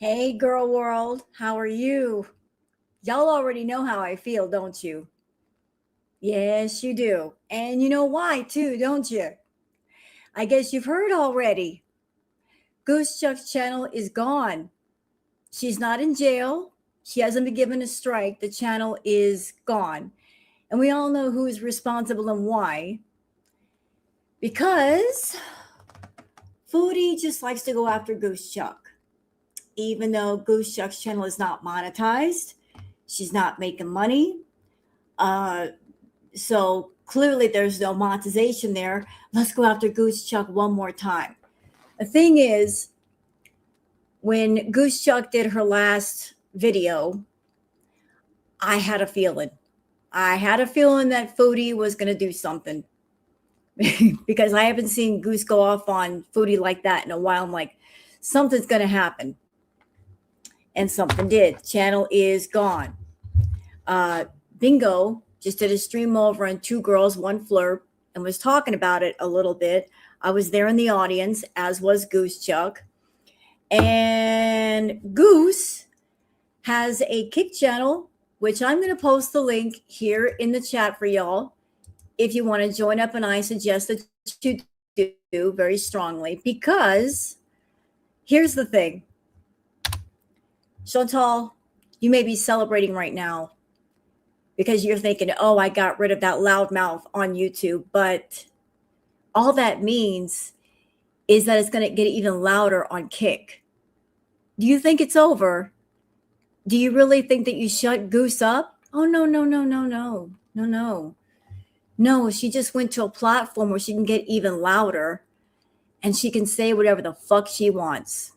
Hey, girl world, how are you? Y'all already know how I feel, don't you? Yes, you do. And you know why, too, don't you? I guess you've heard already. Goose Chuck's channel is gone. She's not in jail. She hasn't been given a strike. The channel is gone. And we all know who is responsible and why. Because Foodie just likes to go after Goose Chuck. Even though Goose Chuck's channel is not monetized, she's not making money. So clearly there's no monetization there. Let's go after Goose Chuck one more time. The thing is, when Goose Chuck did her last video, I had a feeling. I had a feeling that Foodie was going to do something because I haven't seen Goose go off on Foodie like that in a while. I'm like, something's going to happen. And something did. Channel is gone. Bingo just did a stream over on Two Girls, One Flirt and was talking about it a little bit. I was there in the audience, as was Goose Chuck. And Goose has a Kick channel, which I'm going to post the link here in the chat for y'all. If you want to join up, and I suggest that you do very strongly, because here's the thing. Chantal, you may be celebrating right now because you're thinking, oh, I got rid of that loudmouth on YouTube. But all that means is that it's going to get even louder on Kick. Do you think it's over? Do you really think that you shut Goose up? Oh, no, no, no, no, no, no, no. No, she just went to a platform where she can get even louder and she can say whatever the fuck she wants.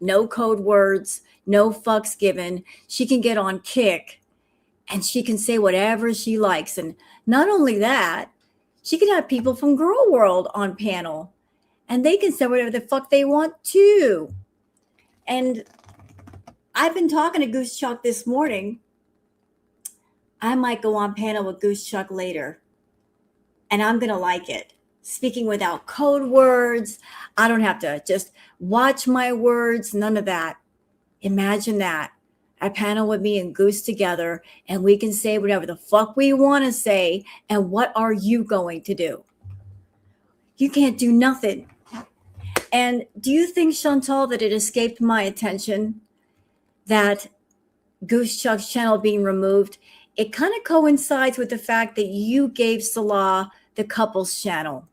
No code words, no fucks given. She can get on Kick and she can say whatever she likes. And not only that, she can have people from Girl World on panel and they can say whatever the fuck they want too. And I've been talking to Goose Chuck this morning. I might go on panel with Goose Chuck later. And I'm going to like it. Speaking without code words. I don't have to just watch my words. None of that. Imagine that. A panel with me and Goose together. And we can say whatever the fuck we want to say. And what are you going to do? You can't do nothing. And do you think, Chantal, that it escaped my attention that Goose Chuck's channel being removed? It kind of coincides with the fact that you gave Salah the couples channel.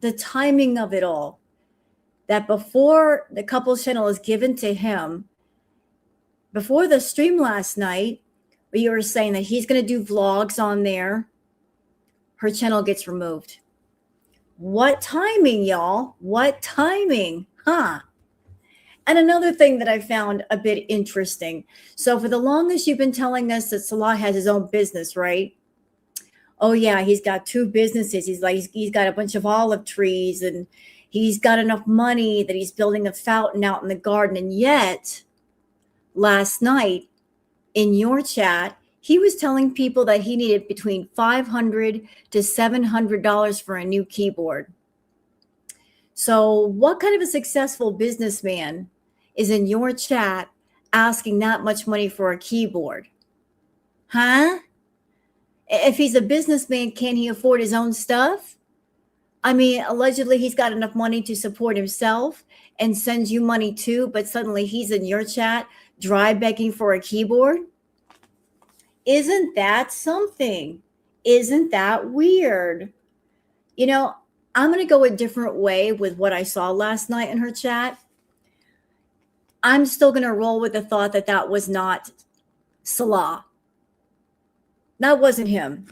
The timing of it all. That before the couples channel is given to him, before the stream last night, where you were saying that he's going to do vlogs on there, her channel gets removed. What timing, y'all? What timing? And another thing that I found a bit interesting. So for the longest, you've been telling us that Salah has his own business, right? Oh yeah, he's got two businesses. He's got a bunch of olive trees and he's got enough money that he's building a fountain out in the garden. And yet, last night in your chat, he was telling people that he needed between $500 to $700 for a new keyboard. So what kind of a successful businessman is in your chat asking that much money for a keyboard? If he's a businessman, can he afford his own stuff? I mean, allegedly he's got enough money to support himself and sends you money too, but suddenly he's in your chat dry begging for a keyboard. Isn't that something? Isn't that weird? You know, I'm going to go a different way with what I saw last night in her chat. I'm still going to roll with the thought that that was not Salah. That wasn't him.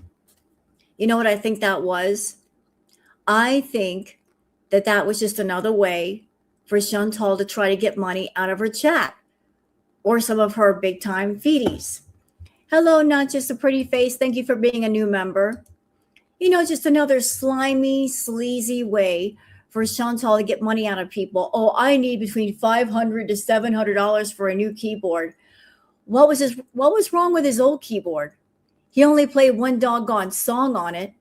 You know what I think that was? I think that that was just another way for Chantal to try to get money out of her chat or some of her big time feedies. Hello, not just a pretty face. Thank you for being a new member. You know, just another slimy, sleazy way for Chantal to get money out of people. Oh, I need between $500 to $700 for a new keyboard. What was wrong with his old keyboard? He only played one doggone song on it.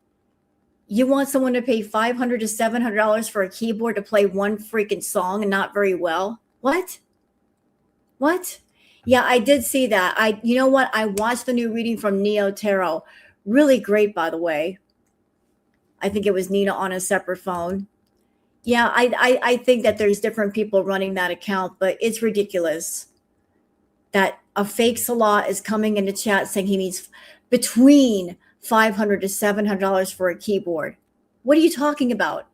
You want someone to pay $500 to $700 for a keyboard to play one freaking song and not very well? What? What? Yeah, I did see that. You know what? I watched the new reading from Neo Tarot. Really great, by the way. I think it was Nina on a separate phone. Yeah, I think that there's different people running that account, but it's ridiculous that a fake Salah is coming into chat saying he needs between $500 to $700 for a keyboard. What are you talking about?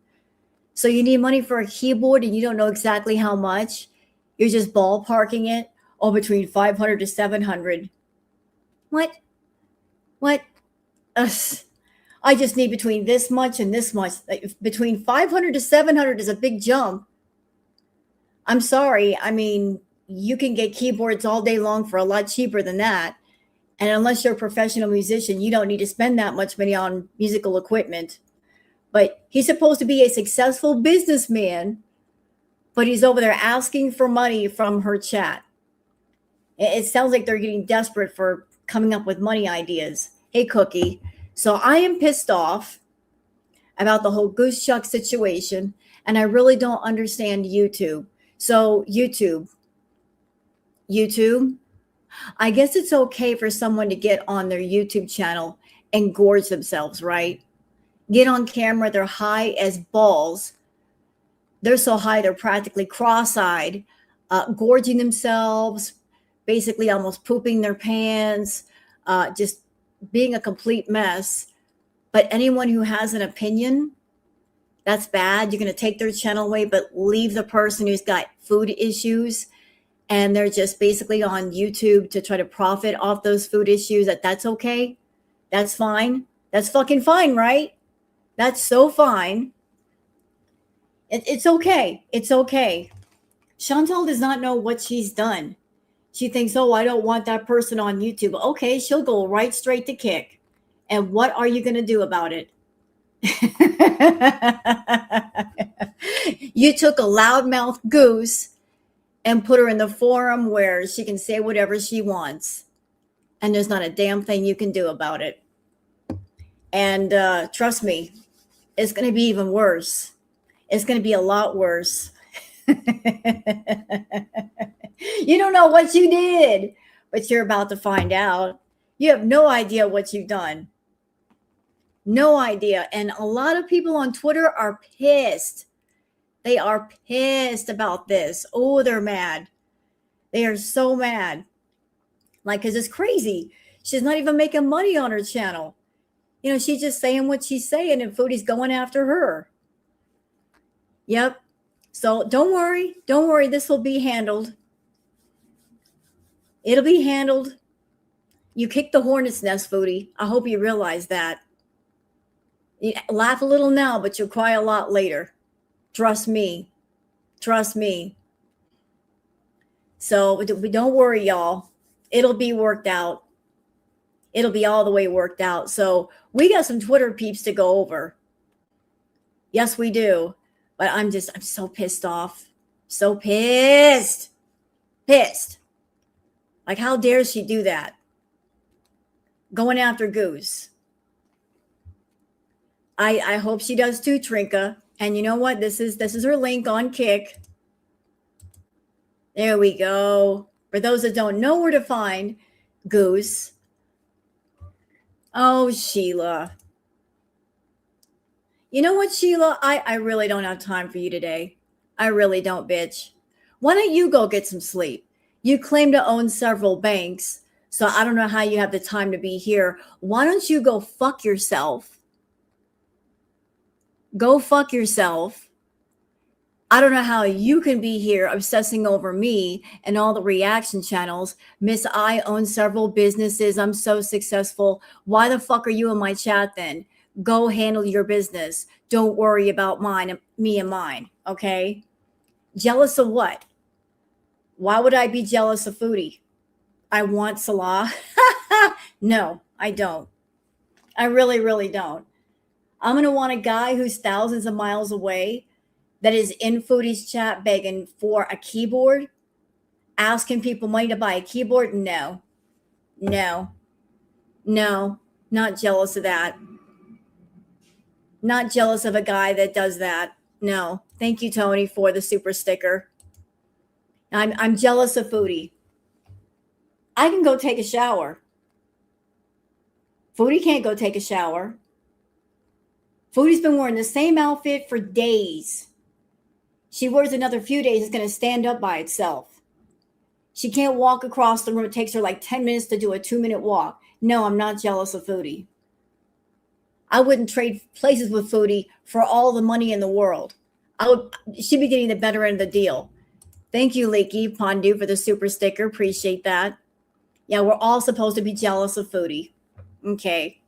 So you need money for a keyboard and you don't know exactly how much? You're just ballparking it? Oh, between 500 to 700. What? What? I just need between this much and this much. Between 500 to 700 is a big jump. I'm sorry. I mean, you can get keyboards all day long for a lot cheaper than that. And unless you're a professional musician, you don't need to spend that much money on musical equipment. But he's supposed to be a successful businessman, but he's over there asking for money from her chat. It sounds like they're getting desperate for coming up with money ideas. Hey, Cookie. So I am pissed off about the whole Goose Chuck situation, and I really don't understand YouTube. So YouTube, I guess it's okay for someone to get on their YouTube channel and gorge themselves, right? Get on camera, they're high as balls. They're so high, they're practically cross-eyed, gorging themselves, basically almost pooping their pants, just being a complete mess. But anyone who has an opinion, that's bad. You're going to take their channel away, but leave the person who's got food issues and they're just basically on YouTube to try to profit off those food issues. That's okay. That's fine. That's fucking fine, right? That's so fine. It's okay. It's okay. Chantal does not know what she's done. She thinks, oh, I don't want that person on YouTube. Okay, she'll go right straight to kick. And what are you going to do about it? You took a loudmouth goose and put her in the forum where she can say whatever she wants. And there's not a damn thing you can do about it. And trust me, it's going to be even worse. It's going to be a lot worse. You don't know what you did, but you're about to find out. You have no idea what you've done. No idea. And a lot of people on Twitter are pissed. They are pissed about this. Oh, they're mad. They are so mad. Like, because it's crazy. She's not even making money on her channel. You know, she's just saying what she's saying, and Foodie's going after her. Yep. So don't worry. Don't worry. This will be handled. It'll be handled. You kicked the hornet's nest, Foodie. I hope you realize that. You laugh a little now, but you'll cry a lot later. Trust me. Trust me. So don't worry, y'all. It'll be worked out. It'll be all the way worked out. So we got some Twitter peeps to go over. Yes, we do. But I'm so pissed off. So pissed. Pissed. Like, how dare she do that? Going after Goose. I hope she does too, Trinka. And you know what? This is her link on Kick. There we go. For those that don't know where to find Goose. Oh, Sheila. You know what, Sheila? I really don't have time for you today. I really don't, bitch. Why don't you go get some sleep? You claim to own several banks, so I don't know how you have the time to be here. Why don't you go fuck yourself? Go fuck yourself. I don't know how you can be here obsessing over me and all the reaction channels. Miss, I own several businesses. I'm so successful. Why the fuck are you in my chat then? Go handle your business. Don't worry about me and mine, okay? Jealous of what? Why would I be jealous of Foodie? I want Salah. No, I don't. I really, really don't. I'm going to want a guy who's thousands of miles away that is in Foodie's chat begging for a keyboard, asking people money to buy a keyboard. No, not jealous of that. Not jealous of a guy that does that. No, thank you, Tony, for the super sticker. I'm jealous of Foodie. I can go take a shower. Foodie can't go take a shower. Foodie's been wearing the same outfit for days. She wears another few days, it's going to stand up by itself. She can't walk across the room. It takes her like 10 minutes to do a 2-minute walk. No, I'm not jealous of Foodie. I wouldn't trade places with Foodie for all the money in the world. She'd be getting the better end of the deal. Thank you, Leaky Pondu, for the super sticker. Appreciate that. Yeah, we're all supposed to be jealous of Foodie. Okay.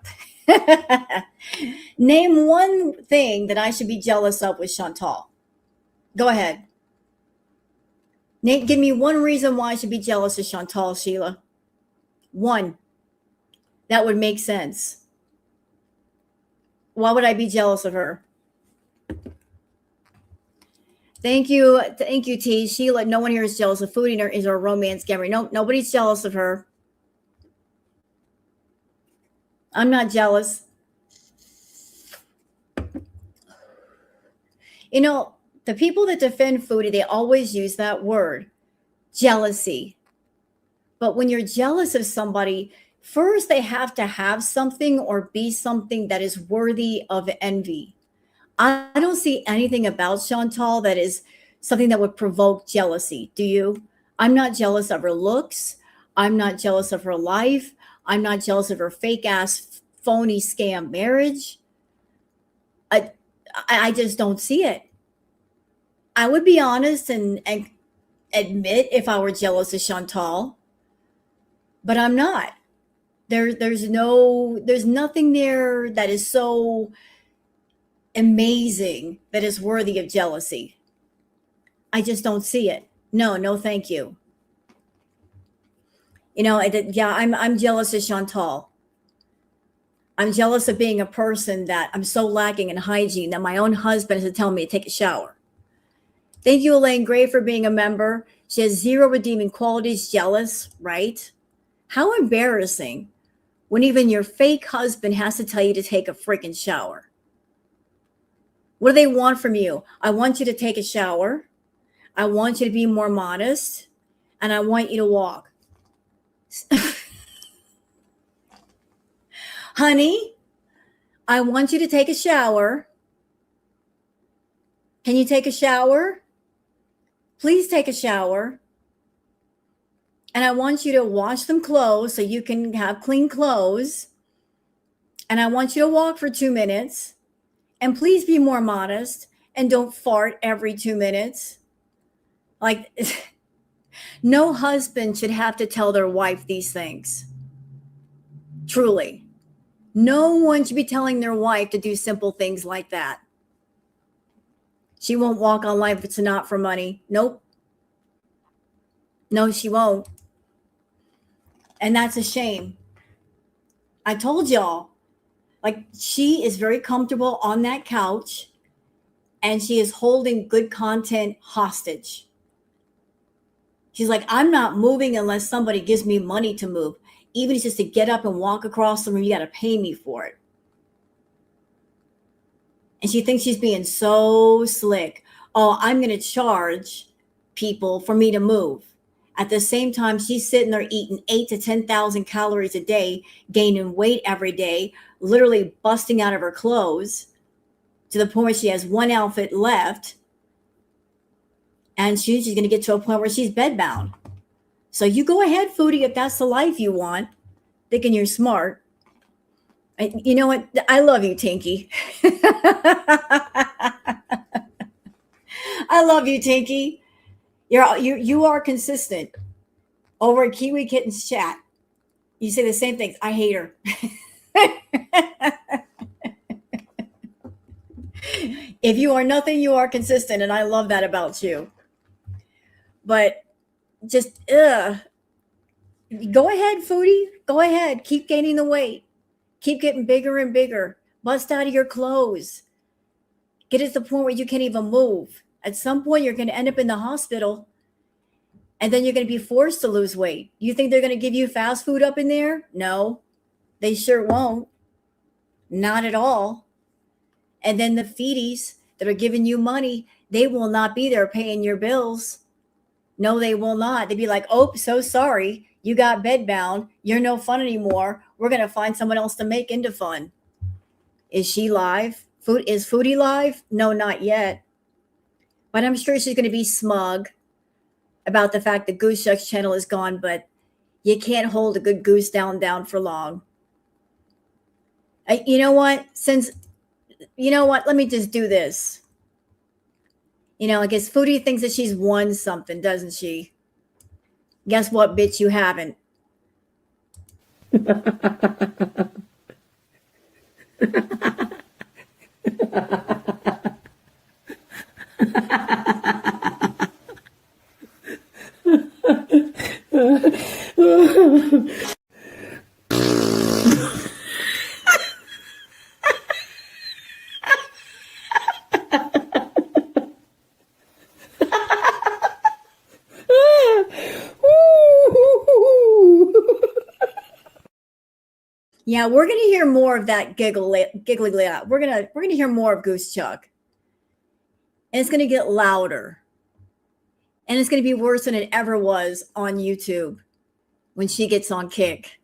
Name one thing that I should be jealous of with Chantal. Go ahead. Nate, give me one reason why I should be jealous of Chantal, Sheila. One. That would make sense. Why would I be jealous of her? Thank you, T. Sheila, no one here is jealous of Foodie is our romance scammer. No, nobody's jealous of her. I'm not jealous. You know, the people that defend Foodie, they always use that word, jealousy. But when you're jealous of somebody, first they have to have something or be something that is worthy of envy. I don't see anything about Chantal that is something that would provoke jealousy. Do you? I'm not jealous of her looks. I'm not jealous of her life. I'm not jealous of her fake ass phony scam marriage. I just don't see it. I would be honest and admit if I were jealous of Chantal, but I'm not. There's nothing there that is so amazing that is worthy of jealousy. I just don't see it. No, thank you. You know, I'm jealous of Chantal. I'm jealous of being a person that I'm so lacking in hygiene that my own husband has to tell me to take a shower. Thank you, Elaine Gray, for being a member. She has 0 redeeming qualities. Jealous, right? How embarrassing when even your fake husband has to tell you to take a freaking shower. What do they want from you? I want you to take a shower. I want you to be more modest. And I want you to walk. Honey, I want you to take a shower. Can you take a shower? Please take a shower. And I want you to wash some clothes so you can have clean clothes. And I want you to walk for 2 minutes. And please be more modest and don't fart every 2 minutes. Like, no husband should have to tell their wife these things. Truly. No one should be telling their wife to do simple things like that. She won't walk on life if it's not for money. Nope. No, she won't. And that's a shame. I told y'all, like, she is very comfortable on that couch and she is holding good content hostage. She's like, I'm not moving unless somebody gives me money to move. Even if it's just to get up and walk across the room, you got to pay me for it. And she thinks she's being so slick. Oh, I'm going to charge people for me to move. At the same time, she's sitting there eating 8,000 to 10,000 calories a day, gaining weight every day, literally busting out of her clothes to the point where she has one outfit left. And she's going to get to a point where she's bedbound. So you go ahead, Foodie, if that's the life you want, thinking you're smart. You know what? I love you, Tinky. I love you, Tinky. You are consistent. Over at Kiwi Kitten's chat, you say the same things. I hate her. If you are nothing, you are consistent, and I love that about you. But just go ahead, Foodie. Go ahead. Keep gaining the weight. Keep getting bigger and bigger. Bust out of your clothes. Get it to the point where you can't even move. At some point, you're going to end up in the hospital, and then you're going to be forced to lose weight. You think they're going to give you fast food up in there? No, they sure won't. Not at all. And then the feedies that are giving you money, they will not be there paying your bills. No, they will not. They'd be like, oh, so sorry. You got bedbound. You're no fun anymore. We're going to find someone else to make into fun. Is she live? Is Foodie live? No, not yet. But I'm sure she's going to be smug about the fact that Goose Chuck's channel is gone, but you can't hold a good goose down for long. You know what? Let me just do this. I guess Foodie thinks that she's won something, doesn't she? Guess what, bitch? You haven't. Yeah, we're gonna hear more of that giggly laugh. We're gonna hear more of Goose Chuck, and it's gonna get louder, and it's gonna be worse than it ever was on YouTube when she gets on Kick.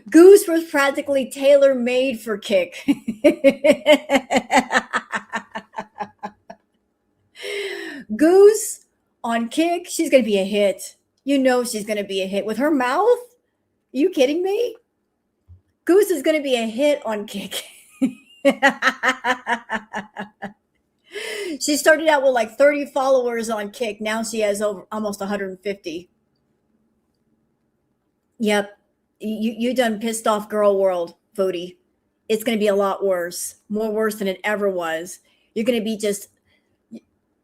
Goose was practically tailor-made for Kick. Goose on Kick, she's gonna be a hit. She's gonna be a hit with her mouth. Are you kidding me? Goose is going to be a hit on Kick. She started out with like 30 followers on Kick. Now she has over almost 150. Yep. You done pissed off girl world, Foodie. It's going to be a lot worse. More worse than it ever was. You're going to be just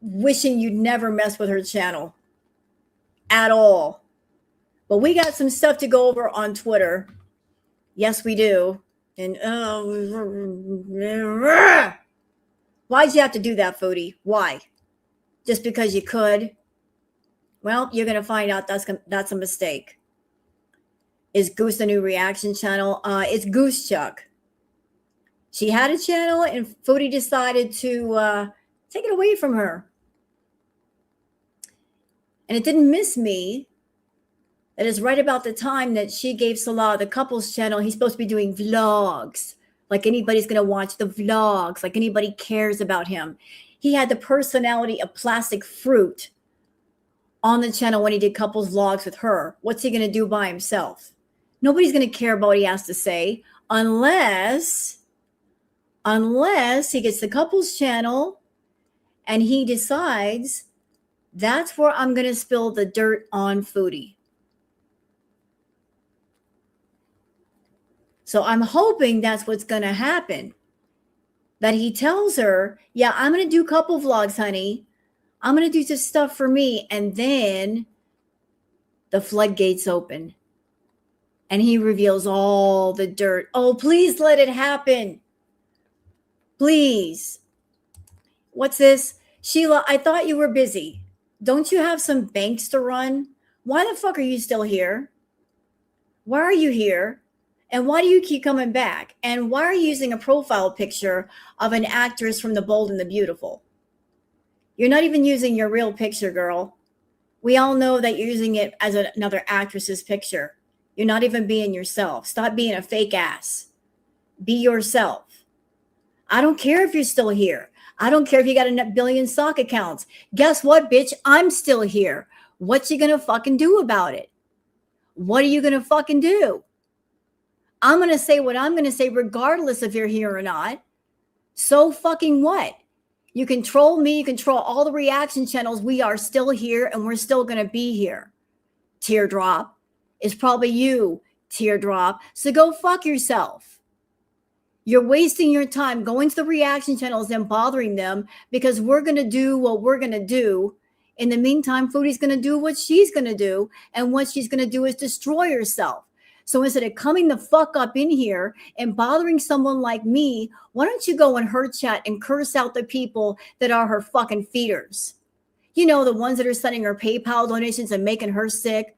wishing you'd never mess with her channel at all. But we got some stuff to go over on Twitter. Yes, we do. And why'd you have to do that, Foodie? Why? Just because you could? Well, you're going to find out that's a mistake. Is Goose the new reaction channel? It's Goose Chuck. She had a channel and Foodie decided to take it away from her. And it didn't miss me. That is right about the time that she gave Salah the couples channel. He's supposed to be doing vlogs. Like anybody's going to watch the vlogs. Like anybody cares about him. He had the personality of plastic fruit on the channel when he did couples vlogs with her. What's he going to do by himself? Nobody's going to care about what he has to say unless he gets the couples channel and he decides that's where I'm going to spill the dirt on Foodie. So I'm hoping that's what's going to happen. That he tells her, yeah, I'm going to do couple vlogs, honey. I'm going to do just stuff for me. And then the floodgates open. And he reveals all the dirt. Oh, please let it happen. Please. What's this? Sheila, I thought you were busy. Don't you have some banks to run? Why the fuck are you still here? Why are you here? And why do you keep coming back? And why are you using a profile picture of an actress from The Bold and the Beautiful? You're not even using your real picture, girl. We all know that you're using it as another actress's picture. You're not even being yourself. Stop being a fake ass. Be yourself. I don't care if you're still here. I don't care if you got a billion stock accounts. Guess what, bitch? I'm still here. What you gonna fucking do about it? What are you gonna fucking do? I'm going to say what I'm going to say regardless if you're here or not. So fucking what? You control me. You control all the reaction channels. We are still here and we're still going to be here. Teardrop. It's probably you, Teardrop. So go fuck yourself. You're wasting your time going to the reaction channels and bothering them because we're going to do what we're going to do. In the meantime, Foodie's going to do what she's going to do. And what she's going to do is destroy herself. So instead of coming the fuck up in here and bothering someone like me, why don't you go in her chat and curse out the people that are her fucking feeders? You know, the ones that are sending her PayPal donations and making her sick.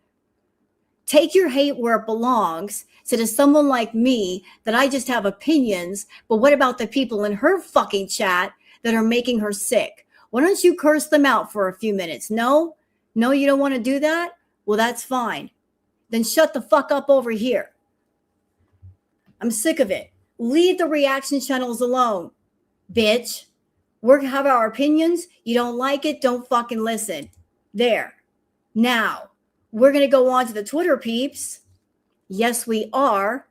Take your hate where it belongs. So to someone like me that I just have opinions, but what about the people in her fucking chat that are making her sick? Why don't you curse them out for a few minutes? No, you don't want to do that? Well, that's fine. Then shut the fuck up over here. I'm sick of it. Leave the reaction channels alone, bitch. We're gonna have our opinions. You don't like it, don't fucking listen. There. Now, we're gonna go on to the Twitter peeps. Yes, we are.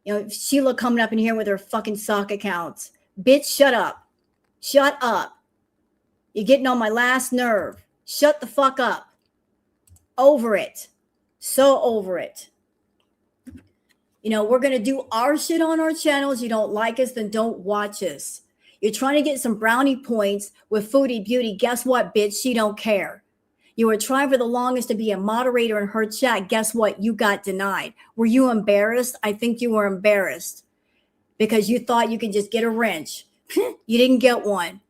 You know, Sheila coming up in here with her fucking sock accounts. Bitch, shut up. Shut up. You're getting on my last nerve. Shut the fuck up. Over it. So over it. You know, we're going to do our shit on our channels. You don't like us, then don't watch us. You're trying to get some brownie points with Foodie Beauty. Guess what, bitch? She don't care. You were trying for the longest to be a moderator in her chat. Guess what? You got denied. Were you embarrassed? I think you were embarrassed because you thought you could just get a wrench. You didn't get one.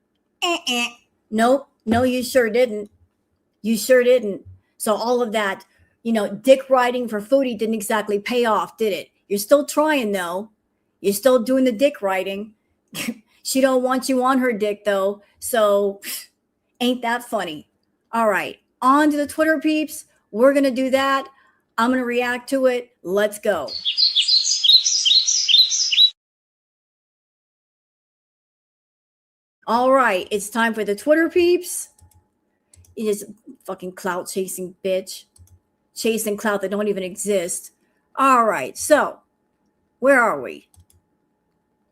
Nope. No, you sure didn't. You sure didn't. So all of that, you know, dick riding for Foodie didn't exactly pay off, did it? You're still trying, though. You're still doing the dick riding. She don't want you on her dick, though. So ain't that funny? All right. On to the Twitter peeps. We're going to do that. I'm going to react to it. Let's go. All right. It's time for the Twitter peeps. It is fucking clout chasing bitch. Chasing clout that don't even exist. All right. So where are we?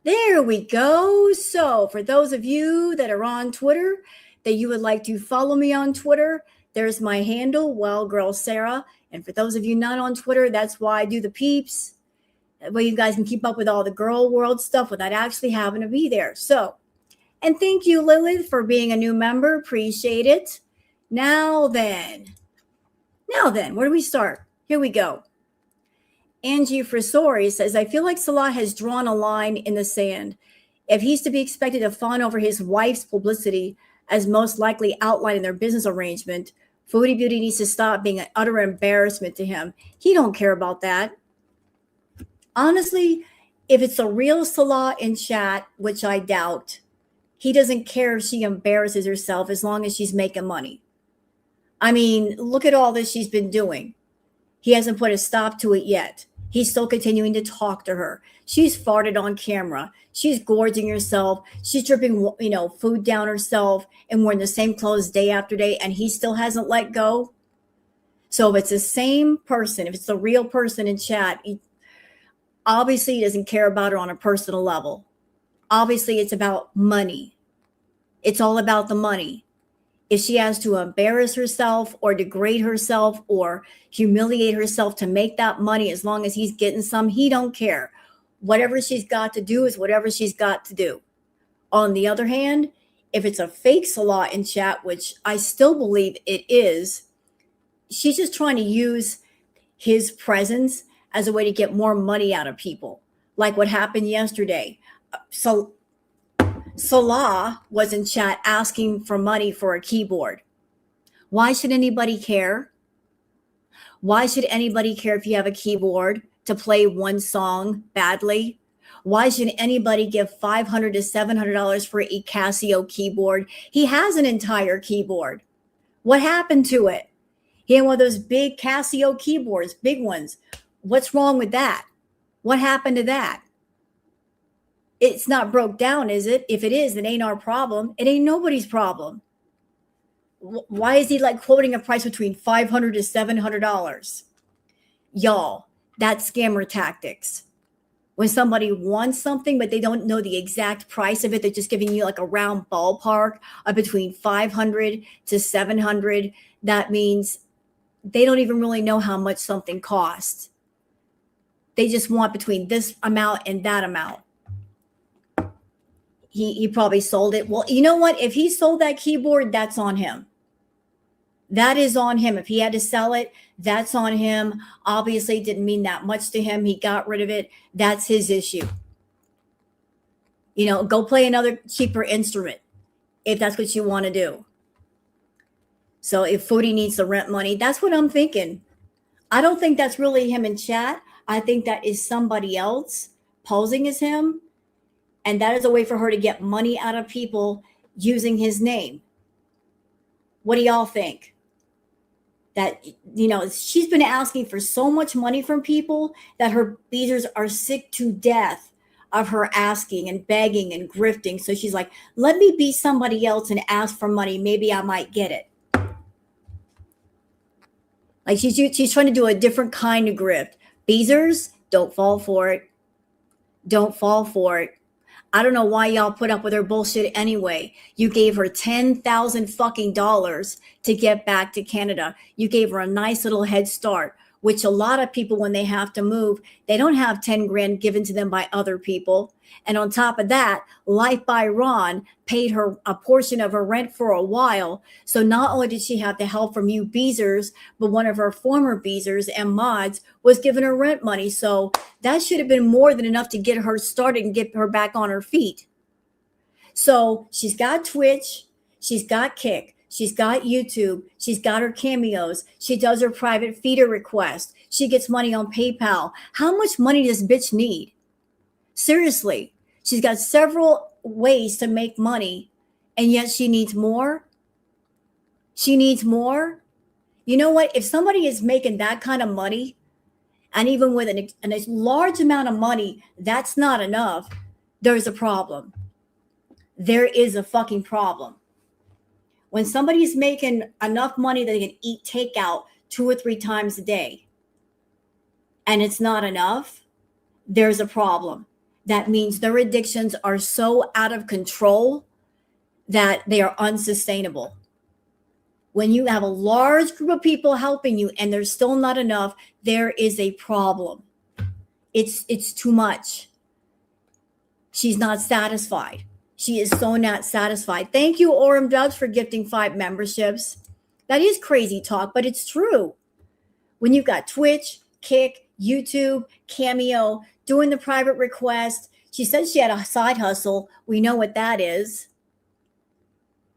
There we go. So for those of you that are on Twitter, that you would like to follow me on Twitter, there's my handle, Well Girl Sarah. And for those of you not on Twitter, that's why I do the peeps. That way you guys can keep up with all the girl world stuff without actually having to be there. So, and thank you, Lilith, for being a new member. Appreciate it. Now then, where do we start? Here we go. Angie Frisori says, I feel like Salah has drawn a line in the sand. If he's to be expected to fawn over his wife's publicity, as most likely outlined in their business arrangement, Foodie Beauty needs to stop being an utter embarrassment to him. He don't care about that. Honestly, if it's a real Salah in chat, which I doubt, he doesn't care if she embarrasses herself as long as she's making money. I mean, look at all this she's been doing. He hasn't put a stop to it yet. He's still continuing to talk to her. She's farted on camera. She's gorging herself. She's dripping, food down herself and wearing the same clothes day after day, and he still hasn't let go. So if it's the same person, if it's the real person in chat, obviously he doesn't care about her on a personal level. Obviously it's about money. It's all about the money. If she has to embarrass herself or degrade herself or humiliate herself to make that money, as long as he's getting some, he don't care. Whatever she's got to do is whatever she's got to do. On the other hand, if it's a fake Salah in chat, which I still believe it is, she's just trying to use his presence as a way to get more money out of people. Like what happened yesterday. So Salah was in chat asking for money for a keyboard. Why should anybody care? Why should anybody care if you have a keyboard to play one song badly? Why should anybody give $500 to $700 for a Casio keyboard? He has an entire keyboard. What happened to it? He had one of those big Casio keyboards, big ones. What's wrong with that? What happened to that? It's not broke down, is it? If it is, it ain't our problem. It ain't nobody's problem. Why is he like quoting a price between $500 to $700? Y'all, that's scammer tactics. When somebody wants something, but they don't know the exact price of it, they're just giving you like a round ballpark of between $500 to $700. That means they don't even really know how much something costs. They just want between this amount and that amount. He probably sold it. Well, you know what? If he sold that keyboard, that's on him. That is on him. If he had to sell it, that's on him. Obviously, it didn't mean that much to him. He got rid of it. That's his issue. Go play another cheaper instrument if that's what you want to do. So if Foodie needs the rent money, that's what I'm thinking. I don't think that's really him in chat. I think that is somebody else posing as him. And that is a way for her to get money out of people using his name. What do y'all think? that, she's been asking for so much money from people that her beezers are sick to death of her asking and begging and grifting. So she's like, let me be somebody else and ask for money. Maybe I might get it. Like she's trying to do a different kind of grift. Beezers, don't fall for it. Don't fall for it. I don't know why y'all put up with her bullshit anyway. You gave her $10,000 fucking dollars to get back to Canada. You gave her a nice little head start, which a lot of people, when they have to move, they don't have 10 grand given to them by other people. And on top of that, Life by Ron paid her a portion of her rent for a while. So not only did she have the help from you beezers, but one of her former beezers and mods was giving her rent money. So that should have been more than enough to get her started and get her back on her feet. So she's got Twitch, she's got Kick, she's got YouTube, she's got her cameos, she does her private feeder request, she gets money on PayPal. How much money does bitch need? Seriously, she's got several ways to make money, and yet she needs more. She needs more. You know what? If somebody is making that kind of money, and even with a large amount of money, that's not enough, there's a problem. There is a fucking problem. When somebody's making enough money that they can eat takeout 2 or 3 times a day, and it's not enough, there's a problem. That means their addictions are so out of control that they are unsustainable. When you have a large group of people helping you and there's still not enough, there is a problem. It's too much. She's not satisfied. She is so not satisfied. Thank you, Orem Dubs, for gifting 5 memberships. That is crazy talk, but it's true. When you've got Twitch, Kick, YouTube, Cameo, doing the private request. She said she had a side hustle. We know what that is.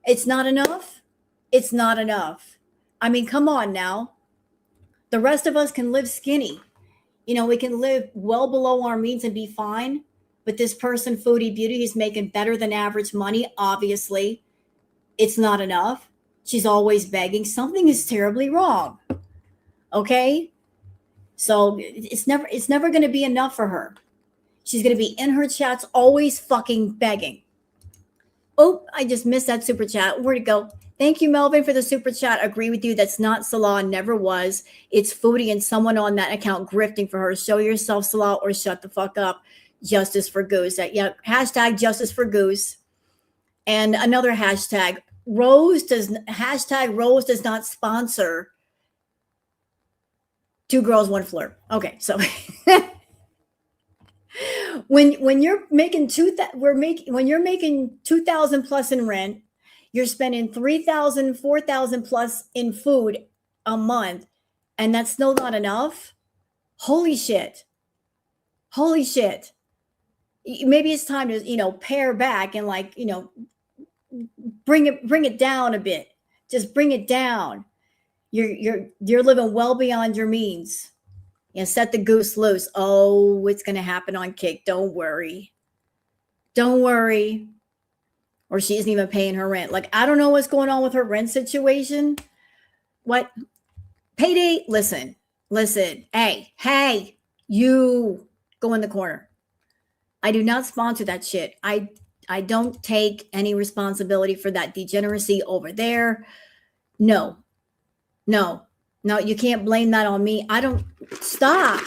It's not enough. It's not enough. I mean, come on now. The rest of us can live skinny. We can live well below our means and be fine. But this person, Foodie Beauty, is making better than average money. Obviously, it's not enough. She's always begging. Something is terribly wrong. Okay? So it's never going to be enough for her. She's going to be in her chats always fucking begging. Oh, I just missed that super chat. Where'd it go? Thank you, Melvin, for the super chat. Agree with you. That's not Salah. Never was. It's Foodie and someone on that account grifting for her. Show yourself, Salah, or shut the fuck up. Justice for Goose. Yeah, hashtag Justice for Goose. And another hashtag. Rose does not sponsor 2 girls, 1 flirt. Okay, so when you're making when you're making 2,000 plus in rent, you're spending 3,000, 4,000 plus in food a month, and that's still not enough. Holy shit. Maybe it's time to pare back and bring it down a bit. Just bring it down. You're living well beyond your means. Set the goose loose. Oh, it's going to happen on Kick. Don't worry. Or she isn't even paying her rent. I don't know what's going on with her rent situation. What? Payday? Listen. Hey, you go in the corner. I do not sponsor that shit. I don't take any responsibility for that degeneracy over there. No, you can't blame that on me. I don't. Stop.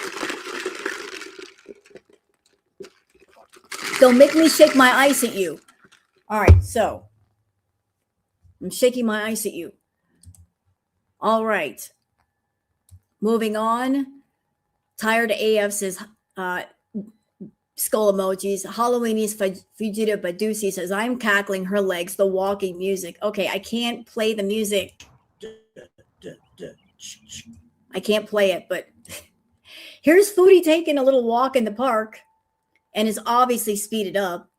Don't make me shake my ice at you. All right, so I'm shaking my ice at you. All right. Moving on. Tired AF says, skull emojis. Halloweenies Fujita Badusi says, I'm cackling her legs, the walking music. Okay, I can't play the music. I can't play it, but here's Foodie taking a little walk in the park and is obviously speeded up.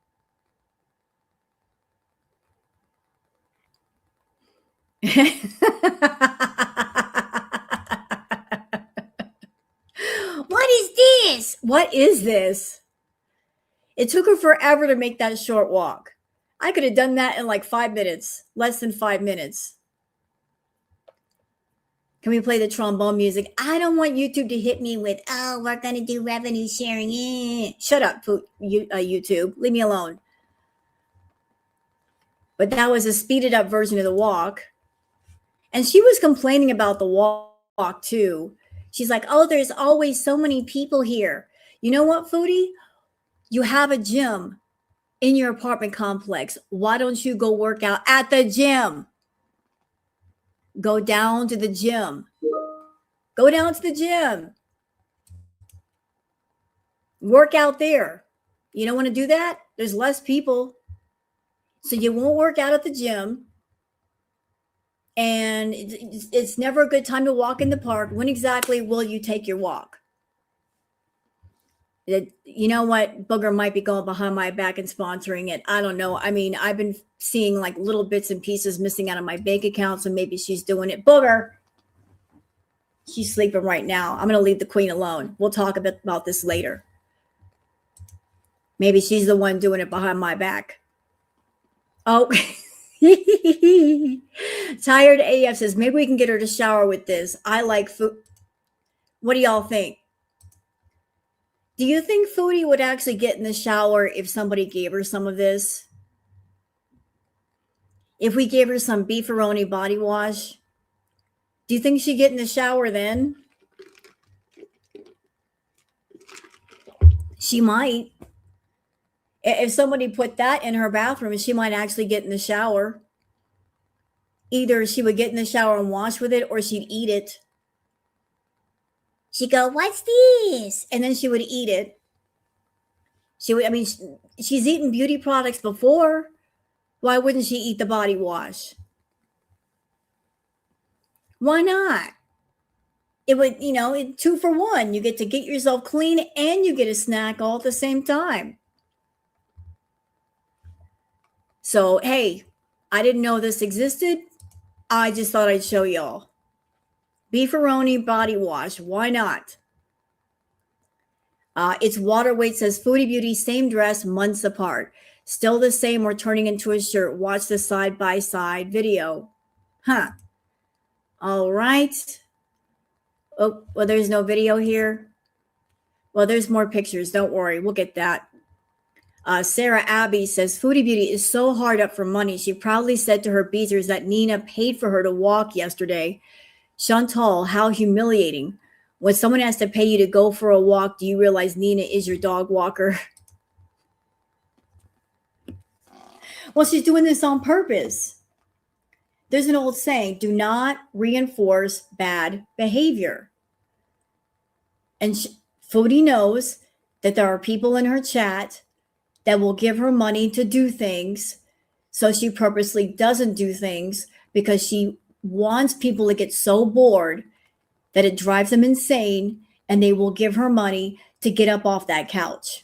What is this? It took her forever to make that short walk. I could have done that in 5 minutes, less than 5 minutes. Can we play the trombone music? I don't want YouTube to hit me with, oh, we're going to do revenue sharing. Shut up, YouTube. Leave me alone. But that was a speeded up version of the walk. And she was complaining about the walk too. She's like, oh, there's always so many people here. You know what, Foodie? You have a gym in your apartment complex. Why don't you go work out at the gym? Go down to the gym. Go down to the gym. Work out there. You don't want to do that? There's less people. So you won't work out at the gym. And it's never a good time to walk in the park. When exactly will you take your walk? You know what? Booger might be going behind my back and sponsoring it. I don't know. I mean, I've been seeing like little bits and pieces missing out of my bank account. So maybe she's doing it. Booger. She's sleeping right now. I'm going to leave the queen alone. We'll talk about this later. Maybe she's the one doing it behind my back. Oh, Tired AF says, maybe we can get her to shower with this. I like food. What do y'all think? Do you think Foodie would actually get in the shower if somebody gave her some of this? If we gave her some beefaroni body wash, do you think she'd get in the shower then? She might. If somebody put that in her bathroom, she might actually get in the shower. Either she would get in the shower and wash with it, or she'd eat it. She'd go, what's this? And then she would eat it. She's eaten beauty products before. Why wouldn't she eat the body wash? Why not? It would, 2 for 1. You get to get yourself clean and you get a snack all at the same time. So, hey, I didn't know this existed. I just thought I'd show y'all. Beefaroni body wash. Why not? It's water weight, says Foodie Beauty, same dress, months apart. Still the same or turning into a shirt. Watch the side-by-side video. Huh. All right. Oh, well, there's no video here. Well, there's more pictures. Don't worry. We'll get that. Sarah Abbey says, Foodie Beauty is so hard up for money. She proudly said to her beaters that Nina paid for her to walk yesterday. Chantal, how humiliating. When someone has to pay you to go for a walk, do you realize Nina is your dog walker? Well, she's doing this on purpose. There's an old saying, do not reinforce bad behavior. And Foodie knows that there are people in her chat that will give her money to do things. So she purposely doesn't do things because she wants people to get so bored that it drives them insane, and they will give her money to get up off that couch.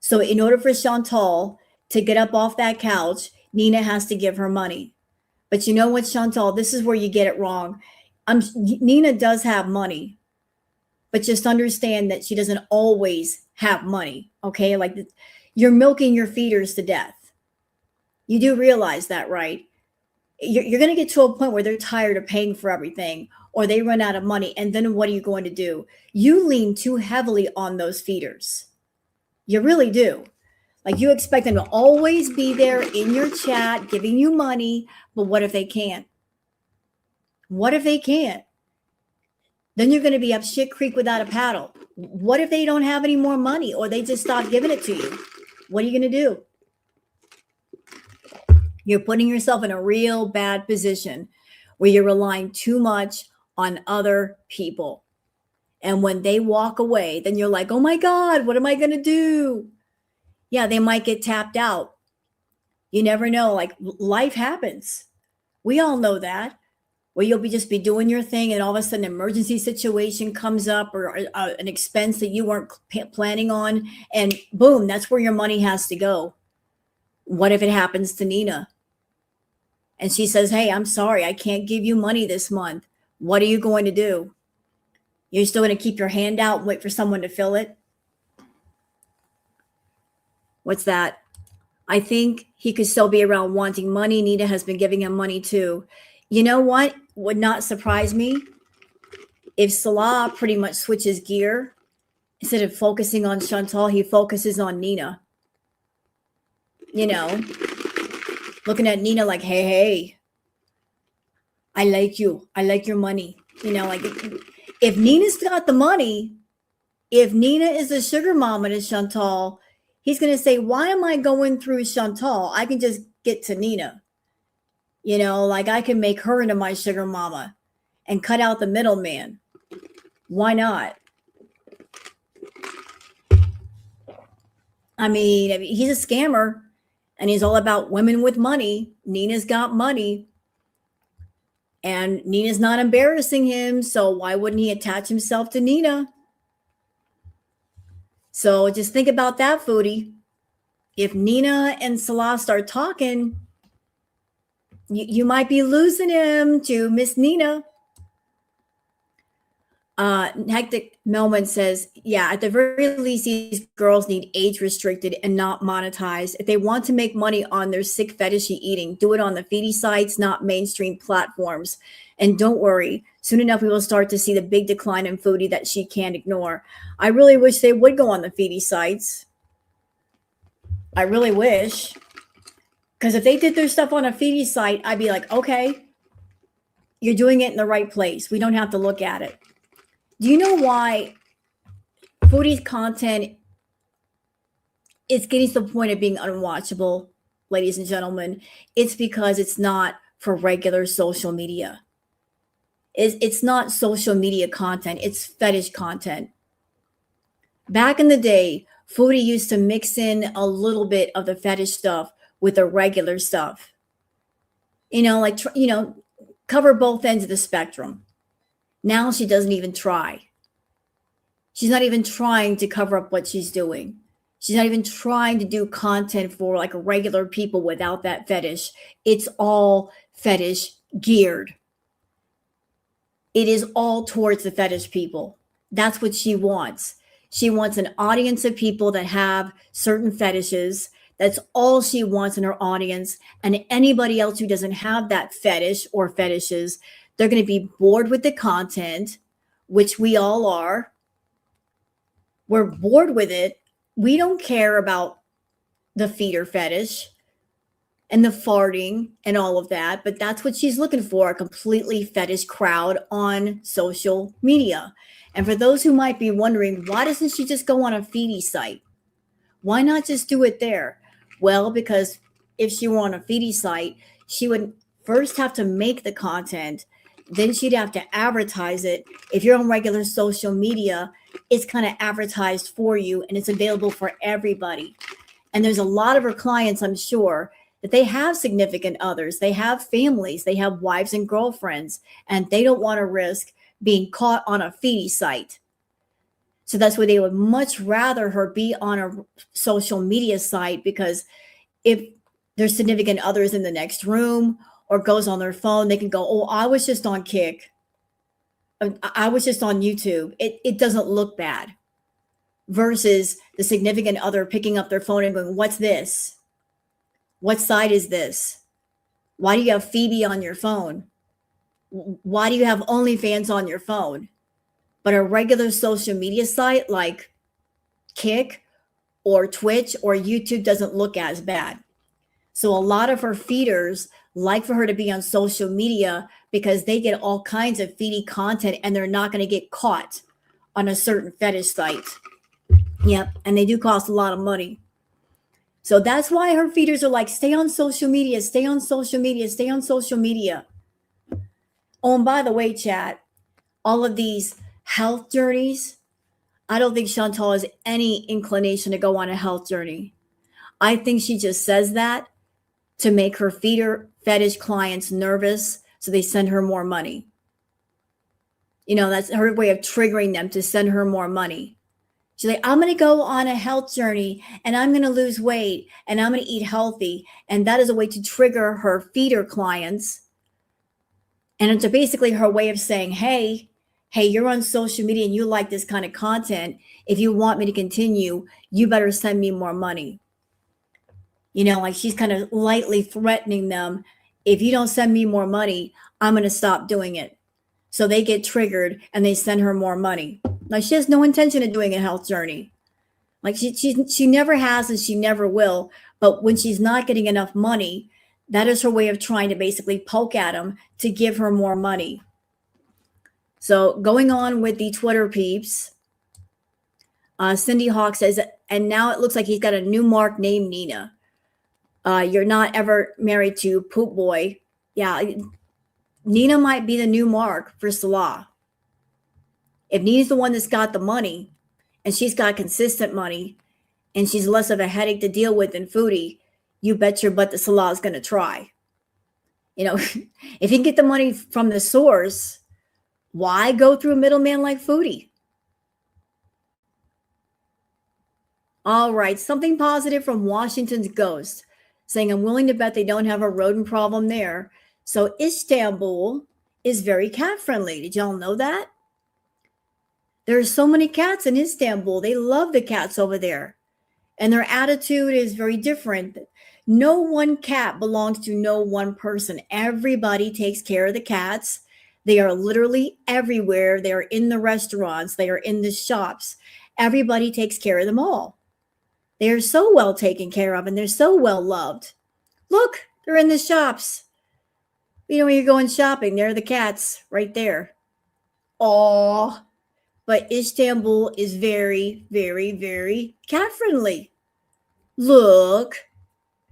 So in order for Chantal to get up off that couch, Nina has to give her money. But you know what, Chantal, this is where you get it wrong. Nina does have money, but just understand that she doesn't always have money, okay? Like you're milking your feeders to death. You do realize that, right? You're going to get to a point where they're tired of paying for everything, or they run out of money. And then what are you going to do? You lean too heavily on those feeders. You really do. Like you expect them to always be there in your chat, giving you money. But what if they can't? What if they can't? Then you're going to be up shit creek without a paddle. What if they don't have any more money, or they just stop giving it to you? What are you going to do? You're putting yourself in a real bad position where you're relying too much on other people. And when they walk away, then you're like, oh my God, what am I going to do? Yeah, they might get tapped out. You never know. Like life happens. We all know that. Where you'll just be doing your thing, and all of a sudden an emergency situation comes up, or an expense that you weren't planning on, and boom, that's where your money has to go. What if it happens to Nina? And she says, hey, I'm sorry, I can't give you money this month. What are you going to do? You're still going to keep your hand out and wait for someone to fill it? What's that? I think he could still be around wanting money. Nina has been giving him money too. You know what? would not surprise me if Salah pretty much switches gear. Instead of focusing on Chantal, he focuses on Nina. You know, looking at Nina like, hey, hey, I like you. I like your money. You know, like if Nina's got the money, if Nina is a sugar mama to Chantal, he's going to say, why am I going through Chantal? I can just get to Nina. You know, like I can make her into my sugar mama and cut out the middleman. Why not? I mean, he's a scammer and he's all about women with money. Nina's got money and Nina's not embarrassing him. So why wouldn't he attach himself to Nina? So just think about that, Foodie. If Nina and Salah start talking, you might be losing him to Miss Nina. Hectic Melman says, yeah, at the very least, these girls need age restricted and not monetized. If they want to make money on their sick fetishy eating, do it on the Foodie sites, not mainstream platforms. And don't worry, soon enough, we will start to see the big decline in Foodie that she can't ignore. I really wish they would go on the Foodie sites. I really wish. Because if they did their stuff on a Foodie site, I'd be like, okay, you're doing it in the right place. We don't have to look at it. Do you know why Foodie's content is getting to the point of being unwatchable, ladies and gentlemen? It's because it's not for regular social media. It's not social media content. It's fetish content. Back in the day, Foodie used to mix in a little bit of the fetish stuff with the regular stuff. You know, like, cover both ends of the spectrum. Now she doesn't even try. She's not even trying to cover up what she's doing. She's not even trying to do content for like regular people without that fetish. It's all fetish geared. It is all towards the fetish people. That's what she wants. She wants an audience of people that have certain fetishes. That's all she wants in her audience. And anybody else who doesn't have that fetish or fetishes, they're going to be bored with the content, which we all are. We're bored with it. We don't care about the feeder fetish and the farting and all of that, but that's what she's looking for, a completely fetish crowd on social media. And for those who might be wondering, why doesn't she just go on a Foodie site? Why not just do it there? Well, because if she were on a Foodie site, she would first have to make the content, then she'd have to advertise it. If you're on regular social media, it's kind of advertised for you and it's available for everybody. And there's a lot of her clients, I'm sure, that they have significant others. They have families, they have wives and girlfriends, and they don't want to risk being caught on a Foodie site. So that's why they would much rather her be on a social media site, because if there's significant others in the next room or goes on their phone, they can go, oh, I was just on Kick. I was just on YouTube. It doesn't look bad. Versus the significant other picking up their phone and going, what's this? What site is this? Why do you have Phoebe on your phone? Why do you have OnlyFans on your phone? But a regular social media site like Kick or Twitch or YouTube doesn't look as bad. So a lot of her feeders like for her to be on social media because they get all kinds of feedy content and they're not going to get caught on a certain fetish site. Yep. And they do cost a lot of money. So that's why her feeders are like, stay on social media, stay on social media, stay on social media. Oh, and by the way, chat, all of these health journeys, I don't think Chantal has any inclination to go on a health journey. I think she just says that to make her feeder fetish clients nervous so they send her more money. You know, that's her way of triggering them to send her more money. She's like, I'm going to go on a health journey and I'm going to lose weight and I'm going to eat healthy. And that is a way to trigger her feeder clients. And it's basically her way of saying, hey, you're on social media and you like this kind of content. If you want me to continue, you better send me more money. You know, like she's kind of lightly threatening them. If you don't send me more money, I'm going to stop doing it. So they get triggered and they send her more money. Like, she has no intention of doing a health journey. Like, she never has and she never will. But when she's not getting enough money, that is her way of trying to basically poke at him to give her more money. So going on with the Twitter peeps, Cindy Hawk says, and now it looks like he's got a new mark named Nina. You're not ever married to Poop Boy. Yeah, Nina might be the new mark for Salah. If Nina's the one that's got the money and she's got consistent money and she's less of a headache to deal with than Foodie, you bet your butt that Salah is going to try. You know, if you can get the money from the source, why go through a middleman like Foodie? All right, something positive from Washington's Ghost, saying, I'm willing to bet they don't have a rodent problem there. So Istanbul is very cat friendly. Did y'all know that? There are so many cats in Istanbul. They love the cats over there. And their attitude is very different. No one cat belongs to no one person. Everybody takes care of the cats. They are literally everywhere. They are in the restaurants. They are in the shops. Everybody takes care of them all. They are so well taken care of and they're so well loved. Look, they're in the shops. You know, when you're going shopping, there are the cats right there. Aw. But Istanbul is very, very, very cat friendly. Look,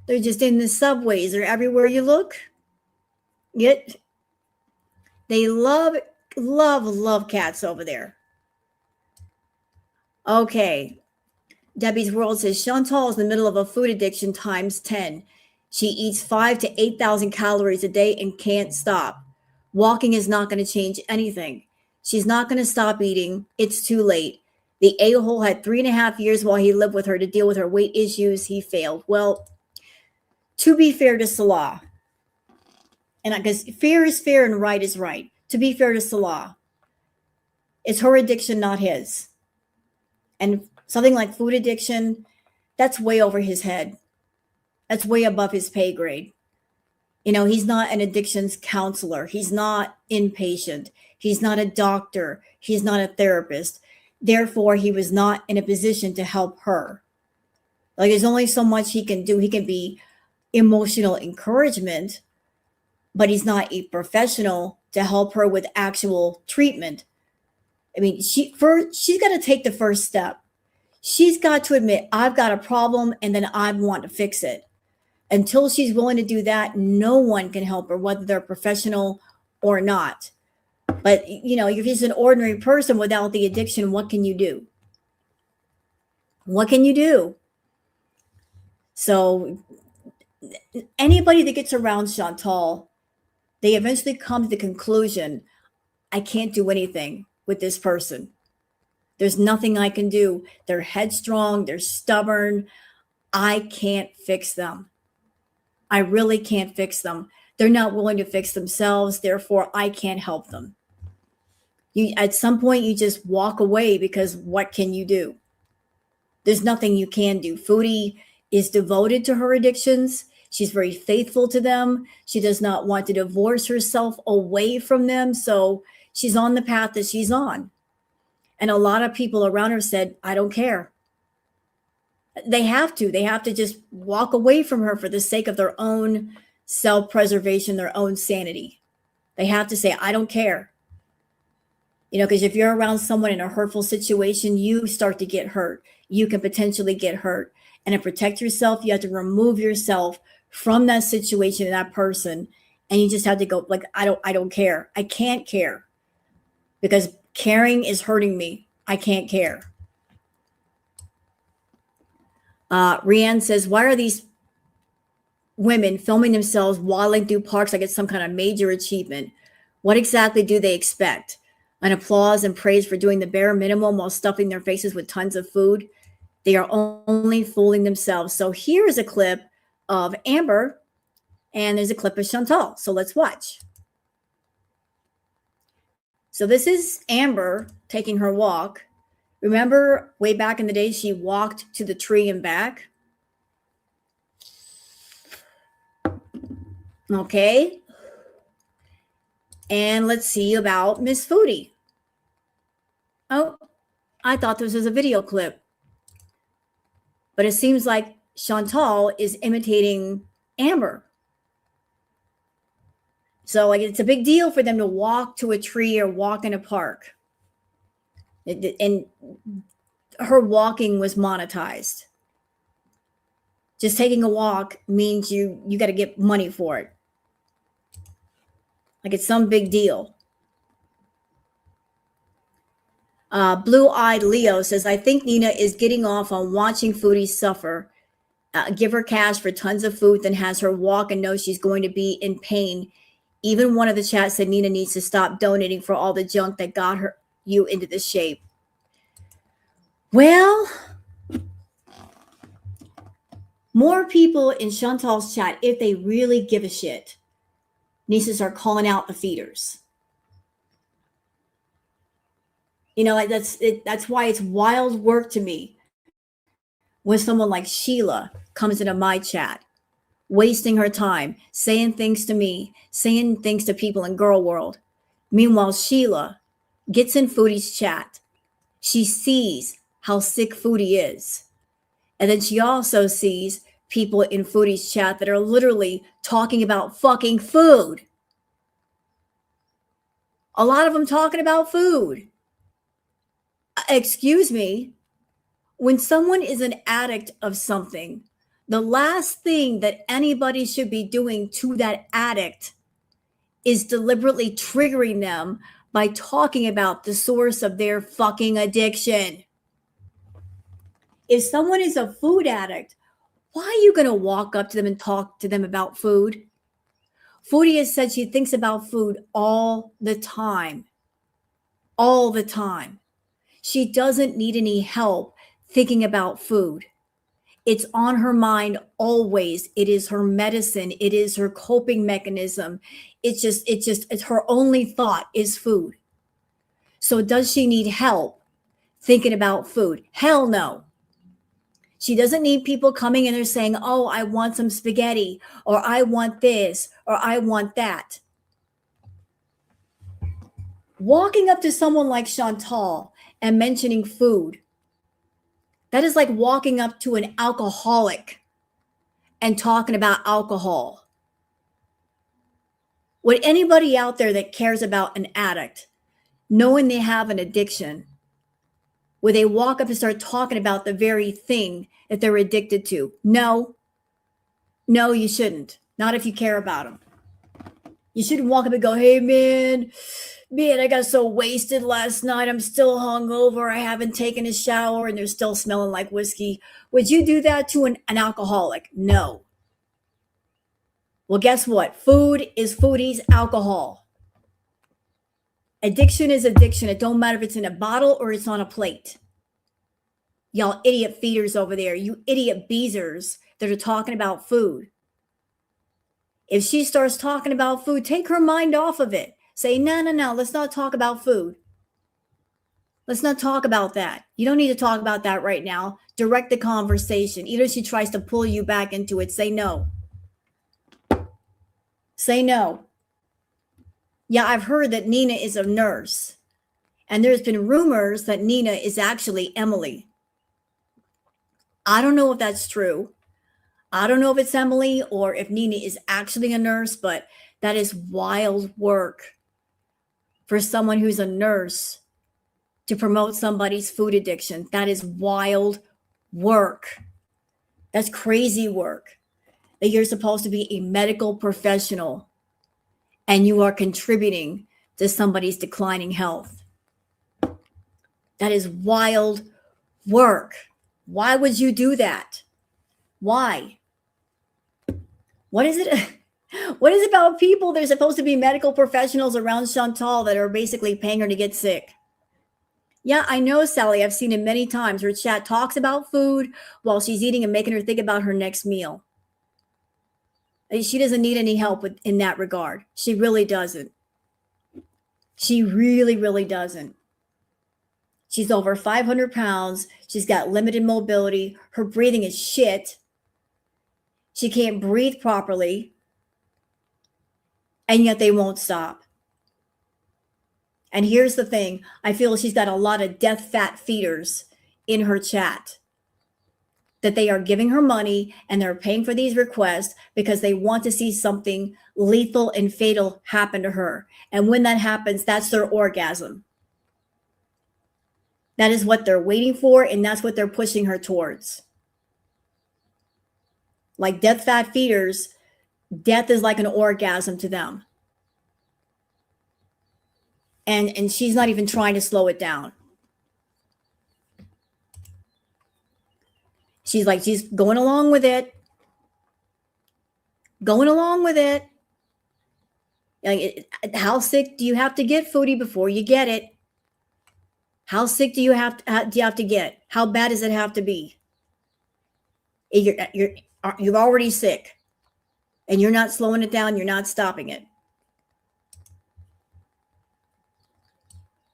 they're just in the subways. They're everywhere you look. Yet they love, love, love cats over there. Okay. Debbie's World says, Chantal is in the middle of a food addiction times 10. She eats 5,000 to 8,000 calories a day and can't stop. Walking is not going to change anything. She's not going to stop eating. It's too late. The a-hole had 3.5 years while he lived with her to deal with her weight issues. He failed. Well, to be fair to Salah, and because fair is fair and right is right, to be fair to Salah, it's her addiction, not his. And something like food addiction, that's way over his head. That's way above his pay grade. You know, he's not an addictions counselor. He's not inpatient. He's not a doctor. He's not a therapist. Therefore, he was not in a position to help her. Like, there's only so much he can do. He can be emotional encouragement, but he's not a professional to help her with actual treatment. I mean, she's got to take the first step. She's got to admit, I've got a problem, and then I want to fix it. Until she's willing to do that, no one can help her, whether they're professional or not. But, you know, if he's an ordinary person without the addiction, what can you do? What can you do? So anybody that gets around Chantal, they eventually come to the conclusion, I can't do anything with this person. There's nothing I can do. They're headstrong. They're stubborn. I can't fix them. I really can't fix them. They're not willing to fix themselves. Therefore, I can't help them. At some point, you just walk away because what can you do? There's nothing you can do. Foodie is devoted to her addictions. She's very faithful to them. She does not want to divorce herself away from them. So she's on the path that she's on. And a lot of people around her said, I don't care. They have to just walk away from her for the sake of their own self-preservation, their own sanity. They have to say, I don't care. You know, because if you're around someone in a hurtful situation, you start to get hurt. You can potentially get hurt. And to protect yourself, you have to remove yourself from that situation and that person. And you just have to go like, I don't care. I can't care because caring is hurting me. I can't care. Rianne says, why are these women filming themselves waddling through parks like it's some kind of major achievement? What exactly do they expect? An applause and praise for doing the bare minimum while stuffing their faces with tons of food? They are only fooling themselves. So here is a clip of Amber and there's a clip of Chantal. So let's watch. So this is Amber taking her walk. Remember way back in the day, she walked to the tree and back. Okay. And let's see about Miss Foodie. Oh, I thought this was a video clip, but it seems like Chantal is imitating Amber. So like it's a big deal for them to walk to a tree or walk in a park. And her walking was monetized. Just taking a walk means you got to get money for it. Like it's some big deal. Blue-eyed Leo says, I think Nina is getting off on watching foodies suffer. Give her cash for tons of food, then has her walk and knows she's going to be in pain. Even one of the chats said Nina needs to stop donating for all the junk that got you into this shape. Well, more people in Chantal's chat, if they really give a shit, needs to start calling out the feeders. You know, like that's why it's wild work to me when someone like Sheila comes into my chat, wasting her time, saying things to me, saying things to people in girl world. Meanwhile, Sheila gets in Foodie's chat. She sees how sick Foodie is. And then she also sees people in Foodie's chat that are literally talking about fucking food. A lot of them talking about food. Excuse me. When someone is an addict of something, the last thing that anybody should be doing to that addict is deliberately triggering them by talking about the source of their fucking addiction. If someone is a food addict, why are you going to walk up to them and talk to them about food? Foodie has said she thinks about food all the time. All the time. She doesn't need any help thinking about food. It's on her mind always. It is her medicine. It is her coping mechanism. It's her only thought is food. So does she need help thinking about food? Hell no. She doesn't need people coming in there saying, oh, I want some spaghetti, or I want this, or I want that. Walking up to someone like Chantal and mentioning food, that is like walking up to an alcoholic and talking about alcohol. Would anybody out there that cares about an addict, knowing they have an addiction, would they walk up and start talking about the very thing that they're addicted to? No. No, you shouldn't. Not if you care about them. You shouldn't walk up and go, hey, man, I got so wasted last night. I'm still hungover. I haven't taken a shower and they're still smelling like whiskey. Would you do that to an alcoholic? No. Well, guess what? Food is Foodie's alcohol. Addiction is addiction. It don't matter if it's in a bottle or it's on a plate. Y'all idiot feeders over there, you idiot beezers that are talking about food. If she starts talking about food, take her mind off of it. Say, no, let's not talk about food. Let's not talk about that. You don't need to talk about that right now. Direct the conversation. Either she tries to pull you back into it, say no. Say no. Yeah, I've heard that Nina is a nurse. And there's been rumors that Nina is actually Emily. I don't know if that's true. I don't know if it's Emily or if Nina is actually a nurse, but that is wild work for someone who's a nurse to promote somebody's food addiction. That is wild work. That's crazy work. That you're supposed to be a medical professional and you are contributing to somebody's declining health. That is wild work. Why would you do that? Why? What is it? What is it about people? They're supposed to be medical professionals around Chantal that are basically paying her to get sick. Yeah, I know, Sally. I've seen it many times. Her chat talks about food while she's eating and making her think about her next meal. She doesn't need any help in that regard. She really doesn't. She really, really doesn't. She's over 500 pounds. She's got limited mobility. Her breathing is shit. She can't breathe properly. And yet they won't stop. And here's the thing, I feel she's got a lot of death fat feeders in her chat that they are giving her money and they're paying for these requests because they want to see something lethal and fatal happen to her. And when that happens, that's their orgasm. That is what they're waiting for, and that's what they're pushing her towards. Like death fat feeders, death is like an orgasm to them. And she's not even trying to slow it down. She's going along with it. Going along with it. Like, how sick do you have to get, Foodie, before you get it? How sick do you have to get? How bad does it have to be? You're already sick, and you're not slowing it down. You're not stopping it.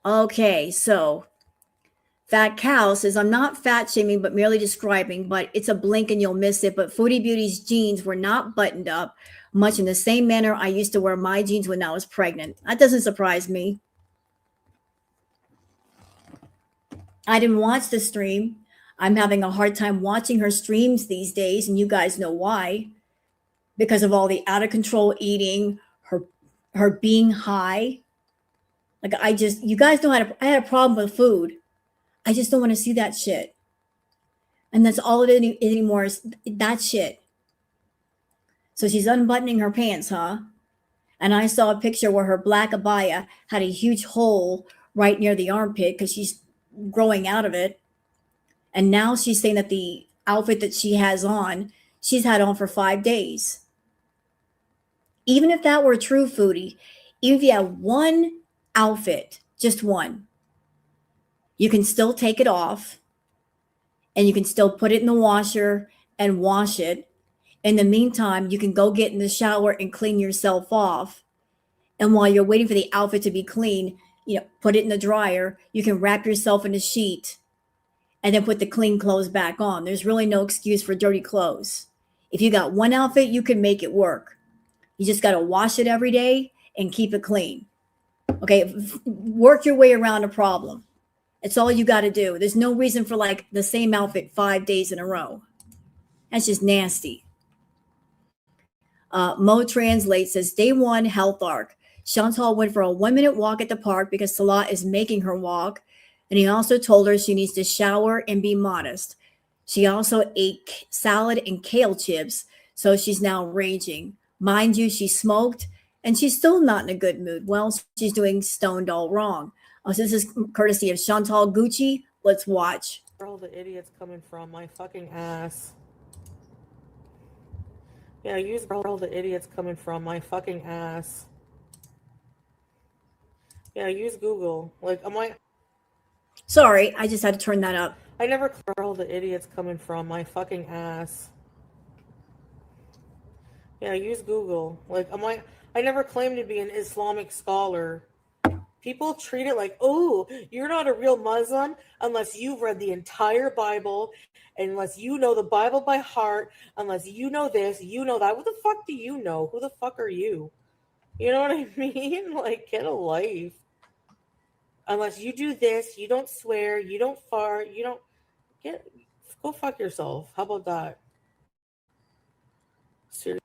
Okay, so Fat Cow says, I'm not fat shaming, but merely describing, but it's a blink and you'll miss it. But Foodie Beauty's jeans were not buttoned up, much in the same manner I used to wear my jeans when I was pregnant. That doesn't surprise me. I didn't watch the stream. I'm having a hard time watching her streams these days, and you guys know why. Because of all the out of control eating, her being high. Like, you guys know I had a problem with food. I just don't want to see that shit. And that's all it is anymore, is that shit. So she's unbuttoning her pants, huh? And I saw a picture where her black abaya had a huge hole right near the armpit because she's growing out of it. And now she's saying that the outfit that she has on, she's had on for 5 days. Even if that were true, Foodie, even if you have one outfit, just one, you can still take it off and you can still put it in the washer and wash it. In the meantime, you can go get in the shower and clean yourself off. And while you're waiting for the outfit to be clean, put it in the dryer. You can wrap yourself in a sheet and then put the clean clothes back on. There's really no excuse for dirty clothes. If you got one outfit, you can make it work. You just got to wash it every day and keep it clean. Okay, work your way around a problem. It's all you got to do. There's no reason for like the same outfit 5 days in a row. That's just nasty. Mo Translate says, day one health arc. Chantal went for a 1-minute walk at the park because Salah is making her walk. And he also told her she needs to shower and be modest. She also ate salad and kale chips, so she's now raging. Mind you, she smoked, and she's still not in a good mood. Well, she's doing stoned all wrong. So this is courtesy of Chantal Gucci. Let's watch. Where all the idiots coming from? My fucking ass. Yeah, use where all the idiots coming from? My fucking ass. Yeah, use Google. Like, am I... Sorry, I just had to turn that up. I never where all the idiots coming from? My fucking ass. Yeah, use Google. Like, I never claimed to be an Islamic scholar. People treat it like, oh, you're not a real Muslim unless you've read the entire Bible, unless you know the Bible by heart, unless you know this, you know that. What the fuck do you know? Who the fuck are you? You know what I mean? Like, get a life. Unless you do this, you don't swear, you don't fart, you don't go fuck yourself. How about that? Seriously.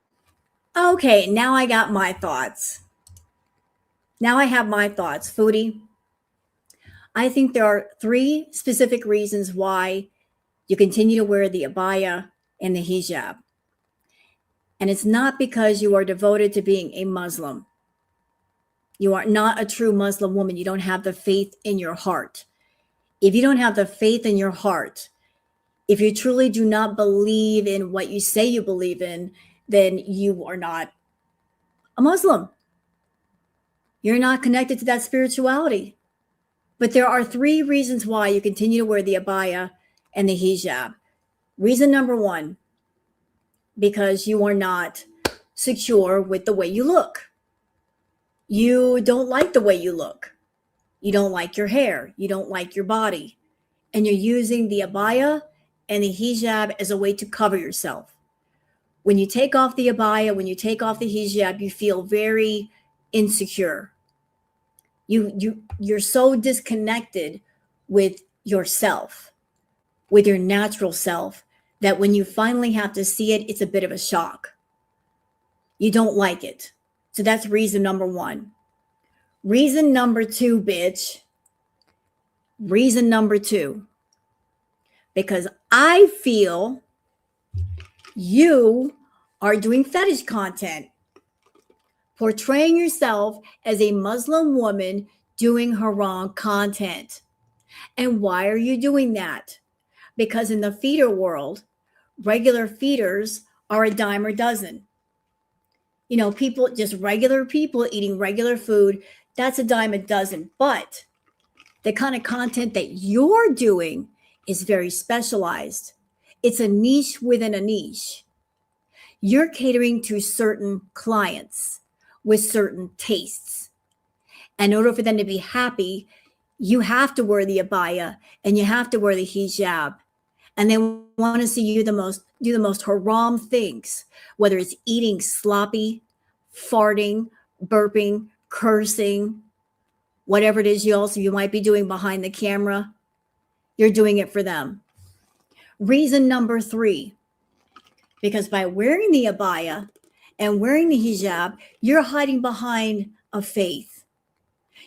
Okay, now I got my thoughts. Now I have my thoughts, Foodie. I think there are 3 specific reasons why you continue to wear the abaya and the hijab. And it's not because you are devoted to being a Muslim. You are not a true Muslim woman. You don't have the faith in your heart. If you don't have the faith in your heart, if you truly do not believe in what you say you believe in, then you are not a Muslim. You're not connected to that spirituality. But there are 3 reasons why you continue to wear the abaya and the hijab. Reason number 1, because you are not secure with the way you look. You don't like the way you look. You don't like your hair. You don't like your body. And you're using the abaya and the hijab as a way to cover yourself. When you take off the abaya, when you take off the hijab, you feel very insecure. You're so disconnected with yourself, with your natural self, that when you finally have to see it, it's a bit of a shock. You don't like it. So that's reason number one. Reason number two, bitch. Reason number two. Because I feel you are doing fetish content, portraying yourself as a Muslim woman doing haram content. And why are you doing that? Because in the feeder world, regular feeders are a dime a dozen. You know, people, just regular people eating regular food, that's a dime a dozen. But the kind of content that you're doing is very specialized. It's a niche within a niche. You're catering to certain clients with certain tastes. And in order for them to be happy, you have to wear the abaya and you have to wear the hijab. And they want to see you do the most haram things, whether it's eating sloppy, farting, burping, cursing, whatever it is you might be doing behind the camera. You're doing it for them. Reason number three, because by wearing the abaya and wearing the hijab, you're hiding behind a faith.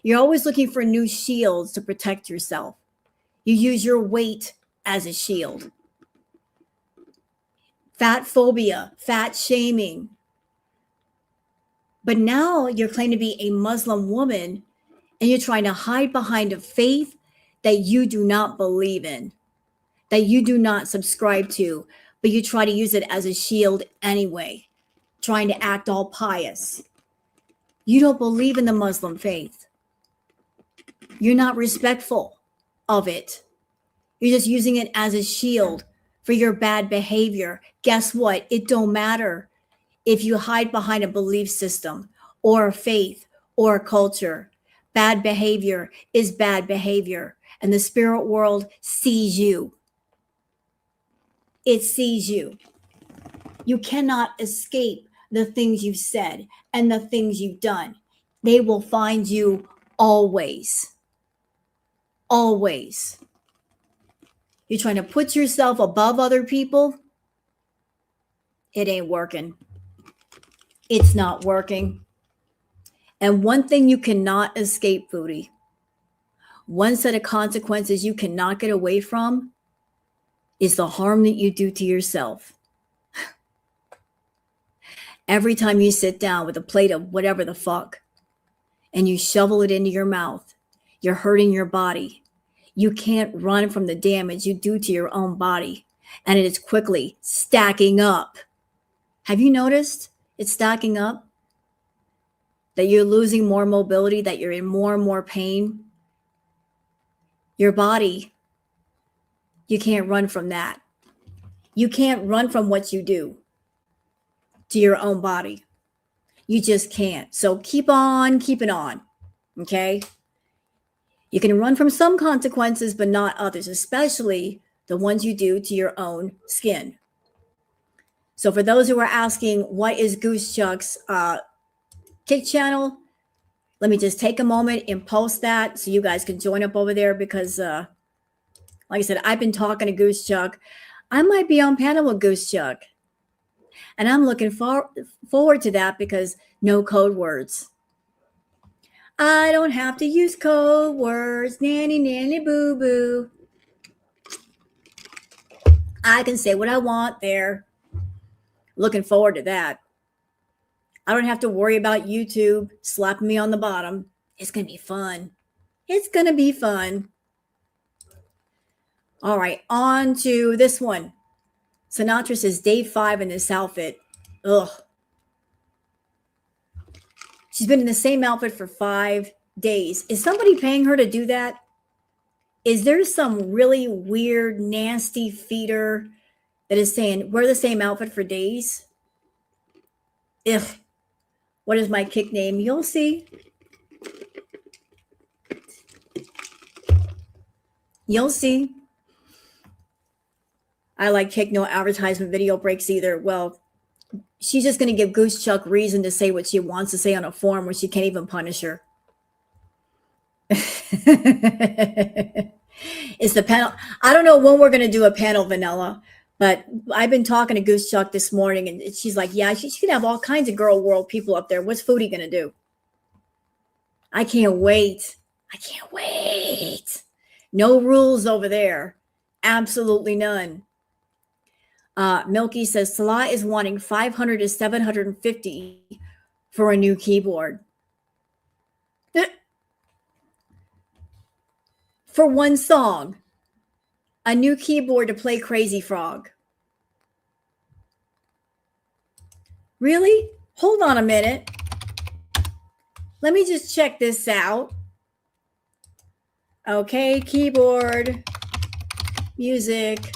You're always looking for new shields to protect yourself. You use your weight as a shield. Fat phobia, fat shaming. But now you're claiming to be a Muslim woman and you're trying to hide behind a faith that you do not believe in, that you do not subscribe to, but you try to use it as a shield anyway, trying to act all pious. You don't believe in the Muslim faith. You're not respectful of it. You're just using it as a shield for your bad behavior. Guess what? It don't matter if you hide behind a belief system or a faith or a culture. Bad behavior is bad behavior, and the spirit world sees you. It sees you. You cannot escape the things you've said and the things you've done. They will find you always. Always. You're trying to put yourself above other people. It ain't working. It's not working. And one thing you cannot escape, Foodie, one set of consequences you cannot get away from is the harm that you do to yourself. Every time you sit down with a plate of whatever the fuck and you shovel it into your mouth, you're hurting your body. You can't run from the damage you do to your own body, and it is quickly stacking up. Have you noticed it's stacking up? That you're losing more mobility, that you're in more and more pain? Your body, you can't run from that. You can't run from what you do to your own body. You just can't. So keep on keeping on, okay? You can run from some consequences, but not others, especially the ones you do to your own skin. So for those who are asking, what is Goose Chuck's Kick channel? Let me just take a moment and post that so you guys can join up over there because, like I said, I've been talking to Goose Chuck. I might be on panel with Goose Chuck. And I'm looking forward to that because no code words. I don't have to use code words. Nanny, nanny, boo, boo. I can say what I want there. Looking forward to that. I don't have to worry about YouTube slapping me on the bottom. It's going to be fun. It's going to be fun. All right, on to this one. Sinatra says day 5 in this outfit. Ugh. She's been in the same outfit for 5 days. Is somebody paying her to do that? Is there some really weird, nasty feeder that is saying, wear the same outfit for days? Ugh. What is my kick name? You'll see. You'll see. I like kick no advertisement video breaks either. Well, she's just going to give Goose Chuck reason to say what she wants to say on a forum where she can't even punish her. Is the panel? I don't know when we're going to do a panel, Vanilla, but I've been talking to Goose Chuck this morning, and she's like, "Yeah, she can have all kinds of girl world people up there. What's Foodie going to do?" I can't wait. I can't wait. No rules over there. Absolutely none. Milky says Salah is wanting 500 to 750 for a new keyboard. For one song. A new keyboard to play Crazy Frog. Really? Hold on a minute. Let me just check this out. Okay, keyboard, music.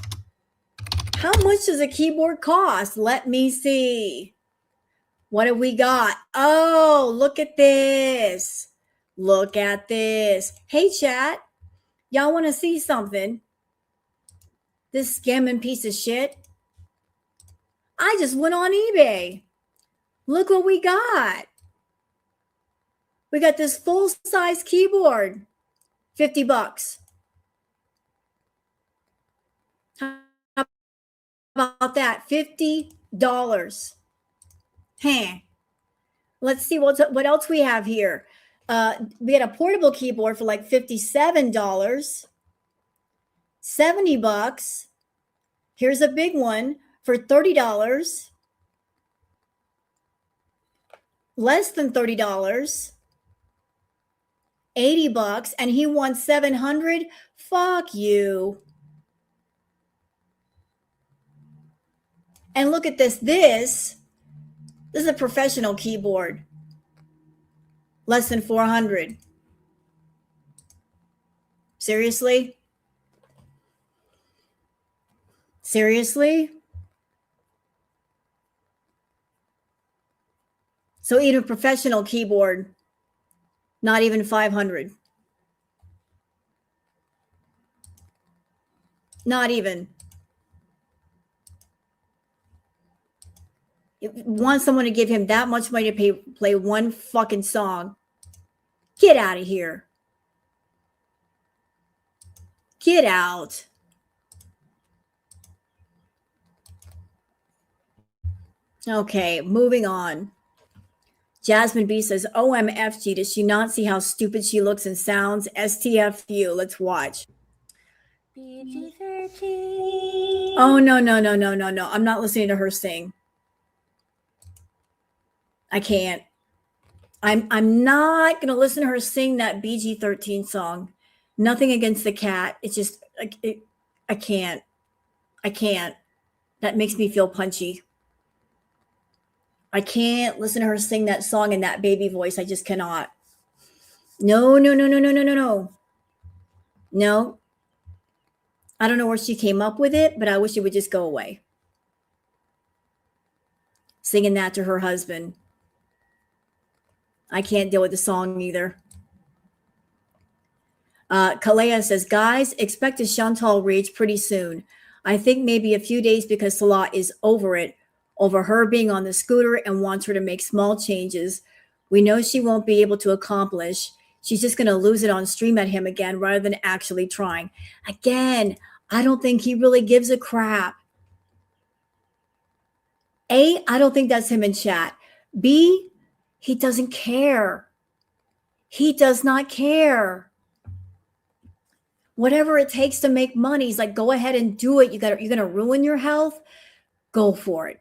How much does a keyboard cost? Let me see. What have we got? Oh, look at this. Look at this. Hey, chat. Y'all want to see something? This scamming piece of shit. I just went on eBay. Look what we got. We got this full-size keyboard. $50. How about that? $50. Hey, let's see what else we have here. We had a portable keyboard for like $57. $70. Here's a big one for $30. Less than $30. $80, and he wants 700. Fuck you. And look at this. This is a professional keyboard. Less than 400. Seriously? Seriously? So even a professional keyboard, not even 500. Not even. Want someone to give him that much money to play one fucking song. Get out of here. Get out. Okay, moving on. Jasmine B says, OMFG, does she not see how stupid she looks and sounds? STFU, let's watch. PG-13. Oh, no. I'm not listening to her sing. I can't. I'm not going to listen to her sing that BG-13 song. Nothing against the cat. It's just, I can't. I can't. That makes me feel punchy. I can't listen to her sing that song in that baby voice. I just cannot. No. No. I don't know where she came up with it, but I wish it would just go away. Singing that to her husband. I can't deal with the song either. Kalea says, guys, expect a Chantal reach pretty soon. I think maybe a few days because Salah is over it, over her being on the scooter and wants her to make small changes. We know she won't be able to accomplish. She's just going to lose it on stream at him again rather than actually trying. Again, I don't think he really gives a crap. A, I don't think that's him in chat. B, he doesn't care. He does not care. Whatever it takes to make money, he's like, go ahead and do it. You're going to ruin your health? Go for it.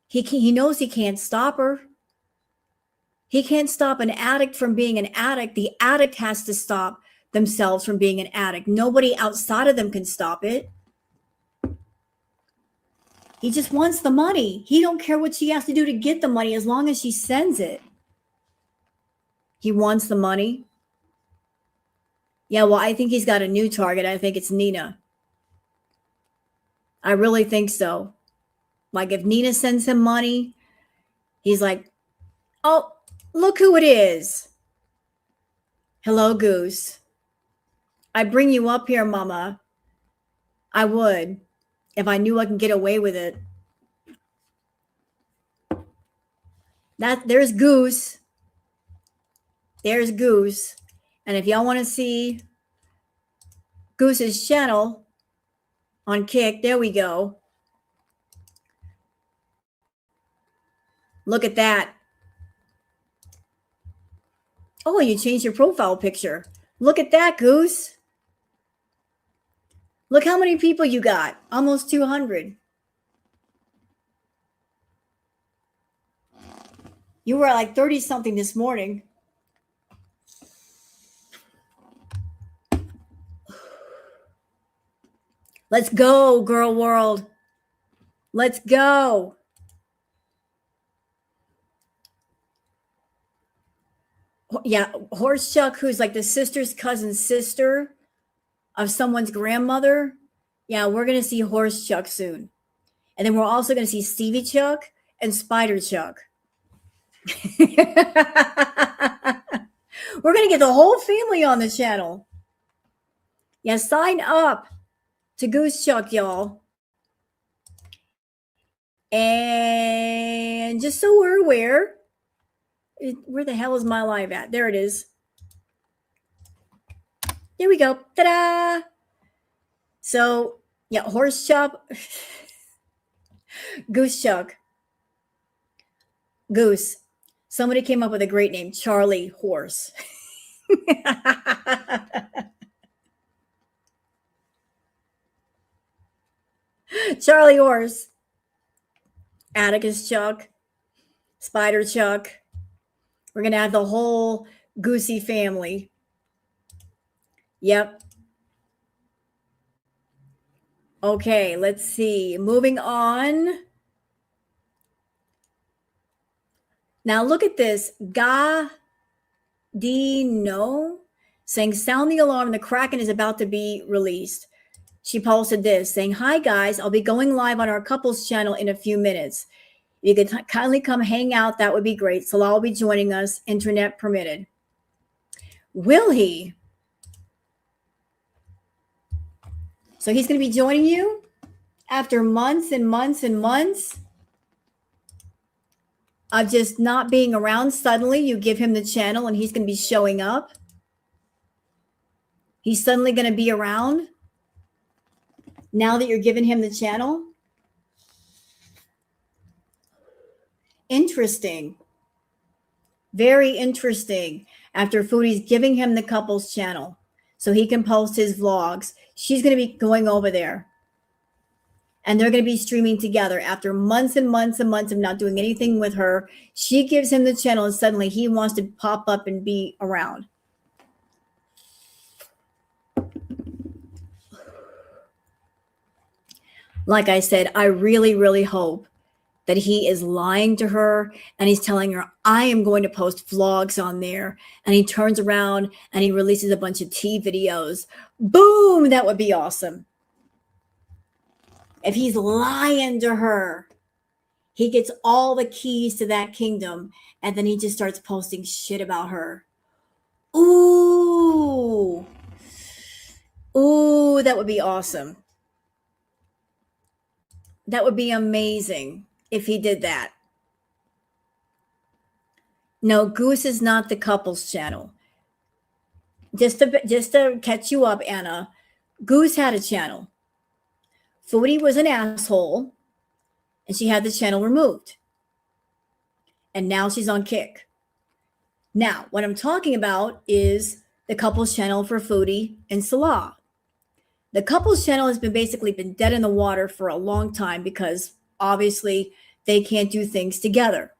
He knows he can't stop her. He can't stop an addict from being an addict. The addict has to stop themselves from being an addict. Nobody outside of them can stop it. He just wants the money. He don't care what she has to do to get the money as long as she sends it. He wants the money. Yeah, well, I think he's got a new target. I think it's Nina. I really think so. Like if Nina sends him money, he's like, oh, look who it is. Hello, Goose. I bring you up here, Mama. I would if I knew I can get away with it. There's Goose. There's Goose. And if y'all want to see Goose's channel on Kick, there we go. Look at that. Oh, you changed your profile picture. Look at that, Goose. Look how many people you got. Almost 200. You were like 30 something this morning. Let's go, girl world. Let's go. Yeah, Horse Chuck, who's like the sister's cousin's sister of someone's grandmother. Yeah, we're going to see Horse Chuck soon. And then we're also going to see Stevie Chuck and Spider Chuck. We're going to get the whole family on the channel. Yeah, sign up to Goose Chuck, y'all. And just so we're aware, where the hell is my live at? There it is. There we go. Ta-da! So, yeah, Horse Chuck, Goose Chuck, Goose. Somebody came up with a great name, Charlie Horse. Charlie Horse. Atticus Chuck. Spider Chuck. We're going to have the whole Goosey family. Yep. Okay, let's see. Moving on. Now look at this. Dino saying, sound the alarm. The Kraken is about to be released. She posted this saying, hi guys, I'll be going live on our couples channel in a few minutes. If you could kindly come hang out, that would be great. Salah will be joining us, internet permitted. Will he? So he's going to be joining you after months and months and months of just not being around. Suddenly you give him the channel and he's going to be showing up. He's suddenly going to be around now that you're giving him the channel. Interesting. Very interesting. After Foodie's giving him the couples channel so he can post his vlogs, she's going to be going over there. And they're going to be streaming together after months and months and months of not doing anything with her. She gives him the channel and suddenly he wants to pop up and be around. Like I said, I really, really hope that he is lying to her and he's telling her, I am going to post vlogs on there. And he turns around and he releases a bunch of tea videos. Boom! That would be awesome. If he's lying to her, he gets all the keys to that kingdom and then he just starts posting shit about her. Ooh. Ooh, that would be awesome. That would be amazing if he did that. No, Goose is not the couples channel. Just to catch you up, Anna, Goose had a channel. Foodie was an asshole, and she had the channel removed. And now she's on Kick. Now, what I'm talking about is the couples channel for Foodie and Salah. The couples channel has basically been dead in the water for a long time because obviously they can't do things together.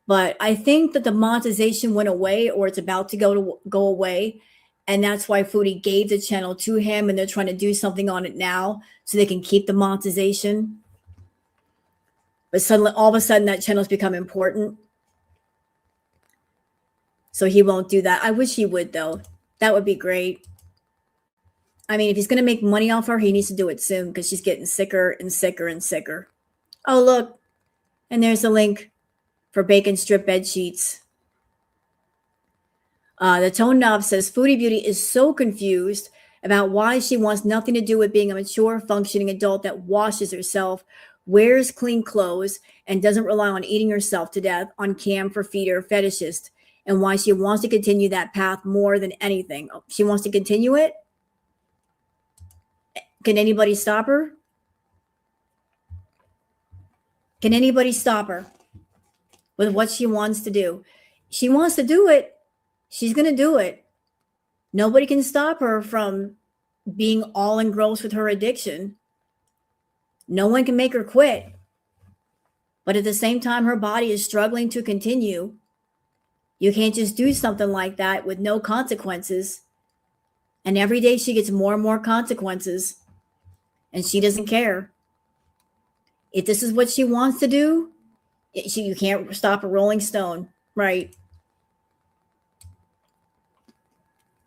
But I think that the monetization went away, or it's about to go away. And that's why Foodie gave the channel to him, and they're trying to do something on it now so they can keep the monetization. But suddenly, all of a sudden, that channel's become important. So he won't do that. I wish he would, though. That would be great. I mean, if he's going to make money off her, he needs to do it soon because she's getting sicker and sicker and sicker. Oh, look. And there's a link for bacon strip bed sheets. The Tone Knob says, Foodie Beauty is so confused about why she wants nothing to do with being a mature, functioning adult that washes herself, wears clean clothes, and doesn't rely on eating herself to death on cam for feeder fetishists and why she wants to continue that path more than anything. She wants to continue it. Can anybody stop her? Can anybody stop her with what she wants to do? She wants to do it. She's going to do it. Nobody can stop her from being all engrossed with her addiction. No one can make her quit. But at the same time, her body is struggling to continue. You can't just do something like that with no consequences. And every day she gets more and more consequences. And she doesn't care. If this is what she wants to do, you can't stop a rolling stone, right?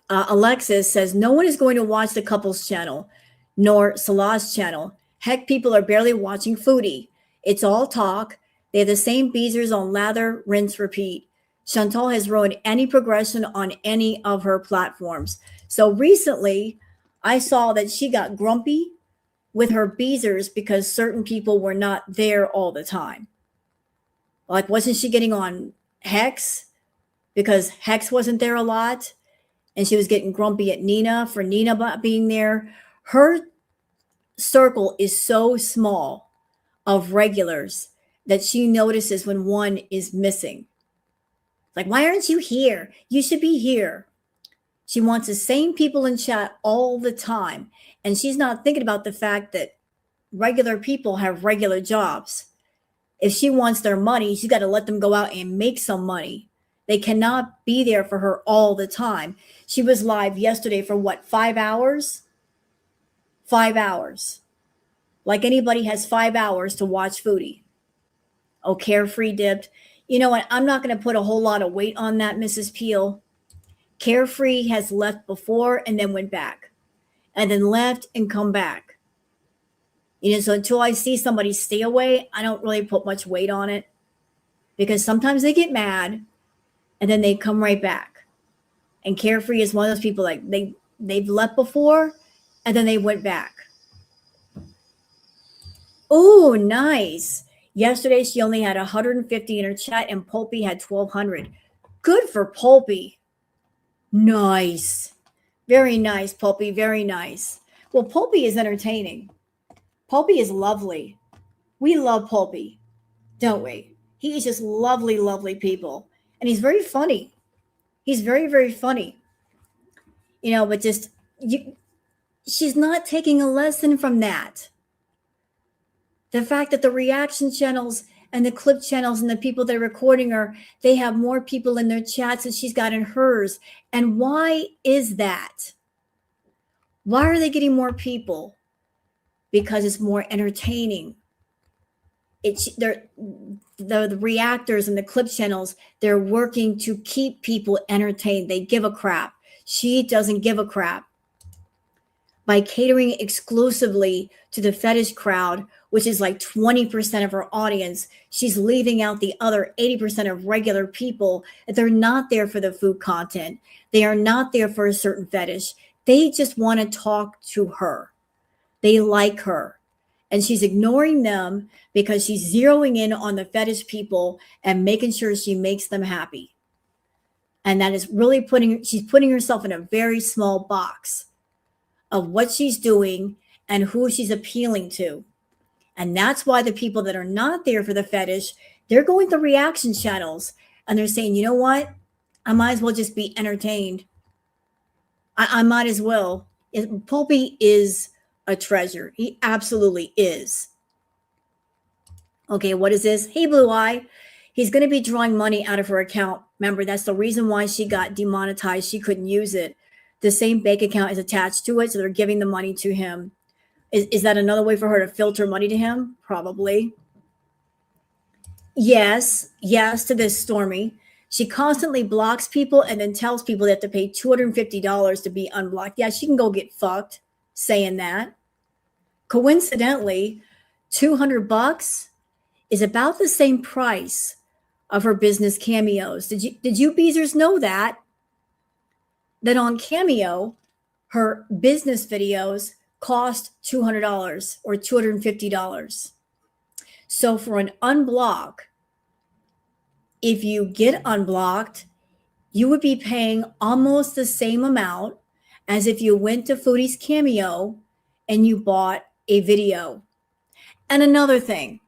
Alexis says, no one is going to watch the couple's channel, nor Salah's channel. Heck, people are barely watching Foodie. It's all talk. They have the same beezers on lather, rinse, repeat. Chantal has ruined any progression on any of her platforms. So recently, I saw that she got grumpy with her beezers because certain people were not there all the time. Like, wasn't she getting on Hex because Hex wasn't there a lot? And she was getting grumpy at Nina for Nina being there. Her circle is so small of regulars that she notices when one is missing. Like, why aren't you here? You should be here. She wants the same people in chat all the time. And she's not thinking about the fact that regular people have regular jobs. If she wants their money, she's got to let them go out and make some money. They cannot be there for her all the time. She was live yesterday for what, 5 hours? 5 hours. Like anybody has 5 hours to watch Foodie. Oh, Carefree dipped. You know what? I'm not going to put a whole lot of weight on that, Mrs. Peel. Carefree has left before and then went back. And then left and come back. You know, so until I see somebody stay away, I don't really put much weight on it. Because sometimes they get mad and then they come right back. And Carefree is one of those people, like they've left before and then they went back. Oh, nice. Yesterday, she only had 150 in her chat and Pulpy had 1,200. Good for Pulpy. Nice. Very nice, Pulpy. Very nice. Well, Pulpy is entertaining. Pulpy is lovely. We love Pulpy, don't we? He is just lovely, lovely people. And he's very funny. He's very, very funny. You know, but just, she's not taking a lesson from that. The fact that the reaction channels and the clip channels and the people that are recording her, they have more people in their chats than she's got in hers. And why is that? Why are they getting more people? Because it's more entertaining. The reactors and the clip channels, they're working to keep people entertained. They give a crap. She doesn't give a crap. By catering exclusively to the fetish crowd, which is like 20% of her audience, she's leaving out the other 80% of regular people. They're not there for the food content. They are not there for a certain fetish. They just want to talk to her. They like her. And she's ignoring them because she's zeroing in on the fetish people and making sure she makes them happy. And that is really she's putting herself in a very small box of what she's doing and who she's appealing to. And that's why the people that are not there for the fetish, they're going to reaction channels and they're saying, you know what? I might as well just be entertained. I might as well. Pulpy is a treasure. He absolutely is. Okay, what is this? Hey, Blue Eye. He's going to be drawing money out of her account. Remember, that's the reason why she got demonetized. She couldn't use it. The same bank account is attached to it, so they're giving the money to him. Is that another way for her to filter money to him? Probably. Yes to this, Stormy. She constantly blocks people and then tells people they have to pay $250 to be unblocked. Yeah, she can go get fucked saying that. Coincidentally, $200 is about the same price of her business cameos. Did you Beezers know that? That on Cameo, her business videos cost $200 or $250. So for an unblock, if you get unblocked, you would be paying almost the same amount as if you went to Foodie's Cameo and you bought a video. And another thing,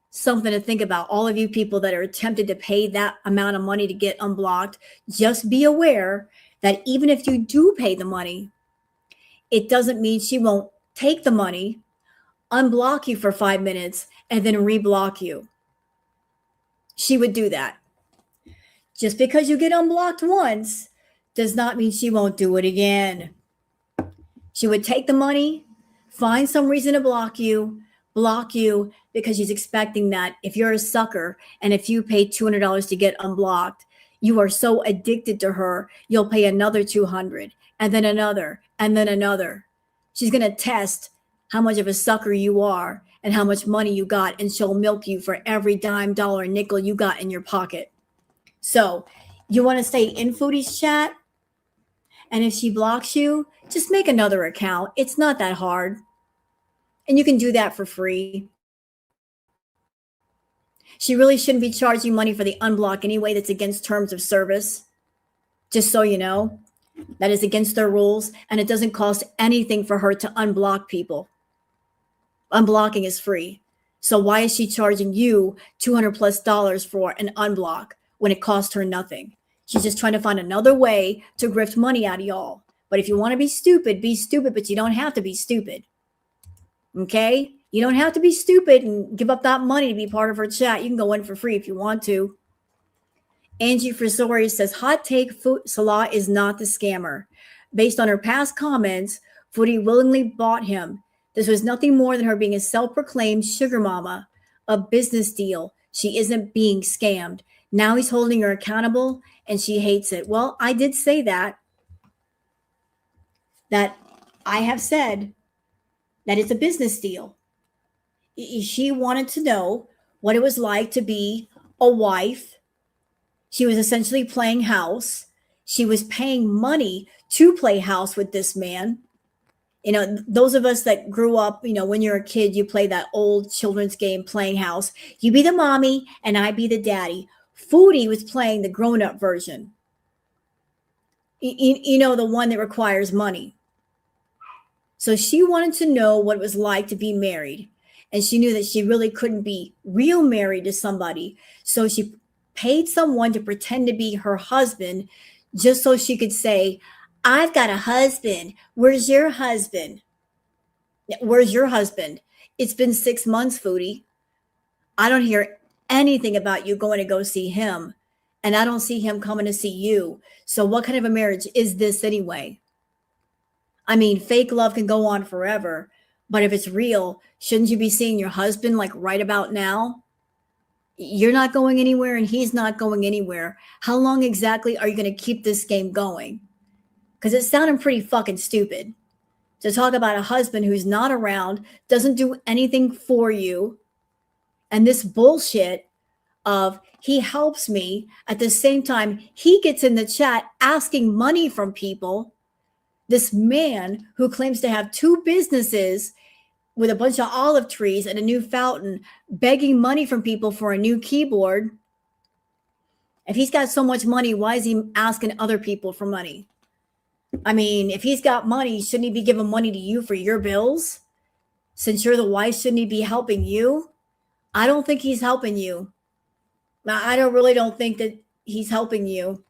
something to think about, all of you people that are tempted to pay that amount of money to get unblocked, just be aware that even if you do pay the money, it doesn't mean she won't take the money, unblock you for 5 minutes, and then reblock you. She would do that. Just because you get unblocked once does not mean she won't do it again. She would take the money, find some reason to block you because she's expecting that if you're a sucker and if you pay $200 to get unblocked, you are so addicted to her, you'll pay another $200 and then another and then another. She's going to test how much of a sucker you are and how much money you got, and she'll milk you for every dime, dollar, and nickel you got in your pocket. So you want to stay in Foodie's chat? And if she blocks you, just make another account. It's not that hard. And you can do that for free. She really shouldn't be charging money for the unblock anyway. That's against terms of service. Just so you know, that is against their rules. And it doesn't cost anything for her to unblock people. Unblocking is free. So why is she charging you $200+ for an unblock when it cost her nothing? She's just trying to find another way to grift money out of y'all. But if you want to be stupid, but you don't have to be stupid. Okay? You don't have to be stupid and give up that money to be part of her chat. You can go in for free if you want to. Angie Frisori says, hot take, Salah is not the scammer. Based on her past comments, Foodie willingly bought him. This was nothing more than her being a self-proclaimed sugar mama, a business deal. She isn't being scammed. Now he's holding her accountable and she hates it. Well, I did say that I have said that it's a business deal. She wanted to know what it was like to be a wife. She was essentially playing house. She was paying money to play house with this man. You know, those of us that grew up, you know, when you're a kid, you play that old children's game, playing house. You be the mommy and I be the daddy. Foodie was playing the grown-up version. You know, the one that requires money. So she wanted to know what it was like to be married. And she knew that she really couldn't be real married to somebody. So she paid someone to pretend to be her husband just so she could say, I've got a husband. Where's your husband? Where's your husband? It's been 6 months, Foodie. I don't hear anything about you going to go see him. And I don't see him coming to see you. So what kind of a marriage is this anyway? I mean, fake love can go on forever. But if it's real, shouldn't you be seeing your husband like right about now? You're not going anywhere and he's not going anywhere. How long exactly are you going to keep this game going? Because it sounded pretty fucking stupid to talk about a husband who's not around, doesn't do anything for you. And this bullshit of he helps me. At the same time, he gets in the chat asking money from people. This man who claims to have 2 businesses with a bunch of olive trees and a new fountain, begging money from people for a new keyboard. If he's got so much money, why is he asking other people for money? I mean, if he's got money, shouldn't he be giving money to you for your bills? Since you're the wife, shouldn't he be helping you? I don't think he's helping you. I really don't think that he's helping you.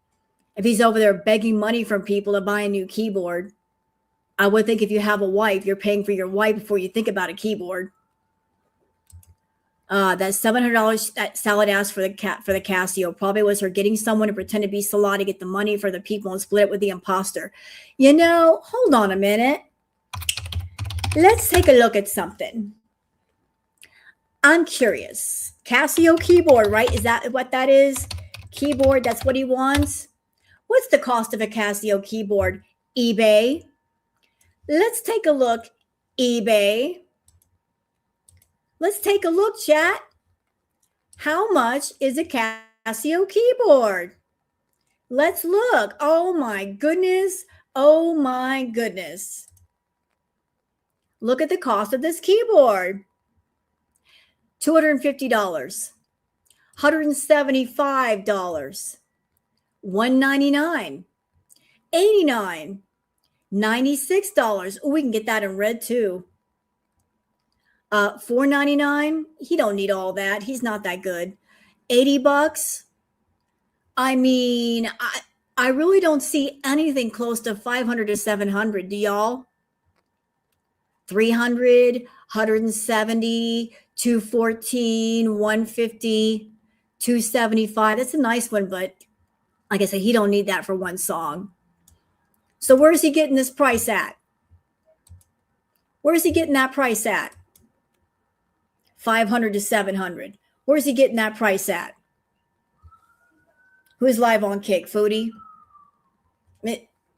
If he's over there begging money from people to buy a new keyboard, I would think if you have a wife, you're paying for your wife before you think about a keyboard. That $700 that Salah asked for the Casio probably was her getting someone to pretend to be Salah to get the money for the people and split it with the imposter. You know, hold on a minute. Let's take a look at something. I'm curious. Casio keyboard, right? Is that what that is? Keyboard, that's what he wants. What's the cost of a Casio keyboard? eBay. Let's take a look. eBay. Let's take a look, chat. How much is a Casio keyboard? Let's look. Oh my goodness. Oh my goodness. Look at the cost of this keyboard. $250. $175. $199, $89, $96. Oh, we can get that in red too. $4.99. He don't need all that. He's not that good. $80. I mean, I really don't see anything close to 500 to 700. Do y'all? 300, 170, 214, 150, 275. That's a nice one, but like I said, he don't need that for one song. So where's he getting this price at? Where's he getting that price at? 500 to 700. Where's he getting that price at? Who's live on Kick? Foodie?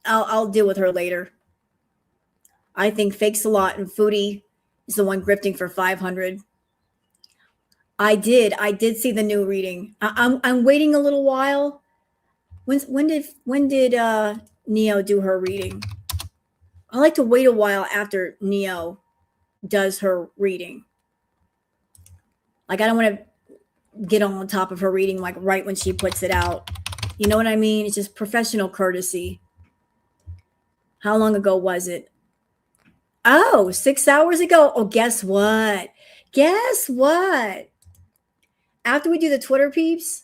I'll deal with her later. I think Fake Salah and Foodie is the one grifting for 500. I did see the new reading. I'm waiting a little while. When did Neo do her reading? I like to wait a while after Neo does her reading. Like, I don't want to get on top of her reading like right when she puts it out. You know what I mean? It's just professional courtesy. How long ago was it? Oh, 6 hours ago. Oh, guess what? Guess what? After we do the Twitter peeps,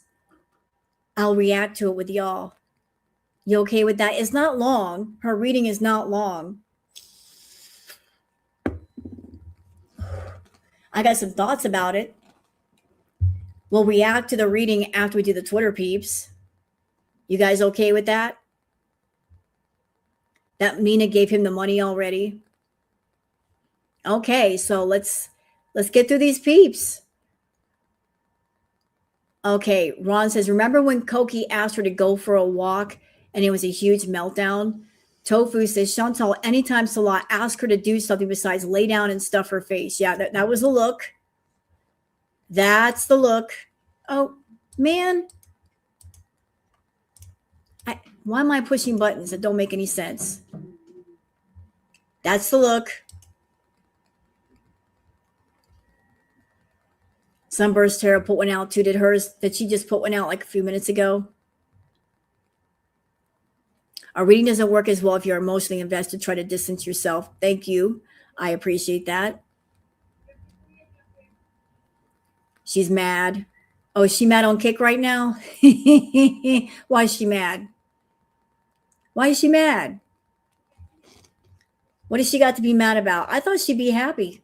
I'll react to it with y'all. You okay with that? It's not long. Her reading is not long. I got some thoughts about it. We'll react to the reading after we do the Twitter peeps. You guys okay with that? That Mina gave him the money already. Okay, so let's get through these peeps. Okay, Ron says, remember when Koki asked her to go for a walk and it was a huge meltdown? Tofu says, Chantal, anytime Salah asked her to do something besides lay down and stuff her face. Yeah, that was the look. That's the look. Oh, man. Why am I pushing buttons that don't make any sense? That's the look. Sunburst Tara put one out too. Did hers? Did she just put one out like a few minutes ago? Our reading doesn't work as well if you're emotionally invested. Try to distance yourself. Thank you. I appreciate that. She's mad. Oh, is she mad on Kick right now? Why is she mad? Why is she mad? What has she got to be mad about? I thought she'd be happy.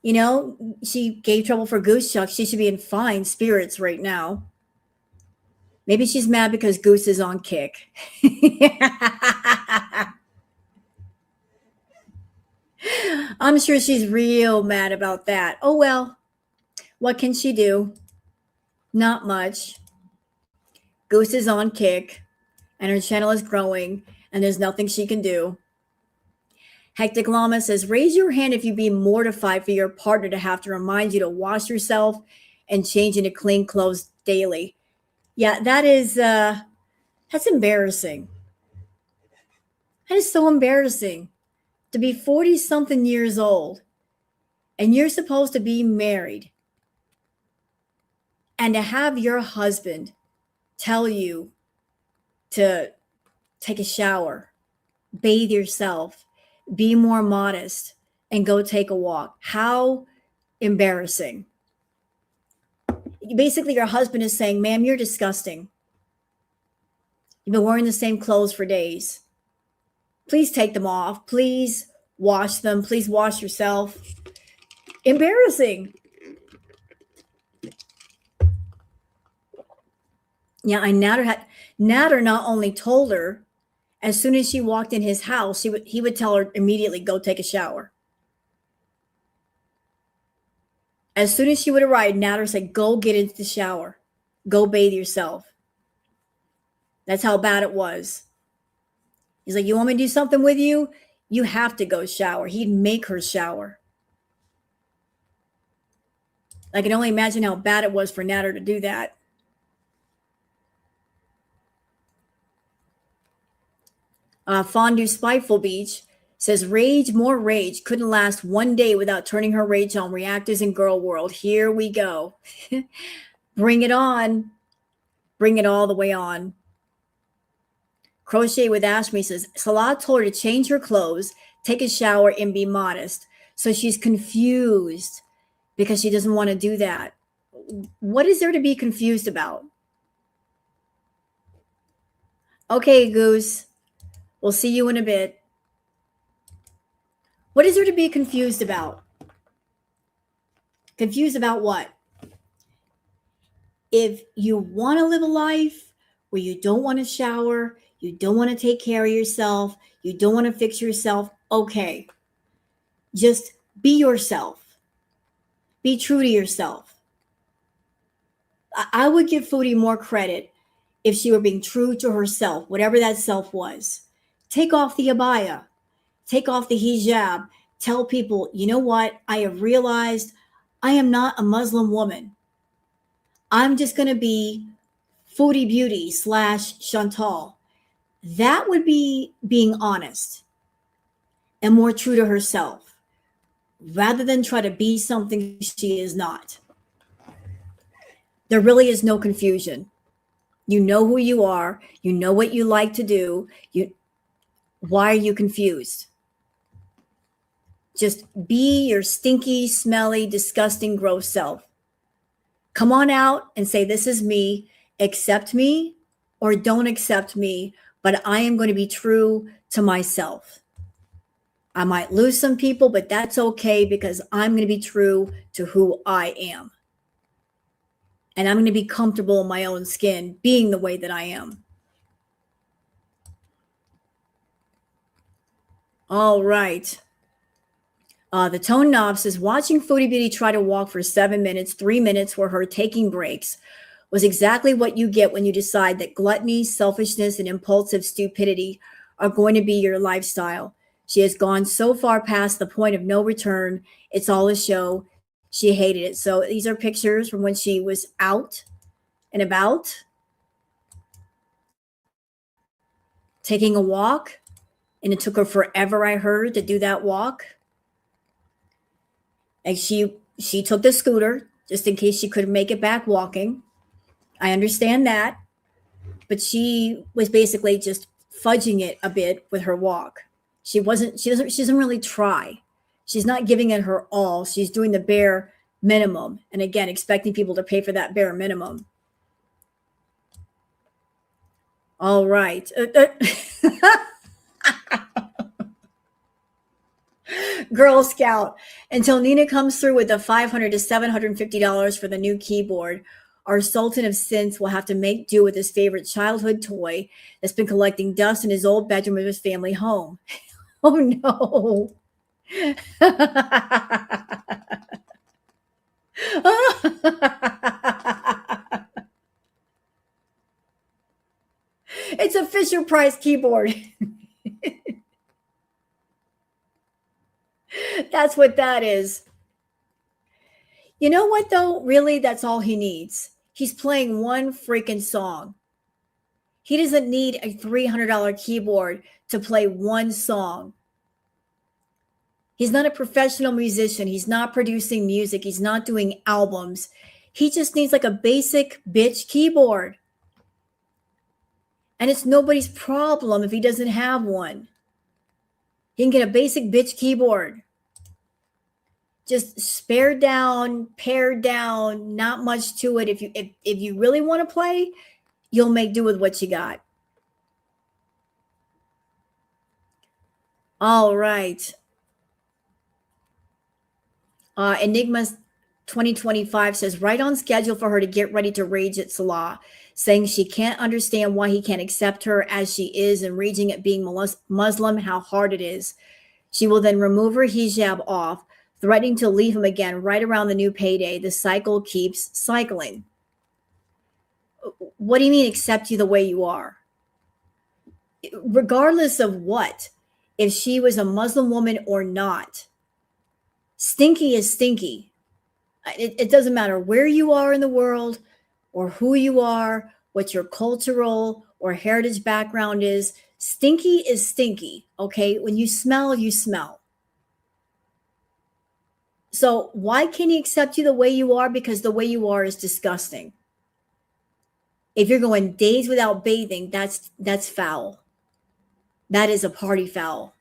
You know, she gave trouble for Goose Chuck. She should be in fine spirits right now. Maybe she's mad because Goose is on Kick. I'm sure she's real mad about that. Oh, well, what can she do? Not much. Goose is on Kick, and her channel is growing, and there's nothing she can do. Hectic Llama says, raise your hand if you'd be mortified for your partner to have to remind you to wash yourself and change into clean clothes daily. Yeah, that is, that's embarrassing. That is so embarrassing to be 40-something years old and you're supposed to be married and to have your husband tell you to take a shower, bathe yourself, be more modest, and go take a walk. How embarrassing. Basically, your husband is saying, ma'am, you're disgusting. You've been wearing the same clothes for days. Please take them off. Please wash them. Please wash yourself. Embarrassing. Yeah, Nader not only told her, as soon as she walked in his house, he would tell her immediately, go take a shower. As soon as she would arrive, Nader said, go get into the shower. Go bathe yourself. That's how bad it was. He's like, you want me to do something with you? You have to go shower. He'd make her shower. I can only imagine how bad it was for Nader to do that. Fondue Spiteful Beach says, rage, more rage. Couldn't last one day without turning her rage on. Reactors in girl world. Here we go. Bring it on. Bring it all the way on. Crochet with Ashmi says, Salah told her to change her clothes, take a shower, and be modest. So she's confused because she doesn't want to do that. What is there to be confused about? Okay, Goose. We'll see you in a bit. What is there to be confused about? Confused about what? If you want to live a life where you don't want to shower, you don't want to take care of yourself, you don't want to fix yourself, okay. Just be yourself. Be true to yourself. I would give Foodie more credit if she were being true to herself, whatever that self was. Take off the abaya. Take off the hijab. Tell people, you know what? I have realized I am not a Muslim woman. I'm just going to be Foodie Beauty / Chantal. That would be being honest and more true to herself rather than try to be something she is not. There really is no confusion. You know who you are. You know what you like to do. Why are you confused? Just be your stinky, smelly, disgusting, gross self. Come on out and say, this is me. Accept me or don't accept me, but I am going to be true to myself. I might lose some people, but that's okay because I'm going to be true to who I am. And I'm going to be comfortable in my own skin, being the way that I am. All right. The Tone Knob says, watching Foodie Beauty try to walk for 7 minutes, 3 minutes were her taking breaks, was exactly what you get when you decide that gluttony, selfishness, and impulsive stupidity are going to be your lifestyle. She has gone so far past the point of no return. It's all a show. She hated it. So these are pictures from when she was out and about, taking a walk. And it took her forever, I heard, to do that walk. And she took the scooter just in case she couldn't make it back walking. I understand that. But she was basically just fudging it a bit with her walk. She doesn't really try. She's not giving it her all. She's doing the bare minimum. And again, expecting people to pay for that bare minimum. All right. Girl Scout, until Nina comes through with the $500 to $750 for the new keyboard, our Sultan of Synths will have to make do with his favorite childhood toy that's been collecting dust in his old bedroom of his family home. Oh no. It's a Fisher Price keyboard. That's what that is. You know what, though? Really, that's all he needs. He's playing one freaking song. He doesn't need a $300 keyboard to play one song. He's not a professional musician. He's not producing music. He's not doing albums. He just needs like a basic bitch keyboard. And it's nobody's problem if he doesn't have one. He can get a basic bitch keyboard. Just spared down, pared down, not much to it. If you really want to play, you'll make do with what you got. All right. Enigma 2025 says, right on schedule for her to get ready to rage at Salah, saying she can't understand why he can't accept her as she is and raging at being Muslim, how hard it is. She will then remove her hijab off, threatening to leave him again right around the new payday. The cycle keeps cycling. What do you mean accept you the way you are? Regardless of what, if she was a Muslim woman or not, stinky is stinky. It doesn't matter where you are in the world or who you are, what your cultural or heritage background is. Stinky is stinky, okay? When you smell, you smell. So why can't he accept you the way you are? Because the way you are is disgusting. If you're going days without bathing, that's foul. That is a party foul.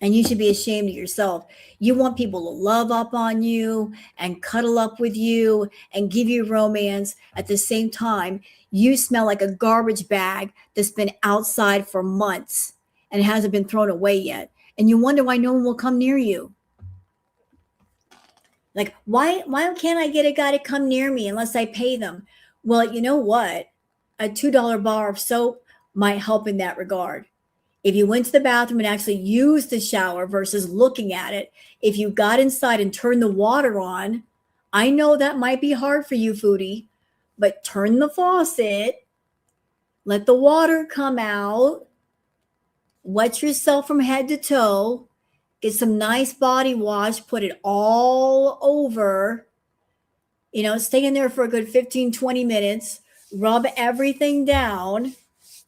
And you should be ashamed of yourself. You want people to love up on you and cuddle up with you and give you romance. At the same time, you smell like a garbage bag that's been outside for months and hasn't been thrown away yet. And you wonder why no one will come near you. Like, why can't I get a guy to come near me unless I pay them? Well, you know what? A $2 bar of soap might help in that regard. If you went to the bathroom and actually used the shower versus looking at it, if you got inside and turned the water on, I know that might be hard for you, Foodie, but turn the faucet, let the water come out, wet yourself from head to toe, get some nice body wash, put it all over, stay in there for a good 15, 20 minutes, rub everything down.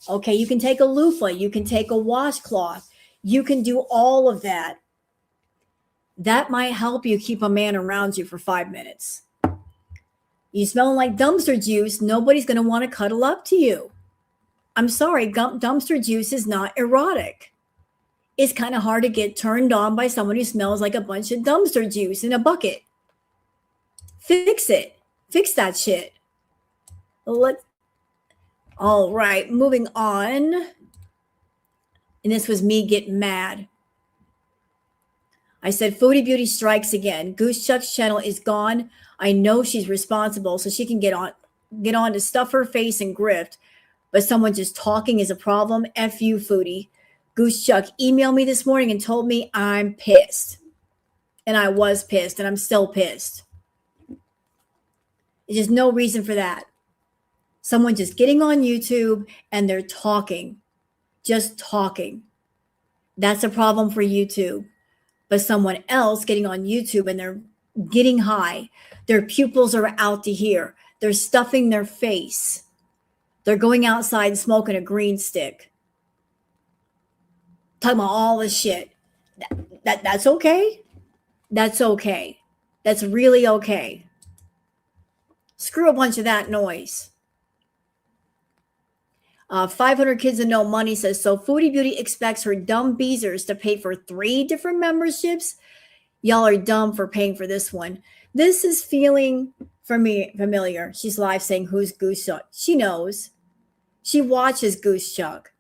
Okay, you can take a loofah, you can take a washcloth, you can do all of that. That might help you keep a man around you for 5 minutes. You smelling like dumpster juice, nobody's going to want to cuddle up to you. I'm sorry, dumpster juice is not erotic. It's kind of hard to get turned on by someone who smells like a bunch of dumpster juice in a bucket. Fix it. Fix that shit. All right, moving on. And this was me getting mad. I said, Foodie Beauty strikes again. Goose Chuck's channel is gone. I know she's responsible, so she can get on to stuff her face and grift. But someone just talking is a problem. F you, Foodie. Goose Chuck emailed me this morning and told me I'm pissed. And I was pissed, and I'm still pissed. There's just no reason for that. Someone just getting on YouTube and they're talking, just talking. That's a problem for YouTube. But someone else getting on YouTube and they're getting high, their pupils are out to here, they're stuffing their face, they're going outside and smoking a green stick, talking about all this shit. That's okay. That's okay. That's really okay. Screw a bunch of that noise. 500 Kids and No Money says, so Foodie Beauty expects her dumb beezers to pay for 3 different memberships? Y'all are dumb for paying for this one. This is feeling for me familiar. She's live saying, who's Goose Chuck? She knows. She watches Goose Chuck.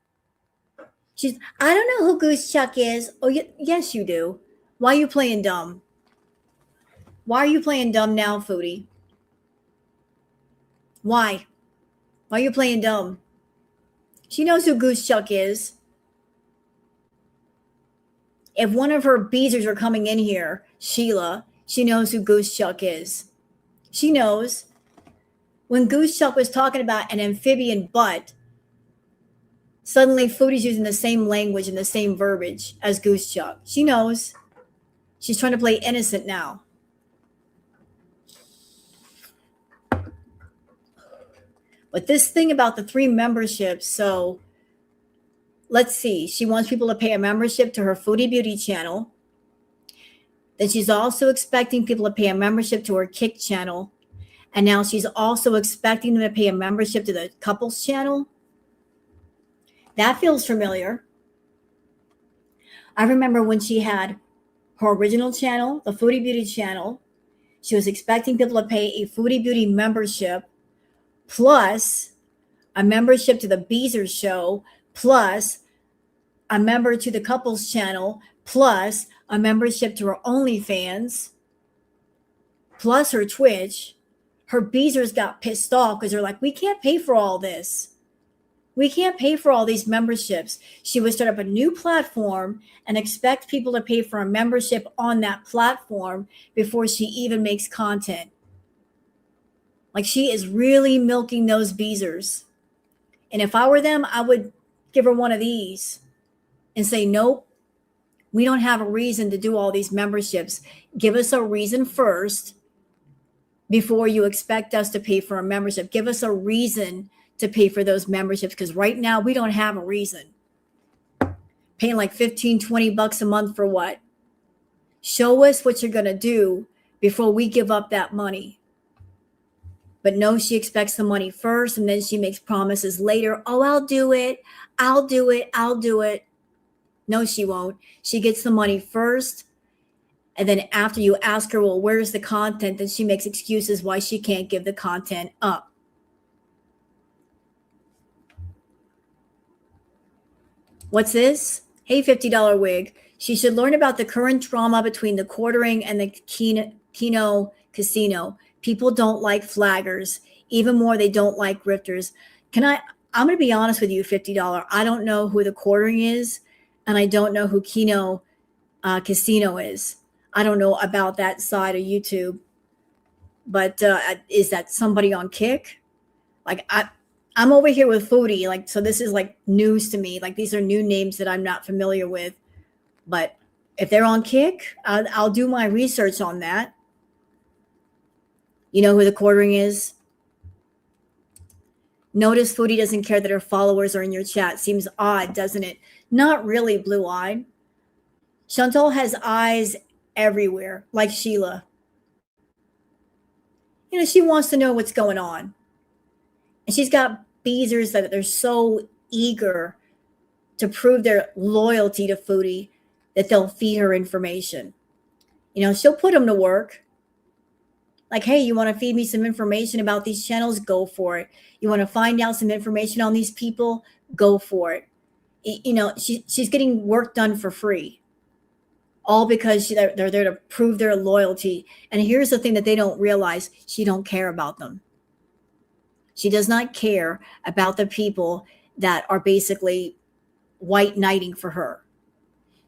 I don't know who Goose Chuck is. Oh, yes, you do. Why are you playing dumb? Why are you playing dumb now, Foodie? Why? Why are you playing dumb? She knows who Goose Chuck is. If one of her beezers are coming in here, Sheila, she knows who Goose Chuck is. She knows. When Goose Chuck was talking about an amphibian butt, suddenly Foodie's using the same language and the same verbiage as Goose Chuck. She knows. She's trying to play innocent now. But this thing about the 3 memberships, so let's see. She wants people to pay a membership to her Foodie Beauty channel. Then she's also expecting people to pay a membership to her Kick channel. And now she's also expecting them to pay a membership to the couples channel. That feels familiar. I remember when she had her original channel, the Foodie Beauty channel. She was expecting people to pay a Foodie Beauty membership plus a membership to the Beezer show, plus a member to the couples channel, plus a membership to her OnlyFans, plus her Twitch. Her Beezers got pissed off because they're like, we can't pay for all this. We can't pay for all these memberships. She would start up a new platform and expect people to pay for a membership on that platform before she even makes content. Like, she is really milking those Beezers. And if I were them, I would give her one of these and say, nope, we don't have a reason to do all these memberships. Give us a reason first before you expect us to pay for a membership. Give us a reason to pay for those memberships, because right now we don't have a reason. Paying like $15, $20 a month for what? Show us what you're going to do before we give up that money. But no, she expects the money first, and then she makes promises later. Oh, I'll do it. I'll do it. I'll do it. No, she won't. She gets the money first. And then after you ask her, well, where's the content? Then she makes excuses why she can't give the content up. What's this? Hey, $50 wig. She should learn about the current drama between the quartering and the Keno casino. People don't like flaggers. Even more, they don't like grifters. I'm going to be honest with you, $50. I don't know who the quartering is, and I don't know who Keno casino is. I don't know about that side of YouTube. But is that somebody on Kick? Like, I'm over here with Foodie. Like, so this is like news to me. Like, these are new names that I'm not familiar with. But if they're on Kick, I'll do my research on that. You know who the quartering is? Notice Foodie doesn't care that her followers are in your chat. Seems odd, doesn't it? Not really, blue-eyed. Chantal has eyes everywhere, like Sheila. You know, she wants to know what's going on. And she's got beezers that they're so eager to prove their loyalty to Foodie that they'll feed her information. You know, she'll put them to work. Like, hey, you want to feed me some information about these channels? Go for it. You want to find out some information on these people? Go for it. You know, she's getting work done for free. All because they're there to prove their loyalty. And here's the thing that they don't realize. She don't care about them. She does not care about the people that are basically white knighting for her.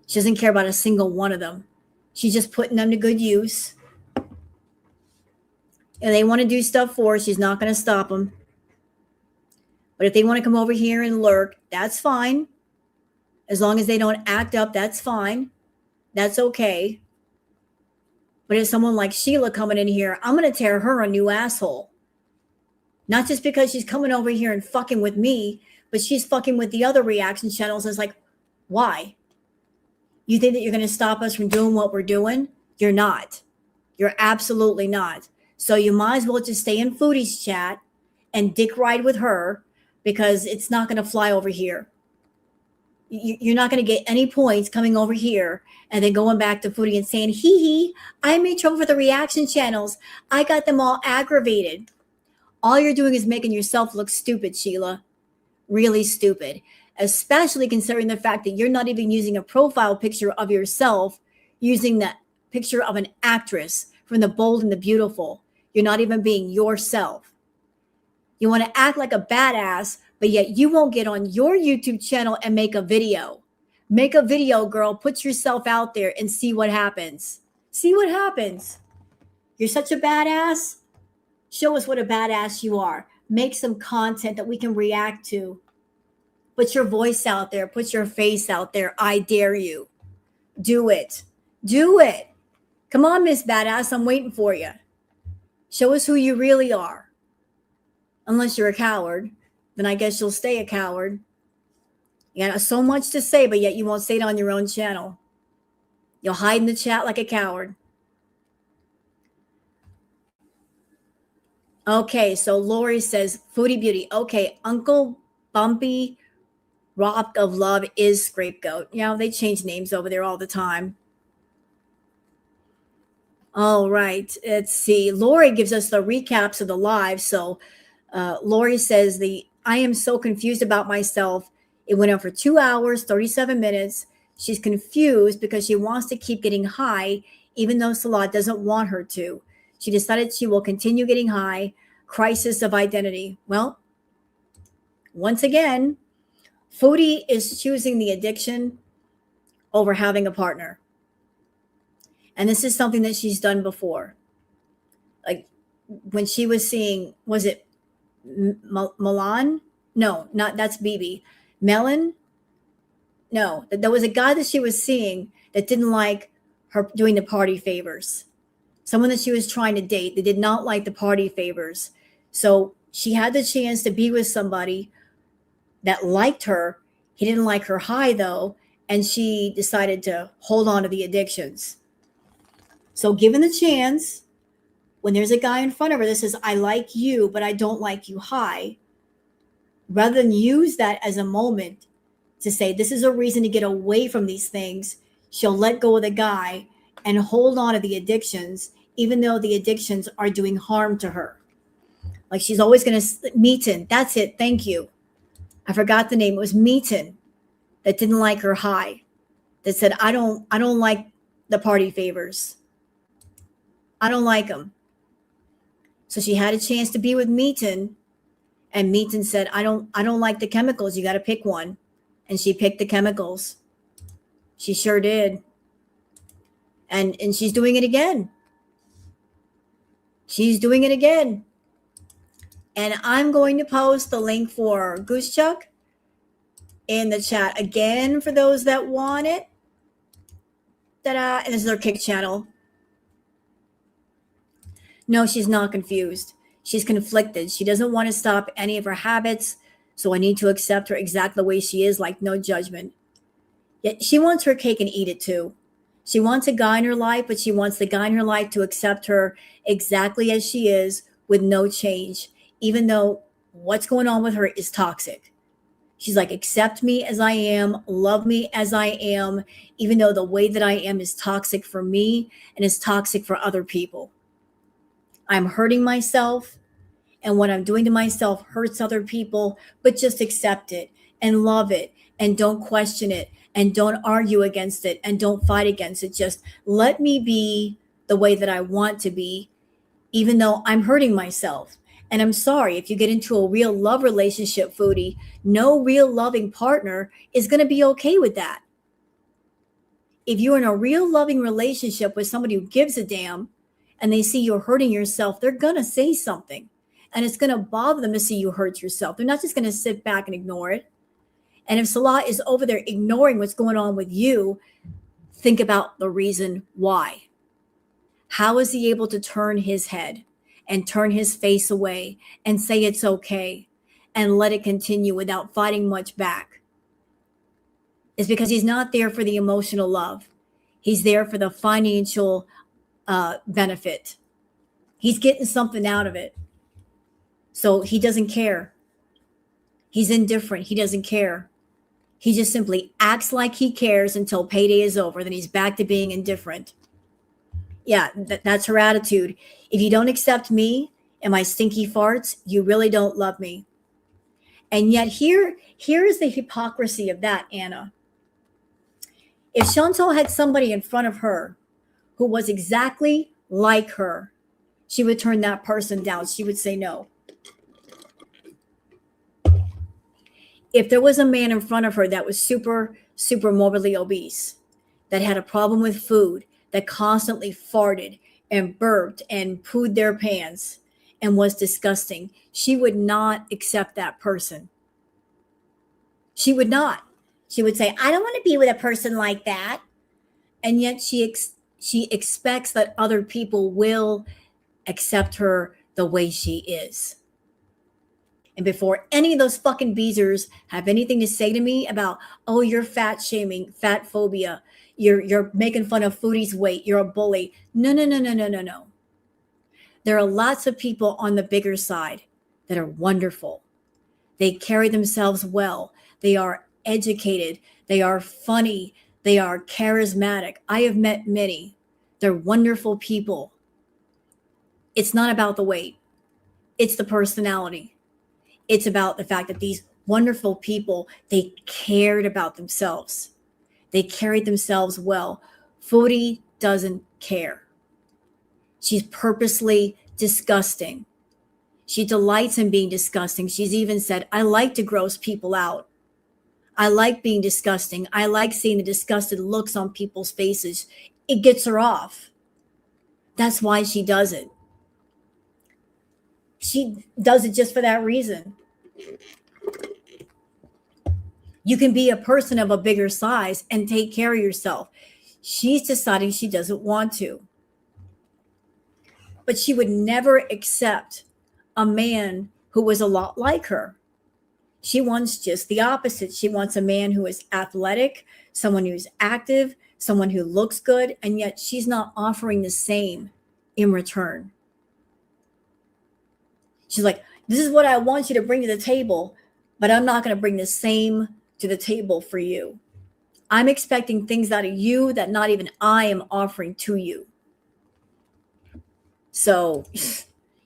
She doesn't care about a single one of them. She's just putting them to good use. And they want to do stuff for her. She's not going to stop them. But if they want to come over here and lurk, that's fine. As long as they don't act up, that's fine. That's okay. But if someone like Sheila coming in here, I'm going to tear her a new asshole. Not just because she's coming over here and fucking with me, but she's fucking with the other reaction channels. It's like, why? You think that you're going to stop us from doing what we're doing? You're not. You're absolutely not. So you might as well just stay in Foodie's chat and dick ride with her, because it's not going to fly over here. You're not going to get any points coming over here and then going back to Foodie and saying, hee, I made trouble for the reaction channels. I got them all aggravated. All you're doing is making yourself look stupid, Sheila. Really stupid. Especially considering the fact that you're not even using a profile picture of yourself, using that picture of an actress from The Bold and the Beautiful. You're not even being yourself. You want to act like a badass, but yet you won't get on your YouTube channel and make a video. Make a video, girl. Put yourself out there and see what happens. See what happens. You're such a badass. Show us what a badass you are. Make some content that we can react to. Put your voice out there. Put your face out there. I dare you. Do it. Do it. Come on, Miss Badass. I'm waiting for you. Show us who you really are. Unless you're a coward, then I guess you'll stay a coward. You got so much to say, but yet you won't say it on your own channel. You'll hide in the chat like a coward. Okay, so Lori says, Foodie Beauty. Okay, Uncle Bumpy Rock of Love is Scapegoat. You know, they change names over there all the time. All right, let's see. Lori gives us the recaps of the live. So Lori says, I am so confused about myself. It went on for 2 hours, 37 minutes. She's confused because she wants to keep getting high, even though Salah doesn't want her to. She decided she will continue getting high. Crisis of identity. Well, once again, Foodie is choosing the addiction over having a partner. And this is something that she's done before. Like when she was seeing, was it Milan? No, that's BB. Melon? No, there was a guy that she was seeing that didn't like her doing the party favors. Someone that she was trying to date, they did not like the party favors. So she had the chance to be with somebody that liked her. He didn't like her high though, and she decided to hold on to the addictions. So given the chance, when there's a guy in front of her that says, I like you, but I don't like you high, rather than use that as a moment to say, this is a reason to get away from these things, she'll let go of the guy and hold on to the addictions, even though the addictions are doing harm to her. Like she's always going to, Meaton, that's it, thank you. I forgot the name. It was Meaton that didn't like her high, that said, I don't like the party favors. I don't like them. So she had a chance to be with Meaton, and Meaton said, I don't like the chemicals. You got to pick one. And she picked the chemicals. She sure did. And she's doing it again. She's doing it again. And I'm going to post the link for Goose Chuck in the chat again for those that want it. Ta-da. And this is her kick channel. No, she's not confused. She's conflicted. She doesn't want to stop any of her habits. So I need to accept her exactly the way she is, like no judgment. Yet she wants her cake and eat it too. She wants a guy in her life, but she wants the guy in her life to accept her exactly as she is with no change, even though what's going on with her is toxic. She's like, accept me as I am, love me as I am, even though the way that I am is toxic for me and is toxic for other people. I'm hurting myself, and what I'm doing to myself hurts other people, but just accept it and love it and don't question it and don't argue against it and don't fight against it. Just let me be the way that I want to be, even though I'm hurting myself. And I'm sorry, if you get into a real love relationship, Foodie, no real loving partner is going to be okay with that. If you're in a real loving relationship with somebody who gives a damn and they see you're hurting yourself, they're going to say something. And it's going to bother them to see you hurt yourself. They're not just going to sit back and ignore it. And if Salah is over there ignoring what's going on with you, think about the reason why. How is he able to turn his head and turn his face away and say it's okay and let it continue without fighting much back? It's because he's not there for the emotional love. He's there for the financial benefit. He's getting something out of it. So he doesn't care. He's indifferent. He doesn't care. He just simply acts like he cares until payday is over. Then he's back to being indifferent. Yeah, that's her attitude. If you don't accept me and my stinky farts, you really don't love me. And yet here is the hypocrisy of that, Anna. If Chantal had somebody in front of her who was exactly like her, she would turn that person down. She would say no. If there was a man in front of her that was super, super morbidly obese, that had a problem with food, that constantly farted and burped and pooed their pants and was disgusting, she would not accept that person. She would not. She would say, I don't want to be with a person like that. And yet she expects that other people will accept her the way she is. And before any of those fucking beezers have anything to say to me about, oh, you're fat shaming, fat phobia, you're making fun of Foodie's weight, you're a bully. No. There are lots of people on the bigger side that are wonderful. They carry themselves well. They are educated. They are funny. They are charismatic. I have met many. They're wonderful people. It's not about the weight. It's the personality. It's about the fact that these wonderful people, they cared about themselves. They carried themselves well. Foodie doesn't care. She's purposely disgusting. She delights in being disgusting. She's even said, I like to gross people out. I like being disgusting. I like seeing the disgusted looks on people's faces. It gets her off. That's why she does it. She does it just for that reason. You can be a person of a bigger size and take care of yourself. She's deciding she doesn't want to. But she would never accept a man who was a lot like her. She wants just the opposite. She wants a man who is athletic, someone who's active, someone who looks good, and yet she's not offering the same in return. She's like, this is what I want you to bring to the table, but I'm not going to bring the same to the table for you. I'm expecting things out of you that not even I am offering to you. So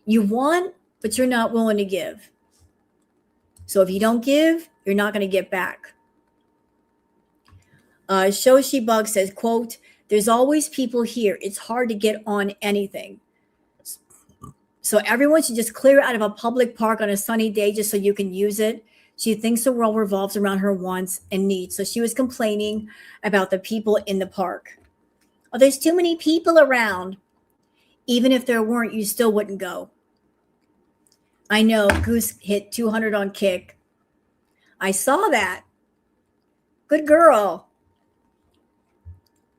you want, but you're not willing to give. So if you don't give, you're not going to get back. Shoshi Bug says, quote, there's always people here. It's hard to get on anything. So everyone should just clear out of a public park on a sunny day just so you can use it. She thinks the world revolves around her wants and needs. So she was complaining about the people in the park. Oh, there's too many people around. Even if there weren't, you still wouldn't go. I know, Goose hit 200 on Kick. I saw that. Good girl.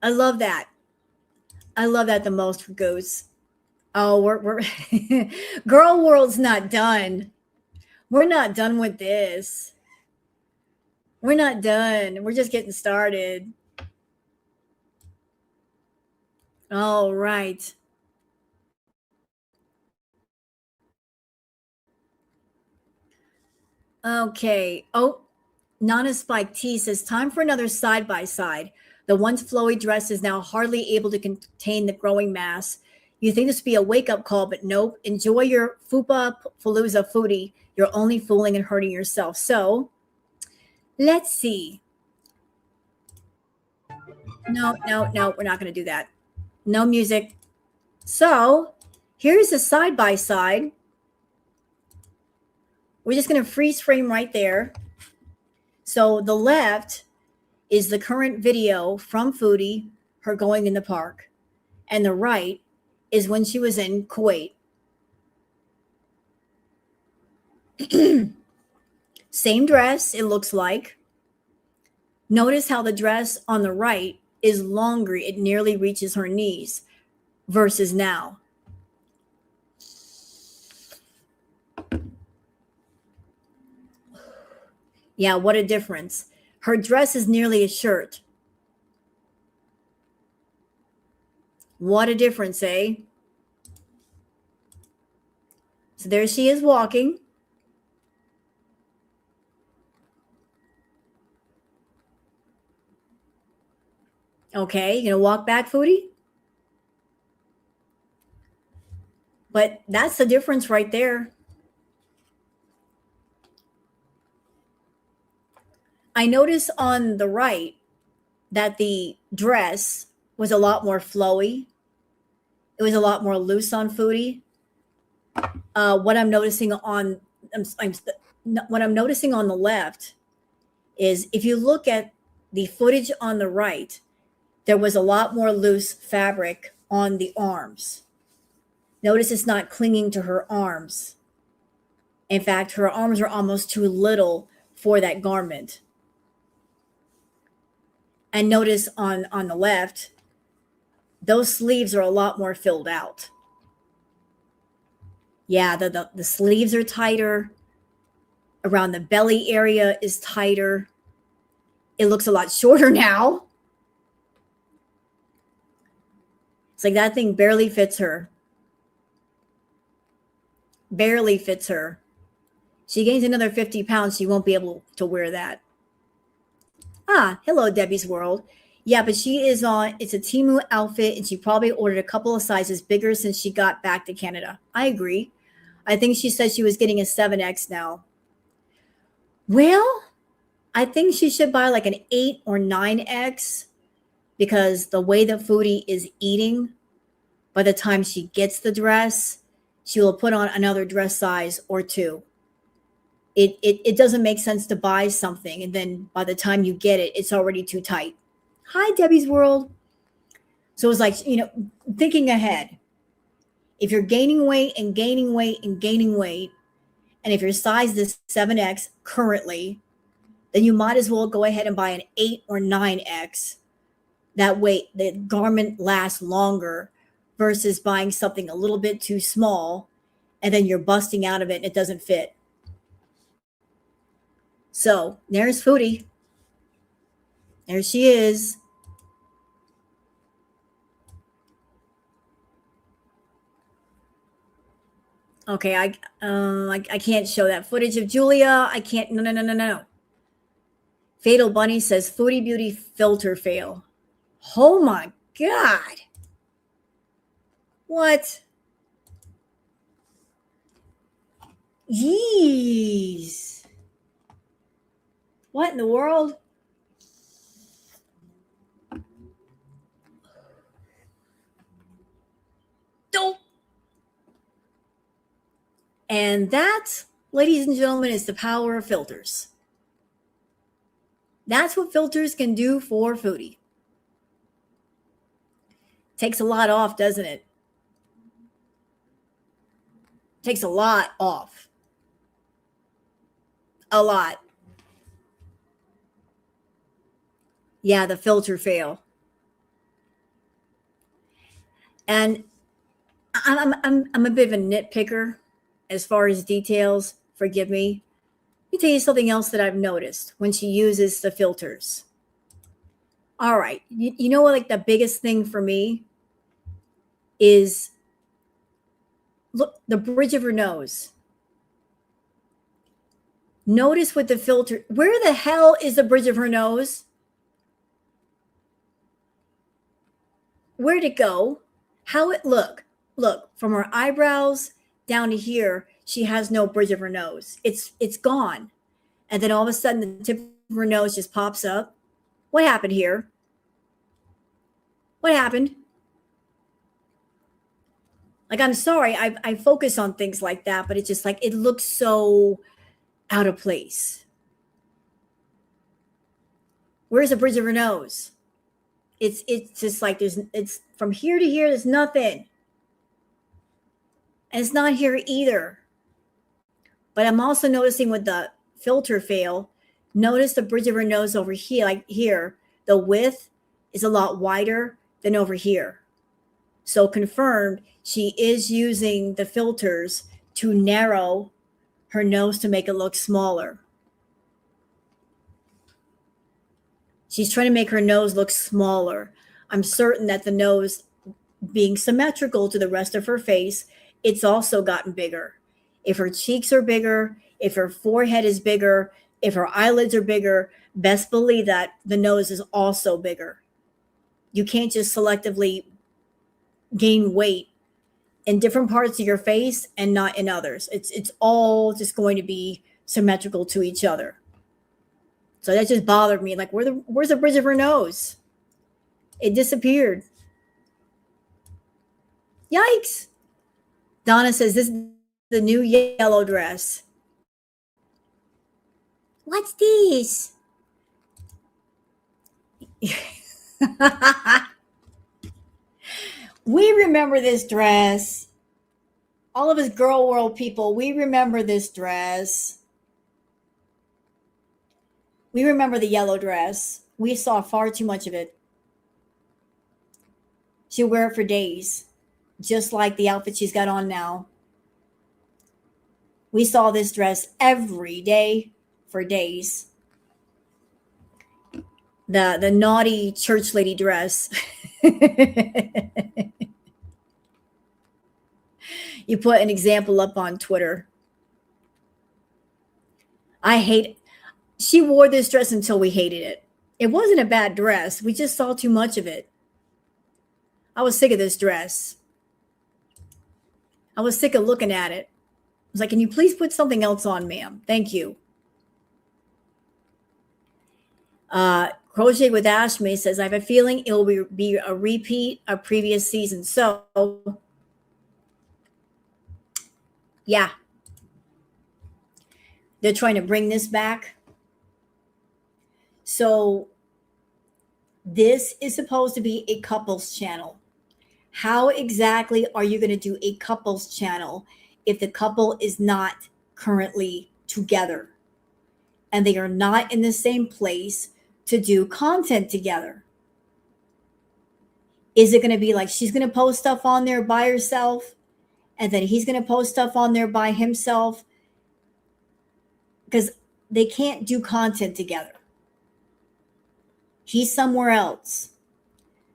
I love that. I love that the most for Goose. Oh, we're Girl World's not done. We're not done with this. We're not done. We're just getting started. All right. Okay. Oh, Nana Spike T says, time for another side-by-side. The once flowy dress is now hardly able to contain the growing mass. You think this would be a wake-up call, but nope. Enjoy your Fupa Palooza foodie. You're only fooling and hurting yourself. So, let's see. No, we're not going to do that. No music. So, here's a side-by-side. We're just going to freeze frame right there. So, the left is the current video from Foodie, her going in the park. And the right is when she was in Kuwait. Same dress, it looks like. Notice how the dress on the right is longer. It nearly reaches her knees versus now. Yeah, what a difference. Her dress is nearly a shirt. What a difference, eh? So there she is walking. Okay, you gonna walk back, Foodie? But that's the difference right there. I noticed on the right that the dress was a lot more flowy. It was a lot more loose on Foodie. What I'm noticing on the left is if you look at the footage on the right, there was a lot more loose fabric on the arms. Notice it's not clinging to her arms. In fact, her arms are almost too little for that garment. And notice on the left, those sleeves are a lot more filled out. Yeah, the sleeves are tighter. Around the belly area is tighter. It looks a lot shorter now. It's like that thing barely fits her. Barely fits her. She gains another 50 pounds, she won't be able to wear that. Ah, hello, Debbie's World. Yeah, but she is on, it's a Temu outfit, and she probably ordered a couple of sizes bigger since she got back to Canada. I agree. I think she said she was getting a 7X now. Well, I think she should buy like an 8 or 9X because the way that Foodie is eating, by the time she gets the dress, she will put on another dress size or two. It doesn't make sense to buy something and then by the time you get it, it's already too tight. Hi, Debbie's World. So it's like, thinking ahead. If you're gaining weight and gaining weight and gaining weight, and if your size is 7X currently, then you might as well go ahead and buy an 8 or 9X. That way the garment lasts longer versus buying something a little bit too small and then you're busting out of it and it doesn't fit. So there's Foodie. There she is. Okay, I can't show that footage of Julia. I can't. No. Fatal Bunny says Foodie Beauty filter fail. Oh my God. What? Jeez. What in the world? Don't. And that, ladies and gentlemen, is the power of filters. That's what filters can do for Foodie. Takes a lot off, doesn't it? Takes a lot off. A lot. Yeah, the filter fail. And I'm a bit of a nitpicker as far as details. Forgive me. Let me tell you something else that I've noticed when she uses the filters. All right. You know what, like the biggest thing for me is look, the bridge of her nose. Notice with the filter, where the hell is the bridge of her nose? Where'd it go? How it look? Look, from her eyebrows down to here, she has no bridge of her nose. It's gone. And then all of a sudden the tip of her nose just pops up. What happened here? What happened? Like, I'm sorry, I focus on things like that, but it's just like it looks so out of place. Where's the bridge of her nose? It's just like it's from here to here, there's nothing. And it's not here either. But I'm also noticing with the filter fail, notice the bridge of her nose over here, like here, the width is a lot wider than over here. So confirmed, she is using the filters to narrow her nose to make it look smaller. She's trying to make her nose look smaller. I'm certain that the nose being symmetrical to the rest of her face, it's also gotten bigger. If her cheeks are bigger, if her forehead is bigger, if her eyelids are bigger, best believe that the nose is also bigger. You can't just selectively gain weight in different parts of your face and not in others. It's all just going to be symmetrical to each other. So that just bothered me. Like, where's the bridge of her nose? It disappeared. Yikes. Donna says, this is the new yellow dress. What's this? We remember this dress. All of us girl world people, we remember this dress. We remember the yellow dress. We saw far too much of it. She'll wear it for days, just like the outfit she's got on now. We saw this dress every day for days. The naughty church lady dress. You put an example up on Twitter. I hate it. She wore this dress until we hated it. It wasn't a bad dress. We just saw too much of it. I was sick of this dress. I was sick of looking at it. I was like, can you please put something else on, ma'am? Thank you. Crochet with Ashme says, I have a feeling it will be a repeat of previous season. So, yeah. They're trying to bring this back. So, this is supposed to be a couples channel. How exactly are you going to do a couples channel if the couple is not currently together and they are not in the same place to do content together? Is it going to be like she's going to post stuff on there by herself and then he's going to post stuff on there by himself? Because they can't do content together. He's somewhere else.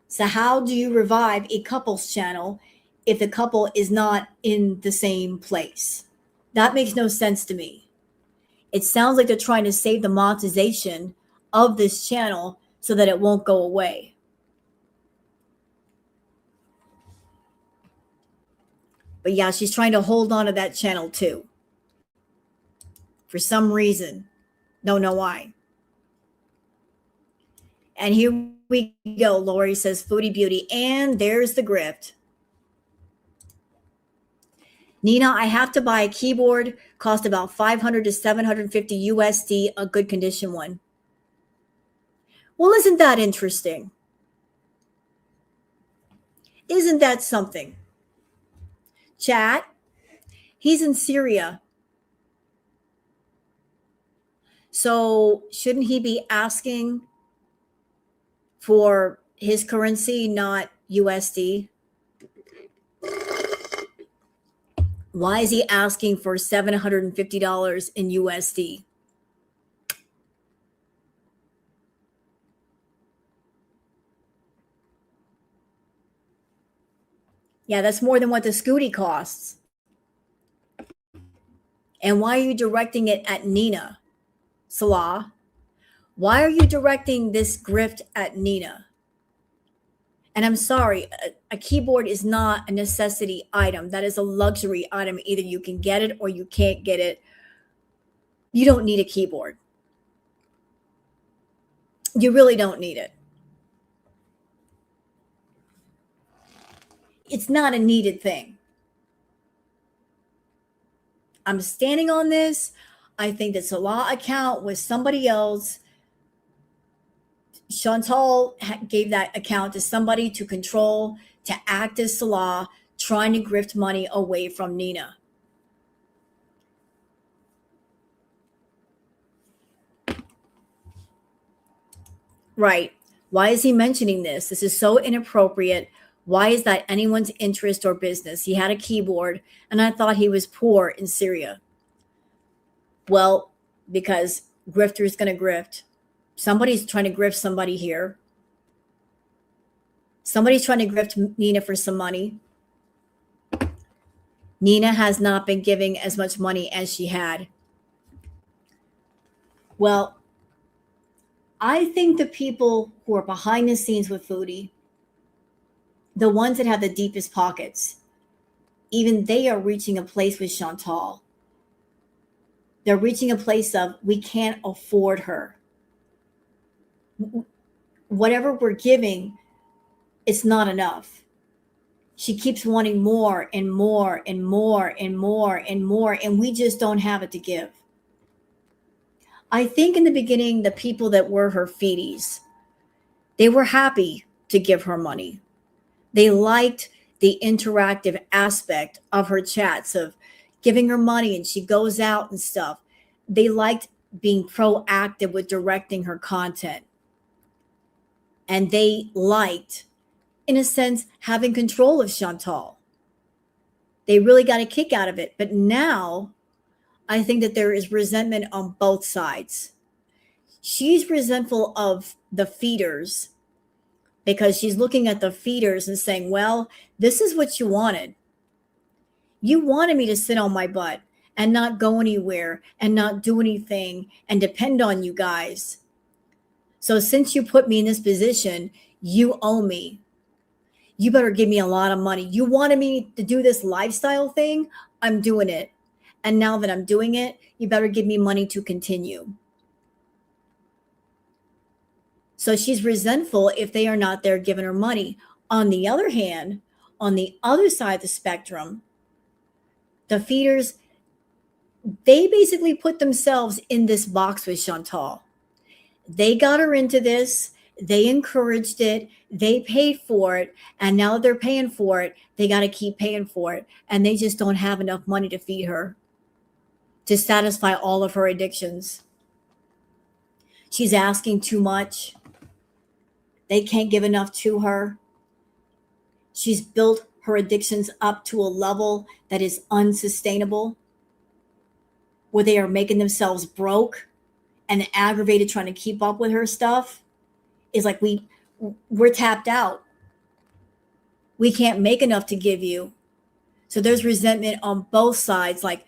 So how do you revive a couples channel if the couple is not in the same place? That makes no sense to me. It sounds like they're trying to save the monetization of this channel so that it won't go away. But yeah, she's trying to hold on to that channel too. For some reason. Don't know why. And here we go. Lori says, Foodie Beauty. And there's the grift. Nina, I have to buy a keyboard. Cost about 500 to 750 USD, a good condition one. Well, isn't that interesting? Isn't that something? Chat, he's in Syria. So shouldn't he be asking for his currency, not USD? Why is he asking for $750 in USD? Yeah, that's more than what the Scooty costs. And why are you directing it at Nina? Salah, why are you directing this grift at Nina? And I'm sorry, a keyboard is not a necessity item. That is a luxury item. Either you can get it or you can't get it. You don't need a keyboard. You really don't need it. It's not a needed thing. I'm standing on this. I think the Salah account was somebody else. Chantal gave that account to somebody to control, to act as Salah, trying to grift money away from Nina. Right. Why is he mentioning this? This is so inappropriate. Why is that anyone's interest or business? He had a keyboard, and I thought he was poor in Syria. Well, because grifter's going to grift. Somebody's trying to grift somebody here. Somebody's trying to grift Nina for some money. Nina has not been giving as much money as she had. Well, I think the people who are behind the scenes with Foodie, the ones that have the deepest pockets, even they are reaching a place with Chantal. They're reaching a place of, we can't afford her. Whatever we're giving, it's not enough. She keeps wanting more and more and more and more and more, and we just don't have it to give. I think in the beginning, the people that were her feedies, they were happy to give her money. They liked the interactive aspect of her chats, of giving her money and she goes out and stuff. They liked being proactive with directing her content. And they liked, in a sense, having control of Chantal. They really got a kick out of it. But now I think that there is resentment on both sides. She's resentful of the feeders because she's looking at the feeders and saying, well, this is what you wanted. You wanted me to sit on my butt and not go anywhere and not do anything and depend on you guys. So since you put me in this position, you owe me. You better give me a lot of money. You wanted me to do this lifestyle thing? I'm doing it. And now that I'm doing it, you better give me money to continue. So she's resentful if they are not there giving her money. On the other hand, on the other side of the spectrum, the feeders, they basically put themselves in this box with Chantal. They got her into this. They encouraged it. They paid for it. And now they're paying for it. They got to keep paying for it. And they just don't have enough money to feed her, to satisfy all of her addictions. She's asking too much. They can't give enough to her. She's built her addictions up to a level that is unsustainable, where they are making themselves broke and aggravated trying to keep up with her stuff. Is like we're tapped out. we can't make enough to give you. So there's resentment on both sides. Like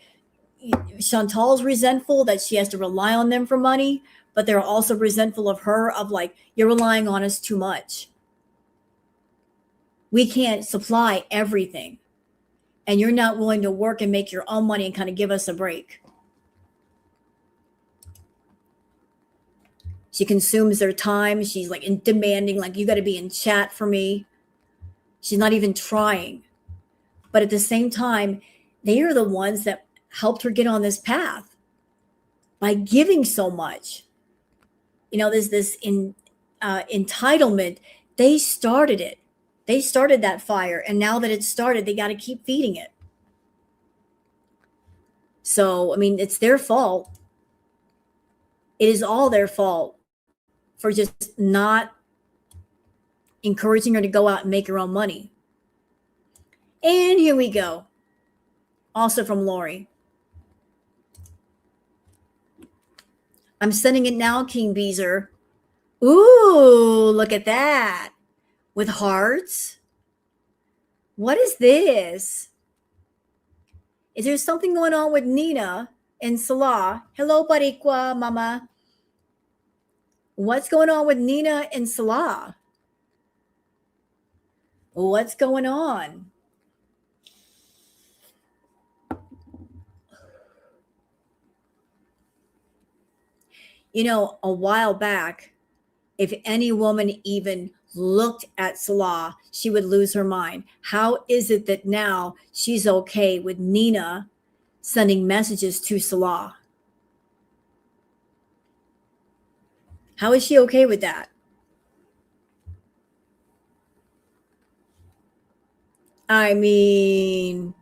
Chantal's resentful that she has to rely on them for money, but they're also resentful of her, of like, you're relying on us too much. We can't supply everything. And you're not willing to work and make your own money and kind of give us a break. She consumes their time. She's like demanding, like, you got to be in chat for me. She's not even trying. But at the same time, they are the ones that helped her get on this path by giving so much. You know, there's this entitlement. They started it. They started that fire. And now that it's started, they got to keep feeding it. So, I mean, it's their fault. It is all their fault for just not encouraging her to go out and make her own money. And here we go. Also from Lori. I'm sending it now, King Beezer. Ooh, look at that. With hearts. What is this? Is there something going on with Nina and Salah? Hello, Barikwa, Mama. What's going on with Nina and Salah? What's going on? You know, a while back, if any woman even looked at Salah, she would lose her mind. How is it that now she's okay with Nina sending messages to Salah? How is she okay with that? I mean,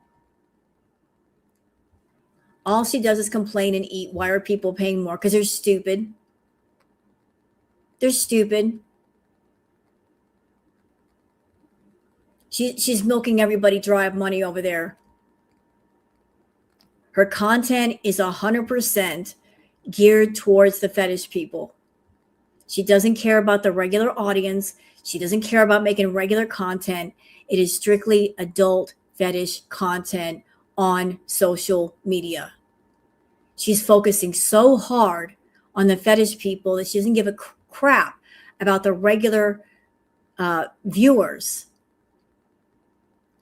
all she does is complain and eat. Why are people paying more? Because they're stupid. They're stupid. She's milking everybody dry of money over there. Her content is 100% geared towards the fetish people. She doesn't care about the regular audience. She doesn't care about making regular content. It is strictly adult fetish content on social media. She's focusing so hard on the fetish people that she doesn't give a crap about the regular viewers.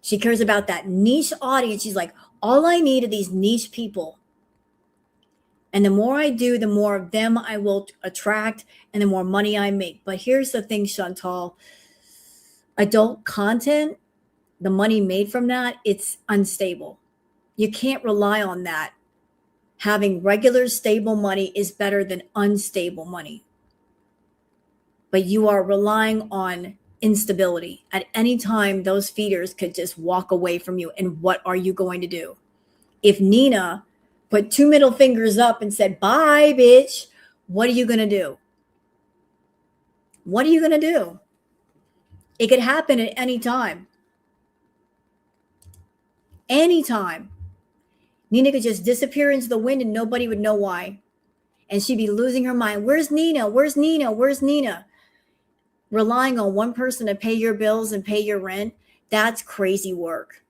She cares about that niche audience. She's like, all I need are these niche people. And the more I do, the more of them I will attract and the more money I make. But here's the thing, Chantal. Adult content, the money made from that, it's unstable. You can't rely on that. Having regular stable money is better than unstable money. But you are relying on instability. At any time, those feeders could just walk away from you. And what are you going to do? If Nina put 2 middle fingers up and said, bye, bitch, what are you going to do? What are you going to do? It could happen at any time. Anytime. Nina could just disappear into the wind and nobody would know why. And she'd be losing her mind. Where's Nina? Where's Nina? Where's Nina? Relying on one person to pay your bills and pay your rent, that's crazy work.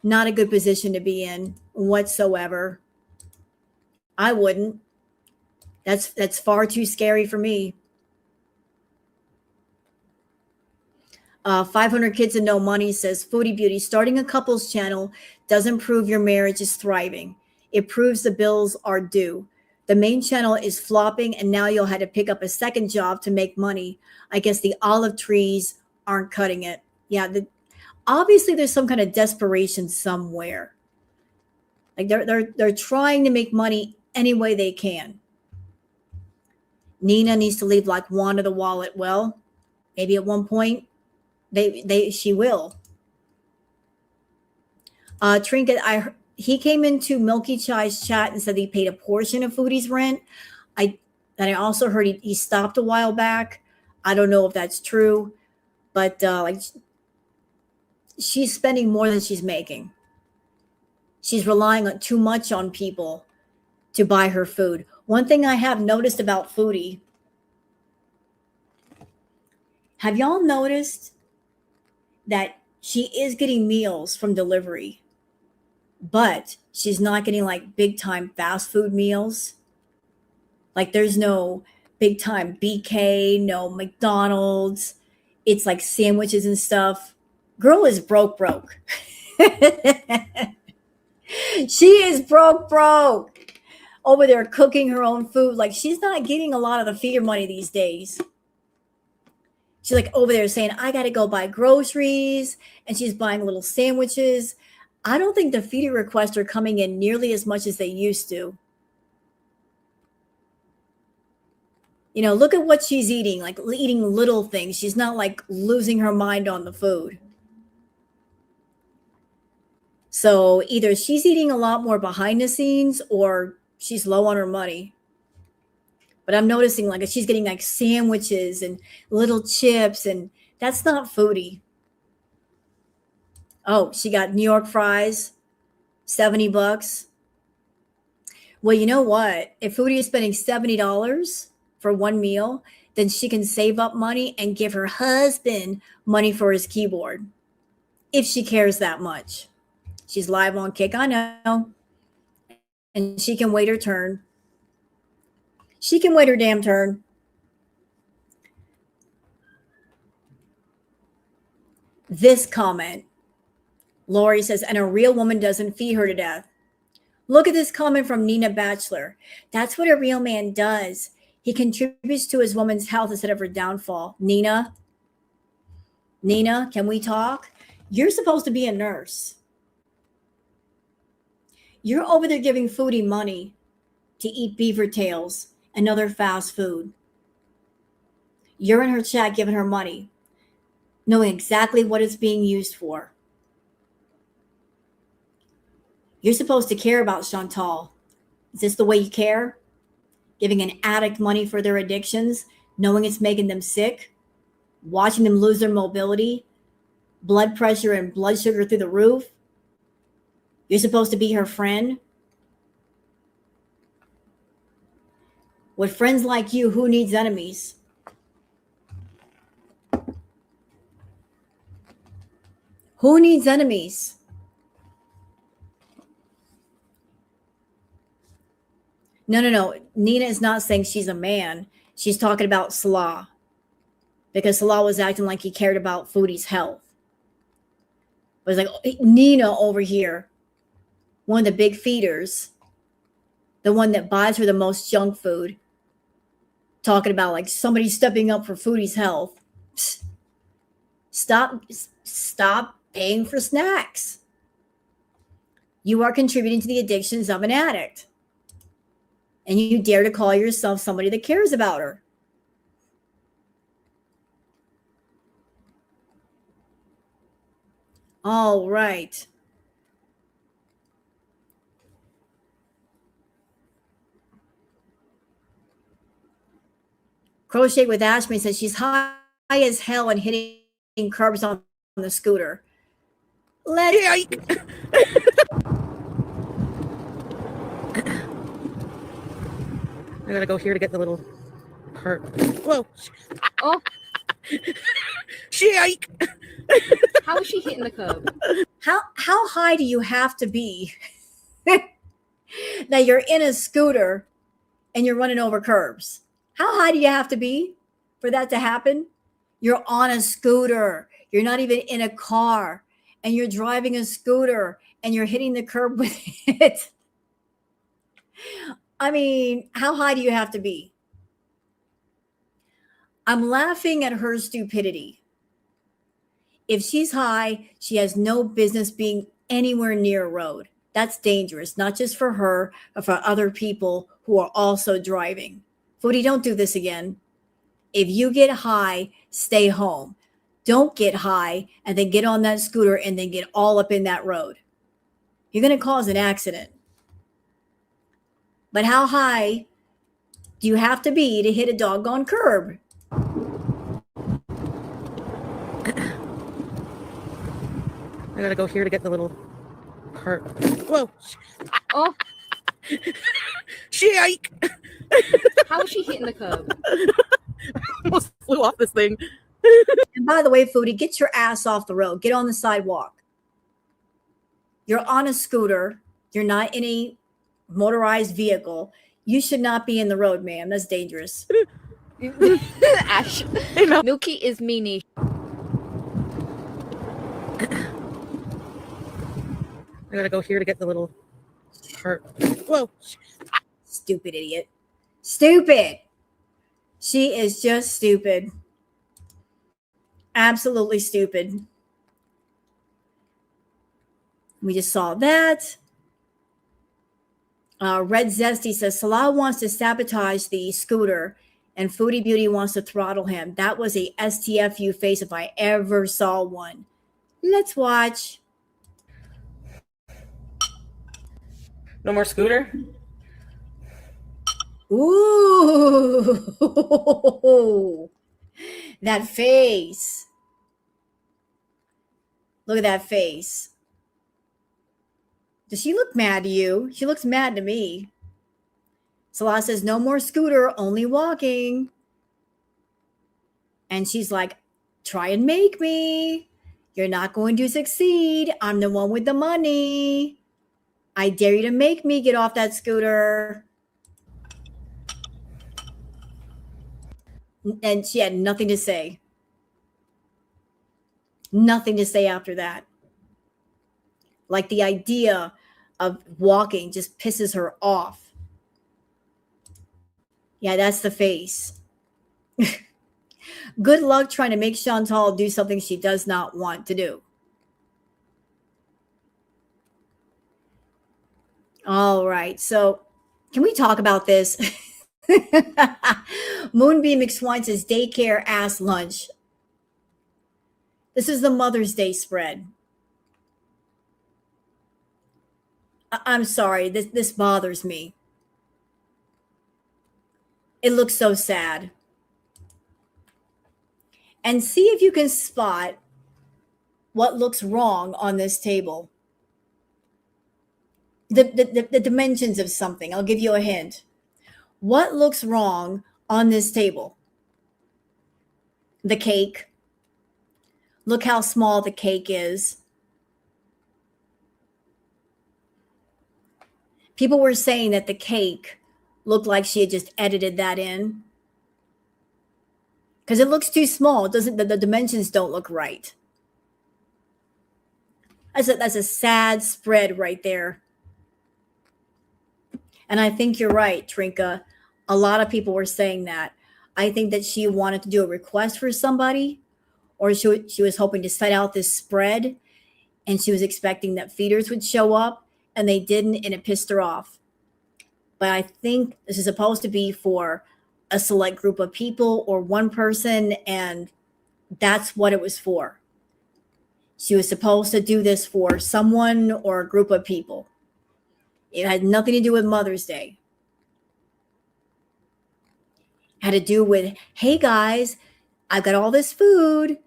Not a good position to be in whatsoever. I wouldn't. That's far too scary for me. 500 Kids and No Money says, Foodie Beauty, starting a couples channel doesn't prove your marriage is thriving. It proves the bills are due. The main channel is flopping, and now you'll have to pick up a second job to make money. I guess the olive trees aren't cutting it. Yeah, obviously there's some kind of desperation somewhere. Like they're trying to make money any way they can. Nina needs to leave like Wanda the wallet. Well, maybe at one point she will. Trinket, he came into Milky Chai's chat and said he paid a portion of Foodie's rent. I also heard he stopped a while back. I don't know if that's true, but like she's spending more than she's making. She's relying on too much on people to buy her food. One thing I have noticed about Foodie, have y'all noticed that she is getting meals from delivery, but she's not getting like big time fast food meals. Like there's no big time BK, no McDonald's. It's like sandwiches and stuff. Girl is broke. She is broke. Over there cooking her own food. Like she's not getting a lot of the feeder money these days. She's like over there saying, I got to go buy groceries. And she's buying little sandwiches. I don't think the feeder requests are coming in nearly as much as they used to. You know, look at what she's eating, like eating little things. She's not like losing her mind on the food. So either she's eating a lot more behind the scenes or she's low on her money. But I'm noticing like she's getting like sandwiches and little chips, and that's not Foodie. Oh, she got New York fries, $70. Well, you know what? If Foodie is spending $70 for one meal, then she can save up money and give her husband money for his keyboard if she cares that much. She's live on Kick, I know. And she can wait her turn. She can wait her damn turn. This comment, Lori says, and a real woman doesn't feed her to death. Look at this comment from Nina Batchelor. That's what a real man does. He contributes to his woman's health instead of her downfall. Nina, can we talk? You're supposed to be a nurse. You're over there giving Foodie money to eat beaver tails and other fast food. You're in her chat giving her money, knowing exactly what it's being used for. You're supposed to care about Chantal. Is this the way you care? Giving an addict money for their addictions, knowing it's making them sick, watching them lose their mobility, blood pressure and blood sugar through the roof. You're supposed to be her friend. With friends like you, who needs enemies? Who needs enemies? No. Nina is not saying she's a man. She's talking about Salah. Because Salah was acting like he cared about Foodie's health. But it's like, Nina over here, one of the big feeders, the one that buys her the most junk food, talking about like somebody stepping up for Foodie's health. Psst. Stop paying for snacks. You are contributing to the addictions of an addict. And you dare to call yourself somebody that cares about her. All right. Crochet with Ashman says she's high as hell and hitting curbs on the scooter. I gotta go here to get the little cart. Whoa. Oh. Shake. How is she hitting the curb? How high do you have to be that you're in a scooter and you're running over curbs? How high do you have to be for that to happen? You're on a scooter. You're not even in a car, and you're driving a scooter and you're hitting the curb with it. I mean, how high do you have to be? I'm laughing at her stupidity. If she's high, she has no business being anywhere near a road. That's dangerous, not just for her, but for other people who are also driving. Foodie, don't do this again. If you get high, stay home. Don't get high and then get on that scooter and then get all up in that road. You're going to cause an accident. But how high do you have to be to hit a doggone curb? I gotta go here to get the little cart. Whoa. Oh. Shake. How is she hitting the curb? Almost flew off this thing. And by the way, Foodie, get your ass off the road. Get on the sidewalk. You're on a scooter. You're not in a motorized vehicle. You should not be in the road, ma'am. That's dangerous. Ash. Milky is meanie. I gotta go here to get the little heart. Whoa. Stupid idiot. Stupid. She is just stupid. Absolutely stupid. We just saw that. Red Zesty says Salah wants to sabotage the scooter and Foodie Beauty wants to throttle him. That was a STFU face if I ever saw one. Let's watch. No more scooter? Ooh. That face. Look at that face. Does she look mad to you? She looks mad to me. Salah says, no more scooter, only walking. And she's like, try and make me. You're not going to succeed. I'm the one with the money. I dare you to make me get off that scooter. And she had nothing to say. Nothing to say after that. Like the idea of walking just pisses her off. Yeah, that's the face. Good luck trying to make Chantal do something she does not want to do. All right. So can we talk about this? Moonbeam McSwine says daycare ass lunch. This is the Mother's Day spread. I'm sorry. This bothers me. It looks so sad. And see if you can spot what looks wrong on this table. The dimensions of something. I'll give you a hint. What looks wrong on this table? The cake. Look how small the cake is. People were saying that the cake looked like she had just edited that in. Because it looks too small. It doesn't, the dimensions don't look right. That's a sad spread right there. And I think you're right, Trinka. A lot of people were saying that. I think that she wanted to do a request for somebody, or she was hoping to set out this spread, and she was expecting that feeders would show up, and they didn't, and it pissed her off. But I think this is supposed to be for a select group of people or one person, and that's what it was for. She was supposed to do this for someone or a group of people. It had nothing to do with Mother's Day. It had to do with, hey guys, I've got all this food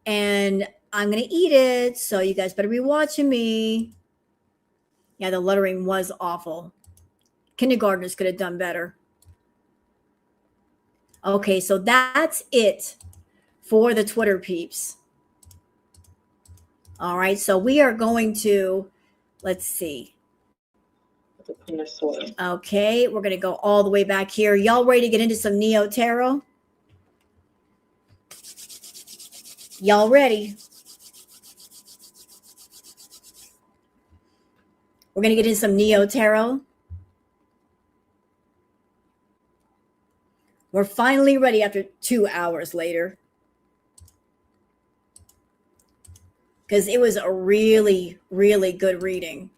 and I'm going to eat it, so you guys better be watching me. Yeah, the lettering was awful. Kindergartners could have done better. Okay, so that's it for the Twitter peeps. All right, so we are going to, let's see. Okay, we're going to go all the way back here. Y'all ready to get into some Neo Tarot? Y'all ready? We're going to get into some Neo Tarot. We're finally ready after 2 hours later. Because it was a really, really good reading.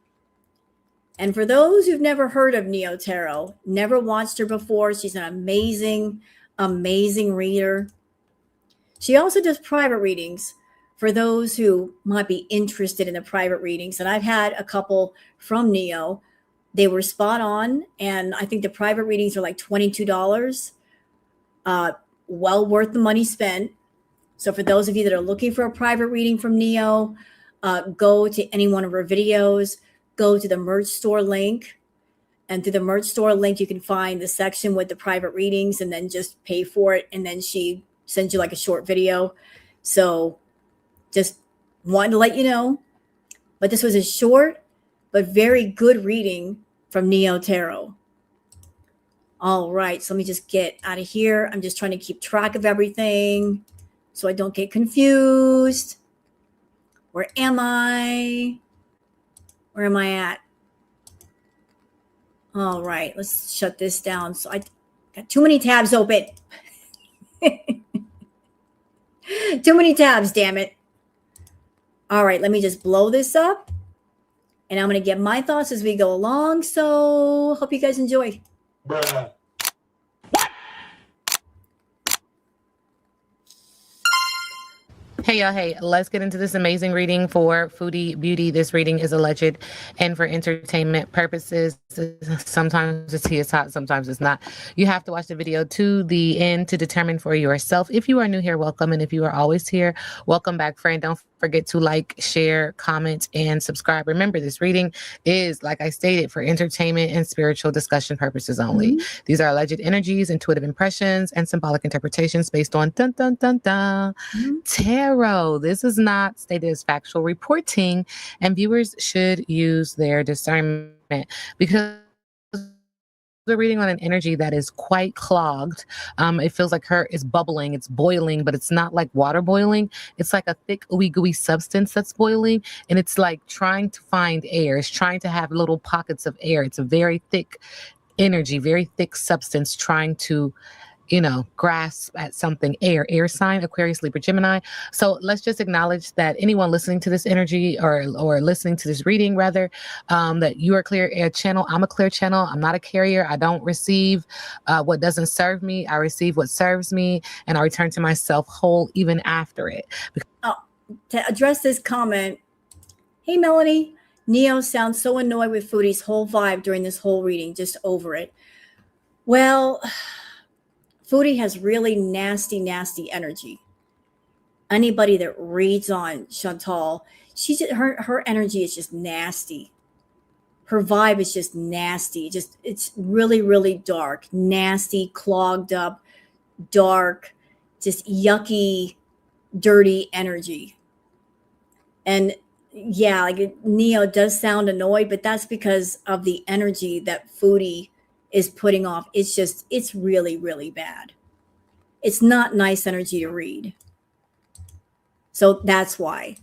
And for those who've never heard of Neo Tarot, never watched her before, she's an amazing, amazing reader. She also does private readings for those who might be interested in the private readings. And I've had a couple from Neo. They were spot on. And I think the private readings are like $22. Well worth the money spent. So for those of you that are looking for a private reading from Neo, go to any one of her videos, go to the merch store link. And through the merch store link, you can find the section with the private readings and then just pay for it. And then she sends you like a short video. So just wanted to let you know. But this was a short but very good reading from Neo Tarot. All right, so let me just get out of here. I'm just trying to keep track of everything so I don't get confused. Where am I? Where am I at? All right, let's shut this down. So I got too many tabs open. Too many tabs, damn it. All right, let me just blow this up. And I'm going to get my thoughts as we go along. So hope you guys enjoy. Bruh. Hey y'all, hey, let's get into this amazing reading for Foodie Beauty. This reading is alleged and for entertainment purposes. Sometimes the tea is hot, sometimes it's not. You have to watch the video to the end to determine for yourself. If you are new here, welcome. And if you are always here, welcome back, friend. Don't forget to like, share, comment, and subscribe. Remember, this reading is, like I stated, for entertainment and spiritual discussion purposes only. These are alleged energies, intuitive impressions, and symbolic interpretations based on tarot. This is not stated as factual reporting, and viewers should use their discernment because we're reading on an energy that is quite clogged. It feels like her is bubbling, it's boiling, but it's not like water boiling. It's like a thick, ooey gooey substance that's boiling, and it's like trying to find air. It's trying to have little pockets of air. It's a very thick energy, very thick substance trying to, grasp at something. Air sign, Aquarius, Libra, Gemini. So let's just acknowledge that anyone listening to this energy or listening to this reading, rather, that you are a clear air channel. I'm a clear channel. I'm not a carrier. I don't receive what doesn't serve me. I receive what serves me, and I return to myself whole even after it. To address this comment, hey, Melanie, Neo sounds so annoyed with Foodie's whole vibe during this whole reading, just over it. Well, Foodie has really nasty, nasty energy. Anybody that reads on Chantal, her energy is just nasty. Her vibe is just nasty. It's really, really dark, nasty, clogged up, dark, just yucky, dirty energy. And yeah, like Neo does sound annoyed, but that's because of the energy that Foodie is putting off. It's really, really bad. It's not nice energy to read. So that's why.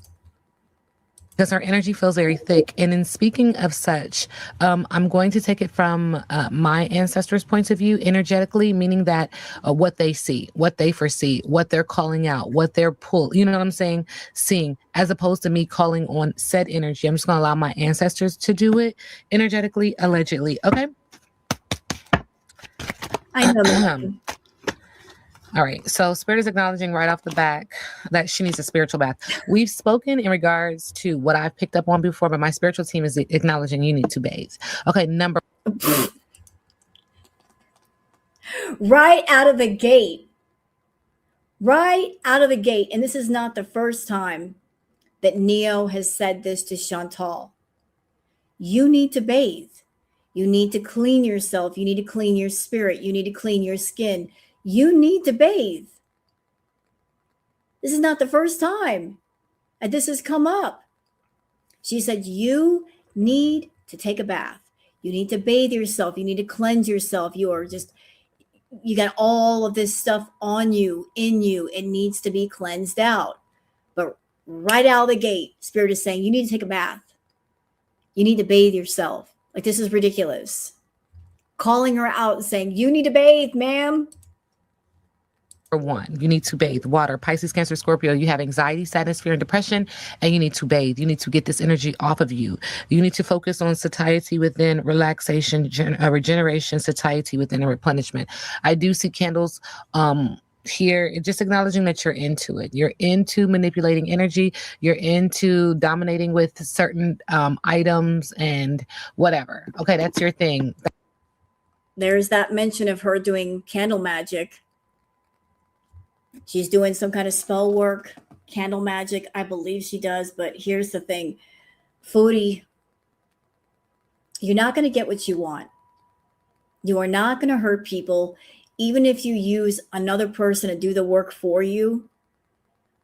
Because her energy feels very thick. And in speaking of such, I'm going to take it from my ancestors' points of view, energetically, meaning that what they see, what they foresee, what they're calling out, what they're you know what I'm saying? Seeing, as opposed to me calling on said energy. I'm just going to allow my ancestors to do it energetically, allegedly. Okay? I know that. All right. So Spirit is acknowledging right off the back that she needs a spiritual bath. We've spoken in regards to what I've picked up on before, but my spiritual team is acknowledging you need to bathe. Okay. Right out of the gate. Right out of the gate. And this is not the first time that Neo has said this to Chantal. You need to bathe. You need to clean yourself. You need to clean your spirit. You need to clean your skin. You need to bathe. This is not the first time that this has come up. She said, you need to take a bath. You need to bathe yourself. You need to cleanse yourself. You got all of this stuff on you, in you. It needs to be cleansed out. But right out of the gate, Spirit is saying, you need to take a bath. You need to bathe yourself. Like, this is ridiculous. Calling her out and saying, you need to bathe, ma'am. Number one, you need to bathe. Water, Pisces, Cancer, Scorpio. You have anxiety, sadness, fear, and depression, and you need to bathe. You need to get this energy off of you. You need to focus on satiety within, relaxation, regeneration, satiety within, and replenishment. I do see candles here, just acknowledging that you're into it. You're into manipulating energy. You're into dominating with certain items and whatever. Okay, that's your thing. There's that mention of her doing candle magic. She's doing some kind of spell work, candle magic. I believe she does. But here's the thing. Foodie, you're not going to get what you want. You are not going to hurt people, even if you use another person to do the work for you.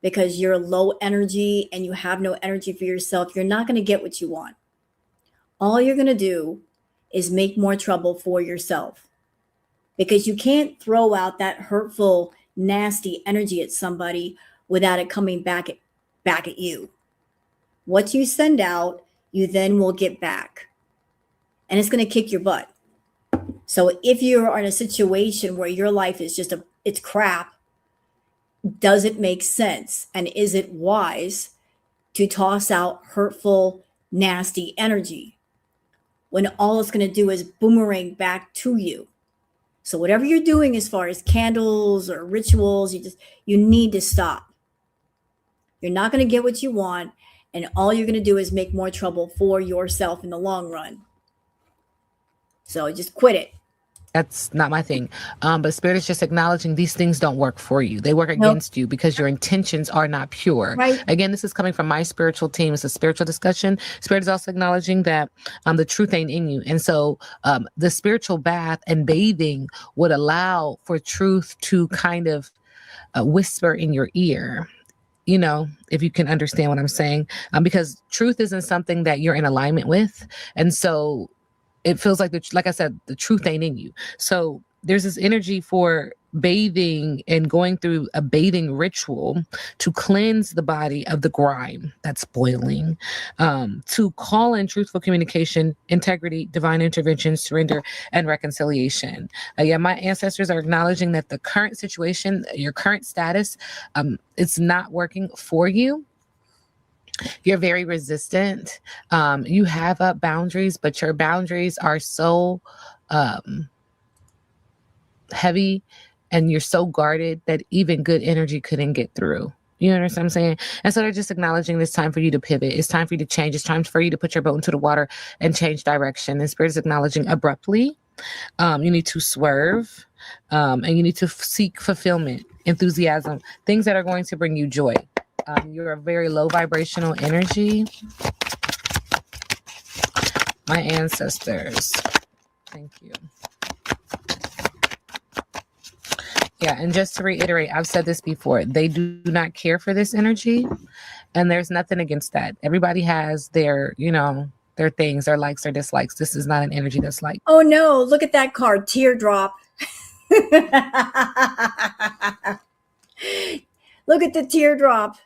because you're low energy and you have no energy for yourself, you're not going to get what you want. All you're going to do is make more trouble for yourself, because you can't throw out that hurtful, nasty energy at somebody without it coming back at you. What you send out, you then will get back, and it's going to kick your butt. So if you're in a situation where your life is just it's crap, does it make sense? And is it wise to toss out hurtful, nasty energy when all it's going to do is boomerang back to you? So whatever you're doing as far as candles or rituals, you need to stop. You're not going to get what you want, and all you're going to do is make more trouble for yourself in the long run. So just quit it. That's not my thing. But Spirit is just acknowledging these things don't work for you. They work against you because your intentions are not pure. Right. Again, this is coming from my spiritual team. It's a spiritual discussion. Spirit is also acknowledging that the truth ain't in you. And so the spiritual bath and bathing would allow for truth to kind of whisper in your ear. You know, if you can understand what I'm saying, because truth isn't something that you're in alignment with. And so it feels like, like I said, the truth ain't in you. So there's this energy for bathing and going through a bathing ritual to cleanse the body of the grime that's boiling, to call in truthful communication, integrity, divine intervention, surrender, and reconciliation. My ancestors are acknowledging that the current situation, your current status, it's not working for you. You're very resistant. You have up boundaries, but your boundaries are so heavy and you're so guarded that even good energy couldn't get through. You understand what I'm saying? And so they're just acknowledging it's time for you to pivot. It's time for you to change. It's time for you to put your boat into the water and change direction. And Spirit is acknowledging abruptly. You need to swerve, and you need to seek fulfillment, enthusiasm, things that are going to bring you joy. You're a very low vibrational energy. My ancestors. Thank you. Yeah, and just to reiterate, I've said this before. They do not care for this energy, and there's nothing against that. Everybody has their, their things, their likes, their dislikes. This is not an energy that's like. Oh no, look at that card, teardrop. Look at the teardrop.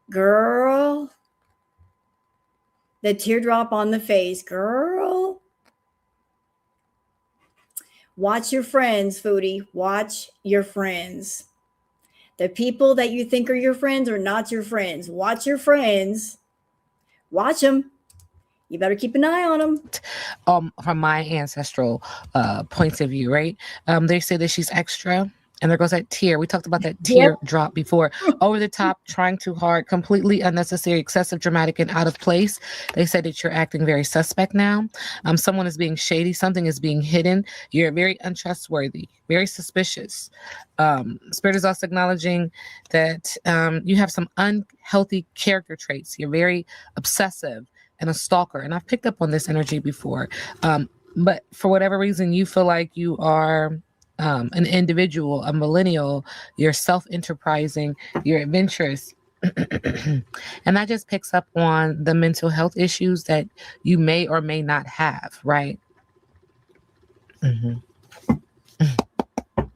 Girl. The teardrop on the face, girl. Watch your friends, Foodie. Watch your friends. The people that you think are your friends are not your friends. Watch your friends. Watch them. You better keep an eye on them. From my ancestral points of view, right? They say that she's extra. And there goes that tear. We talked about that tear drop before. Over the top, trying too hard, completely unnecessary, excessive, dramatic, and out of place. They said that you're acting very suspect now. Someone is being shady. Something is being hidden. You're very untrustworthy, very suspicious. Spirit is also acknowledging that you have some unhealthy character traits. You're very obsessive and a stalker. And I've picked up on this energy before. But for whatever reason, you feel like you are an individual, a millennial, you're self-enterprising, you're adventurous. And that just picks up on the mental health issues that you may or may not have, right? Mm-hmm. All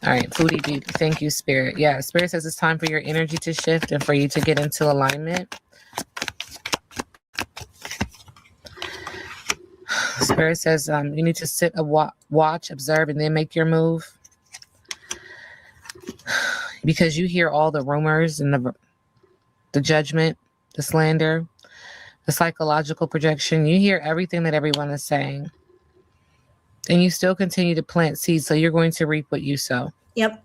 right, Foodie Beauty. Thank you, Spirit. Yeah, Spirit says it's time for your energy to shift and for you to get into alignment. Spirit says you need to sit, watch, observe, and then make your move. Because you hear all the rumors and the judgment, the slander, the psychological projection. You hear everything that everyone is saying. And you still continue to plant seeds, so you're going to reap what you sow. Yep.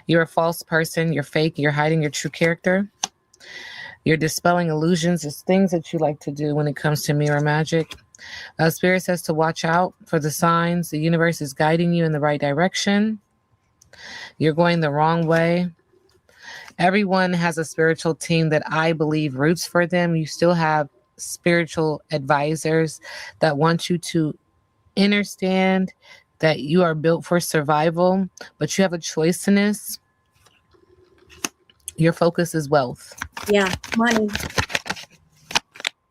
You're a false person. You're fake. You're hiding your true character. You're dispelling illusions. It's things that you like to do when it comes to mirror magic. Spirit says to watch out for the signs. The universe is guiding you in the right direction. You're going the wrong way. Everyone has a spiritual team that I believe roots for them. You still have spiritual advisors that want you to understand that you are built for survival, but you have a choice in this. Your focus is wealth. Yeah, money.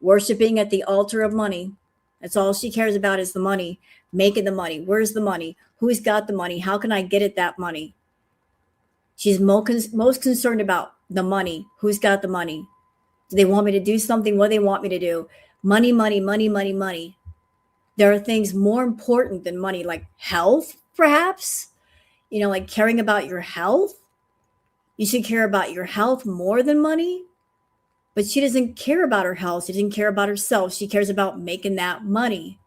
Worshipping at the altar of money. That's all she cares about is the money, making the money. Where's the money? Who's got the money? How can I get at that money? She's most concerned about the money. Who's got the money? Do they want me to do something? What do they want me to do? Money, money, money, money, money. There are things more important than money, like health, perhaps. You know, like caring about your health. You should care about your health more than money. But she doesn't care about her health. She doesn't care about herself. She cares about making that money.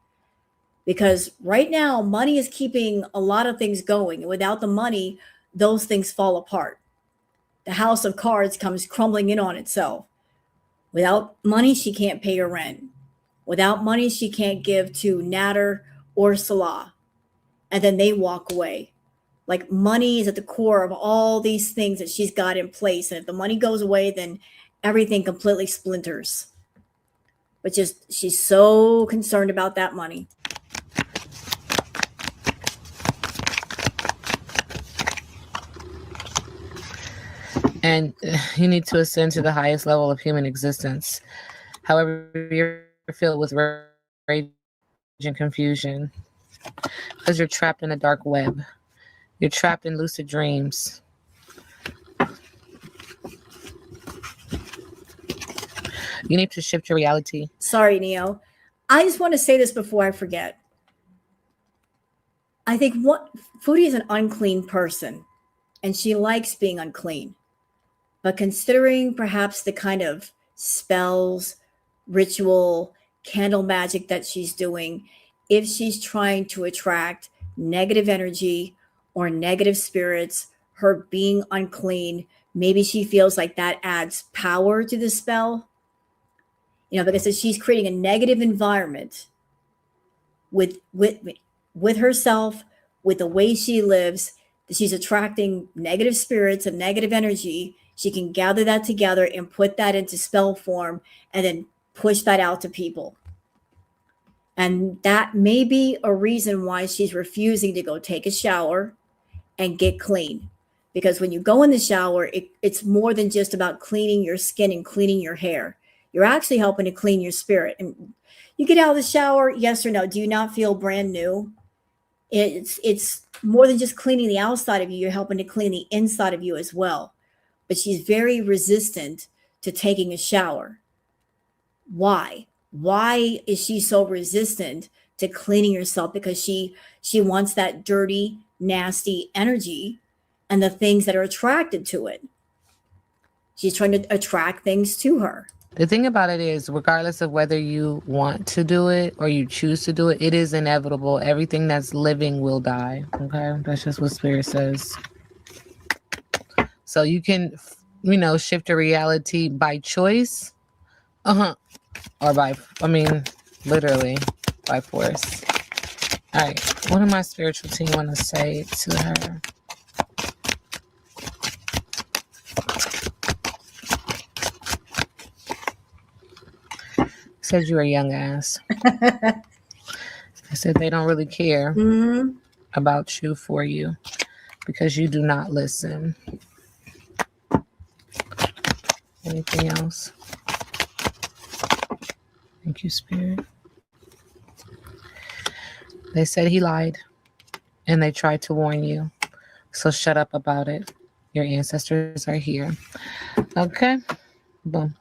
Because right now, money is keeping a lot of things going. And without the money, those things fall apart. The house of cards comes crumbling in on itself. Without money, she can't pay her rent. Without money, she can't give to Nader or Salah. And then they walk away. Like money is at the core of all these things that she's got in place. And if the money goes away, then everything completely splinters. But just she's so concerned about that money. And you need to ascend to the highest level of human existence. However, you're filled with rage and confusion because you're trapped in a dark web. You're trapped in lucid dreams. You need to shift your reality. Sorry, Neo. I just want to say this before I forget. I think Foodie is an unclean person, and she likes being unclean. But considering perhaps the kind of spells, ritual, candle magic that she's doing, if she's trying to attract negative energy or negative spirits, her being unclean, maybe she feels like that adds power to the spell. You know, because she's creating a negative environment with herself, with the way she lives, that she's attracting negative spirits and negative energy. She can gather that together and put that into spell form and then push that out to people. And that may be a reason why she's refusing to go take a shower and get clean. Because when you go in the shower, it's more than just about cleaning your skin and cleaning your hair. You're actually helping to clean your spirit. And you get out of the shower, yes or no? Do you not feel brand new? It's more than just cleaning the outside of you. You're helping to clean the inside of you as well. But she's very resistant to taking a shower. Why? Why is she so resistant to cleaning herself? Because she wants that dirty, nasty energy and the things that are attracted to it. She's trying to attract things to her. The thing about it is, regardless of whether you want to do it or you choose to do it, it is inevitable. Everything that's living will die. Okay? That's just what Spirit says. So you can, shift your reality by choice. Or literally by force. All right. What do my spiritual team want to say to her? Said you're a young ass. I said they don't really care about you for you because you do not listen. Anything else? Thank you, Spirit. They said he lied and they tried to warn you. So shut up about it. Your ancestors are here. Okay. Boom.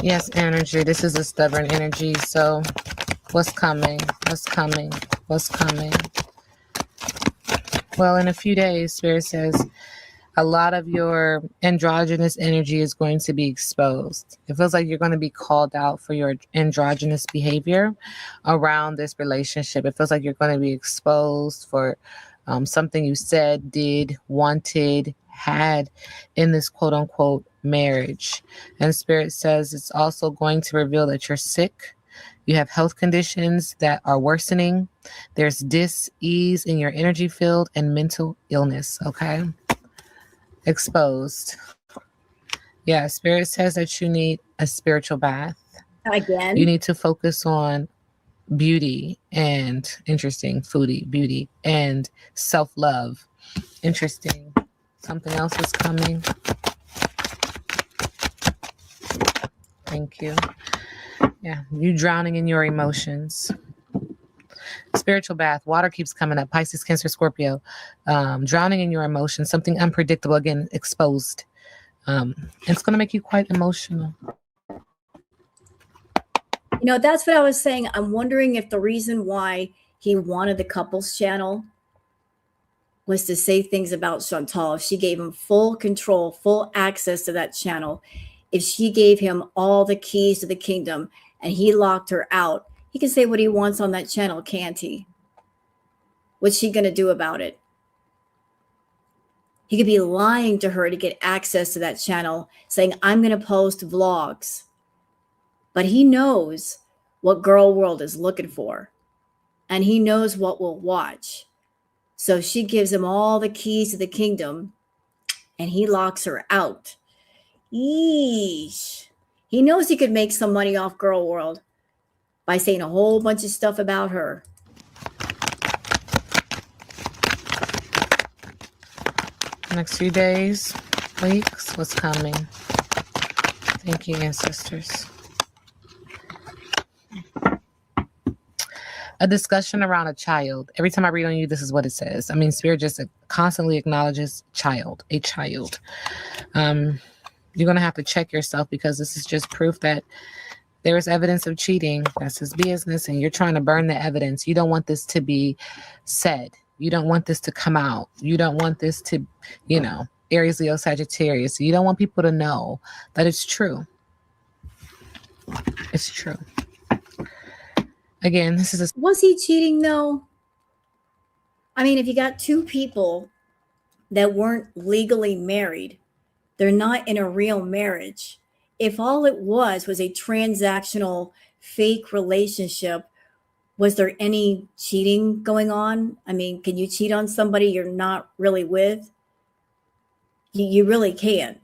Yes, energy. This is a stubborn energy. So what's coming? What's coming? What's coming? Well, in a few days, Spirit says a lot of your androgynous energy is going to be exposed. It feels like you're going to be called out for your androgynous behavior around this relationship. It feels like you're going to be exposed for something you said, did, wanted, had in this quote unquote marriage. And Spirit says it's also going to reveal that you're sick. You have health conditions that are worsening. There's dis-ease in your energy field and mental illness. Okay. Exposed. Yeah. Spirit says that you need a spiritual bath. Again. You need to focus on beauty and interesting foodie, beauty and self-love. Interesting. Something else is coming. Thank you. Yeah, you drowning in your emotions. Spiritual bath. Water keeps coming up. Pisces, Cancer, Scorpio. Drowning in your emotions. Something unpredictable. Again, exposed. It's going to make you quite emotional. That's what I was saying. I'm wondering if the reason why he wanted the couples channel was to say things about Chantal. If she gave him full control, full access to that channel, if she gave him all the keys to the kingdom and he locked her out, he can say what he wants on that channel, can't he? What's she going to do about it? He could be lying to her to get access to that channel, saying, I'm going to post vlogs. But he knows what Girl World is looking for. And he knows what we'll watch. So she gives him all the keys to the kingdom and he locks her out. Yeesh. He knows he could make some money off Girl World by saying a whole bunch of stuff about her. Next few days, weeks, what's coming? Thank you, ancestors. A discussion around a child. Every time I read on you, this is what it says. I mean, Spirit just constantly acknowledges child, a child. You're going to have to check yourself because this is just proof that there is evidence of cheating. That's his business, and you're trying to burn the evidence. You don't want this to be said. You don't want this to come out. You don't want this to, Aries, Leo, Sagittarius. You don't want people to know that it's true. It's true. Again, this is Was he cheating though? I mean, if you got two people that weren't legally married, they're not in a real marriage. If all it was a transactional fake relationship, was there any cheating going on? I mean, can you cheat on somebody you're not really with? You really can.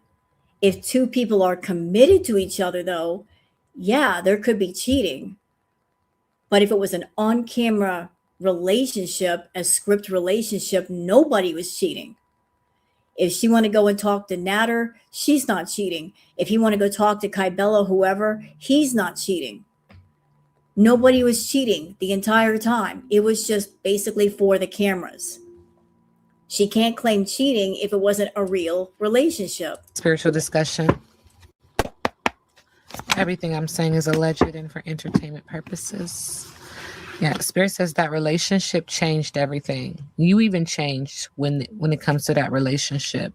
If two people are committed to each other though, yeah, there could be cheating. But if it was an on-camera relationship, a script relationship, nobody was cheating. If she want to go and talk to Natter, she's not cheating. If he want to go talk to Kybella, whoever, he's not cheating. Nobody was cheating the entire time. It was just basically for the cameras. She can't claim cheating if it wasn't a real relationship. spiritual discussion. Everything I'm saying is alleged and for entertainment purposes. Yeah, Spirit says that relationship changed everything. You even changed when it comes to that relationship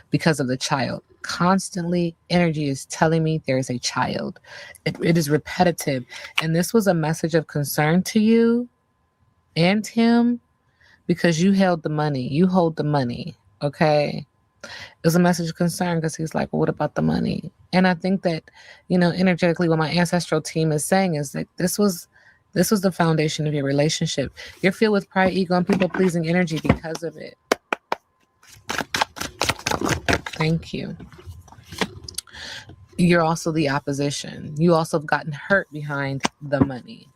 because of the child. Constantly, energy is telling me there is a child. It is repetitive. And this was a message of concern to you and him because you held the money. You hold the money, okay? It was a message of concern because he's like, well, what about the money? And I think that, energetically what my ancestral team is saying is that this was the foundation of your relationship. You're filled with pride, ego, and people-pleasing energy because of it. Thank you. You're also the opposition. You also have gotten hurt behind the money.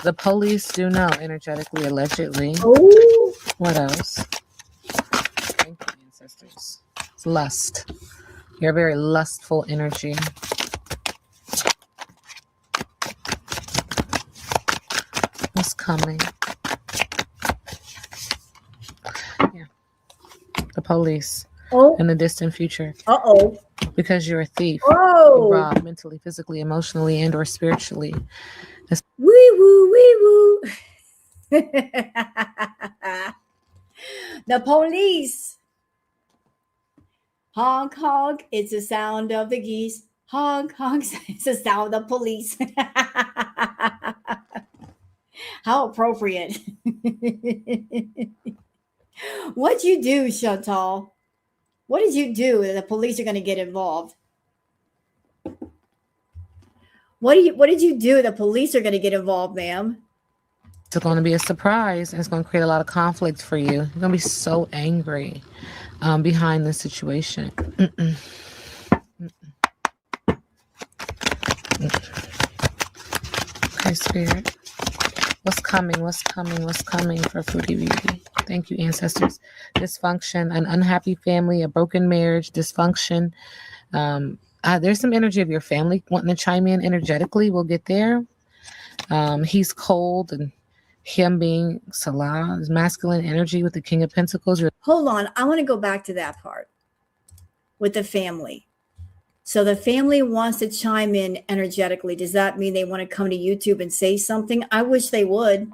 The police do know energetically, allegedly. Oh. What else? Thank you, ancestors. It's lust. You're a very lustful energy. What's coming? Yeah. The police. Oh. In the distant future. Uh-oh. Because you're a thief. Oh. You rob mentally, physically, emotionally, and or spiritually. Wee woo, wee woo. The police. Honk, honk. It's the sound of the geese. Honk, honk. It's the sound of police. How appropriate. What'd you do, Chantal? What did you do that the police are going to get involved? What did you do? The police are going to get involved, ma'am. It's going to be a surprise, and it's going to create a lot of conflict for you. You're going to be so angry behind this situation. Okay, Spirit. What's coming? What's coming? What's coming for Foodie Beauty? Thank you, ancestors. Dysfunction, an unhappy family, a broken marriage, dysfunction. There's some energy of your family wanting to chime in energetically. We'll get there. He's cold, and him being Salah is masculine energy with the King of Pentacles. Hold on. I want to go back to that part with the family. So the family wants to chime in energetically. Does that mean they want to come to YouTube and say something? I wish they would.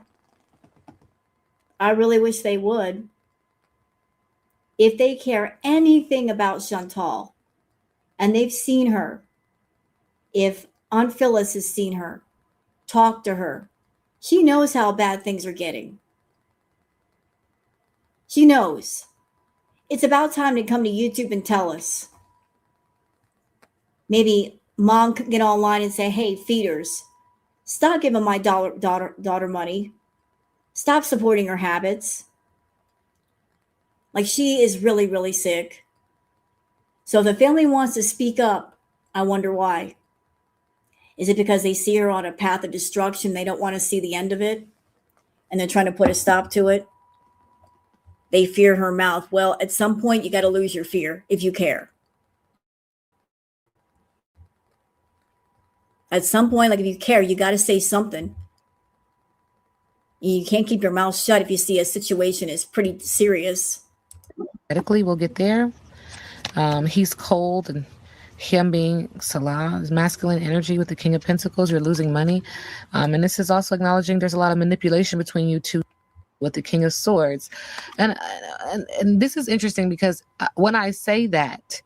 I really wish they would. If they care anything about Chantal and they've seen her, if Aunt Phyllis has seen her, talked to her, she knows how bad things are getting. She knows. It's about time to come to YouTube and tell us. Maybe mom could get online and say, hey, feeders, stop giving my daughter money. Stop supporting her habits. Like, she is really, really sick. So if the family wants to speak up, I wonder why. Is it because they see her on a path of destruction? They don't want to see the end of it, and they're trying to put a stop to it? They fear her mouth. Well, at some point, you got to lose your fear if you care. At some point, like, if you care, you got to say something. You can't keep your mouth shut if you see a situation is pretty serious. We'll get there. He's cold, and him being Salah is masculine energy with the King of Pentacles. You're losing money. And this is also acknowledging there's a lot of manipulation between you two with the King of Swords. And this is interesting because when I say that,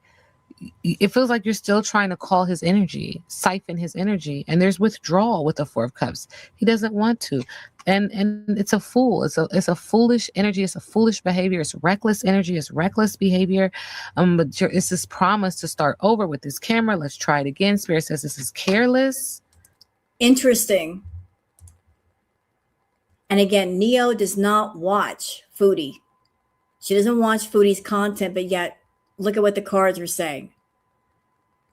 it feels like you're still trying to call his energy, siphon his energy, and there's withdrawal with the Four of Cups. He doesn't want to, and it's a fool. It's a foolish energy. It's a foolish behavior. It's reckless energy. It's reckless behavior. But it's this promise to start over with this camera. Let's try it again. Spirit says this is careless. Interesting. And again, Neo does not watch Foodie. She doesn't watch Foodie's content, but yet look at what the cards are saying.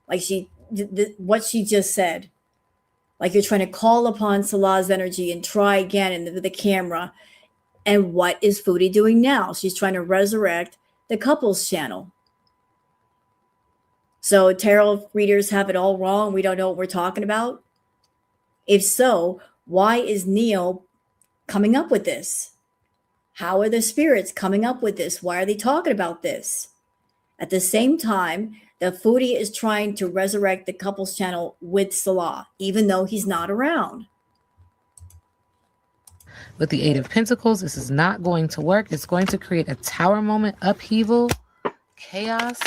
Like, what she just said. Like, you're trying to call upon Salah's energy and try again in the camera. And what is Foodie doing now? She's trying to resurrect the couples channel. So tarot readers have it all wrong. We don't know what we're talking about. If so, why is Neo coming up with this? How are the spirits coming up with this? Why are they talking about this? At the same time, the Foodie is trying to resurrect the couples channel with Salah, even though he's not around. With the Eight of Pentacles, this is not going to work. It's going to create a tower moment, upheaval, chaos.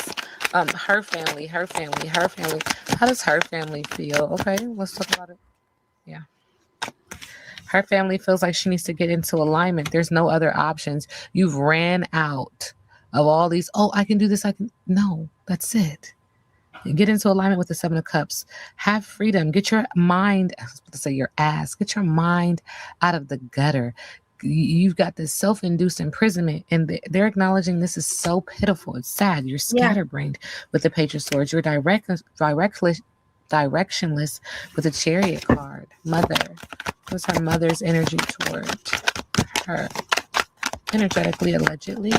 Her family. How does her family feel? Okay, let's talk about it. Yeah. Her family feels like she needs to get into alignment. There's no other options. You've ran out of all these, I can do this, no, that's it. Get into alignment with the Seven of Cups. Have freedom. Get your mind, I was about to say your ass, get your mind out of the gutter. You've got this self-induced imprisonment, and they're acknowledging this is so pitiful. It's sad. You're scatterbrained with the Page of Swords. You're directionless with the Chariot card. Mother. What's her mother's energy toward her? Energetically, allegedly.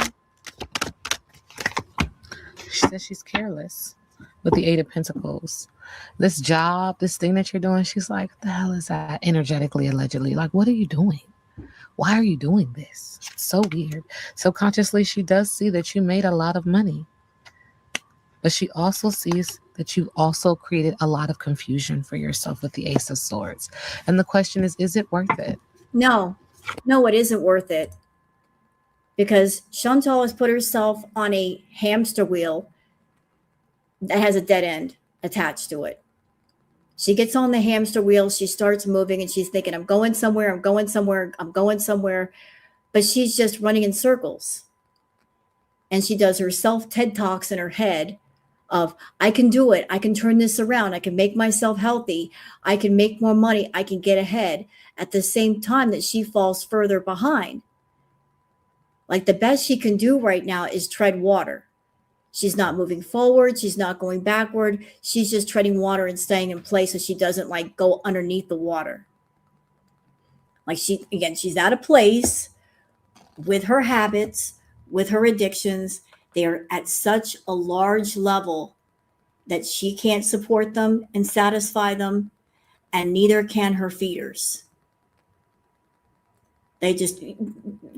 She says she's careless with the Eight of Pentacles. This job, this thing that you're doing, she's like, what the hell is that? Energetically, allegedly. Like, what are you doing? Why are you doing this? It's so weird. Subconsciously, she does see that you made a lot of money. But she also sees that you've also created a lot of confusion for yourself with the Ace of Swords. And the question is it worth it? No, it isn't worth it. Because Chantal has put herself on a hamster wheel that has a dead end attached to it. She gets on the hamster wheel, she starts moving, and she's thinking, I'm going somewhere. But she's just running in circles. And she does her self-TED Talks in her head of, I can do it. I can turn this around. I can make myself healthy. I can make more money. I can get ahead. At the same time that she falls further behind. Like, the best she can do right now is tread water. She's not moving forward. She's not going backward. She's just treading water and staying in place so she doesn't, like, go underneath the water. Like she's at a place with her habits, with her addictions. They're at such a large level that she can't support them and satisfy them, and neither can her feeders. They just,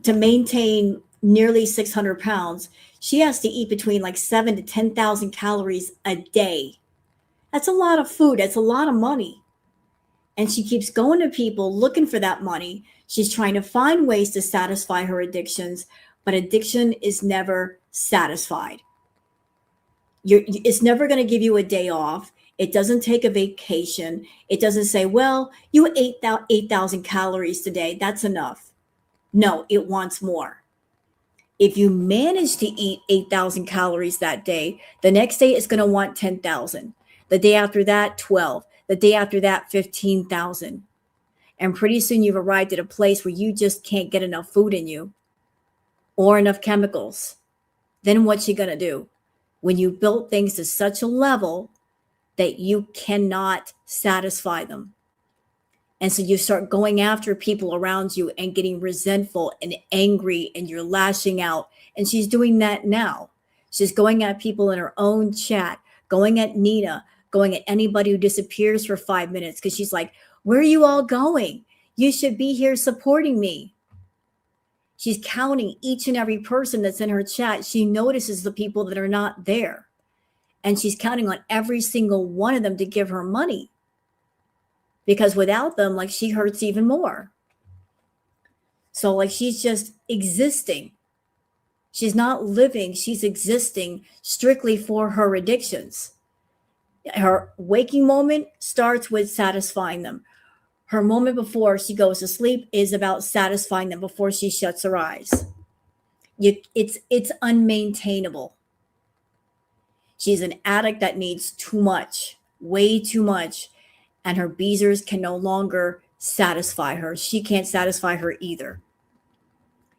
to maintain nearly 600 pounds, she has to eat between like 7 to 10,000 calories a day. That's a lot of food. That's a lot of money. And she keeps going to people looking for that money. She's trying to find ways to satisfy her addictions, but addiction is never satisfied. It's never going to give you a day off. It doesn't take a vacation. It doesn't say, well, you ate 8,000 calories today. That's enough. No, it wants more. If you manage to eat 8,000 calories that day, the next day it's going to want 10,000. The day after that, 12. The day after that, 15,000. And pretty soon you've arrived at a place where you just can't get enough food in you or enough chemicals. Then what's she going to do? When you built things to such a level that you cannot satisfy them. And so you start going after people around you and getting resentful and angry, and you're lashing out. And she's doing that now. She's going at people in her own chat, going at Nina, going at anybody who disappears for 5 minutes, because she's like, where are you all going? You should be here supporting me. She's counting each and every person that's in her chat. She notices the people that are not there. And she's counting on every single one of them to give her money. Because without them, like, she hurts even more. So like, she's just existing. She's not living. She's existing strictly for her addictions. Her waking moment starts with satisfying them. Her moment before she goes to sleep is about satisfying them before she shuts her eyes. It's unmaintainable. She's an addict that needs too much, way too much. And her beezers can no longer satisfy her. She can't satisfy her either.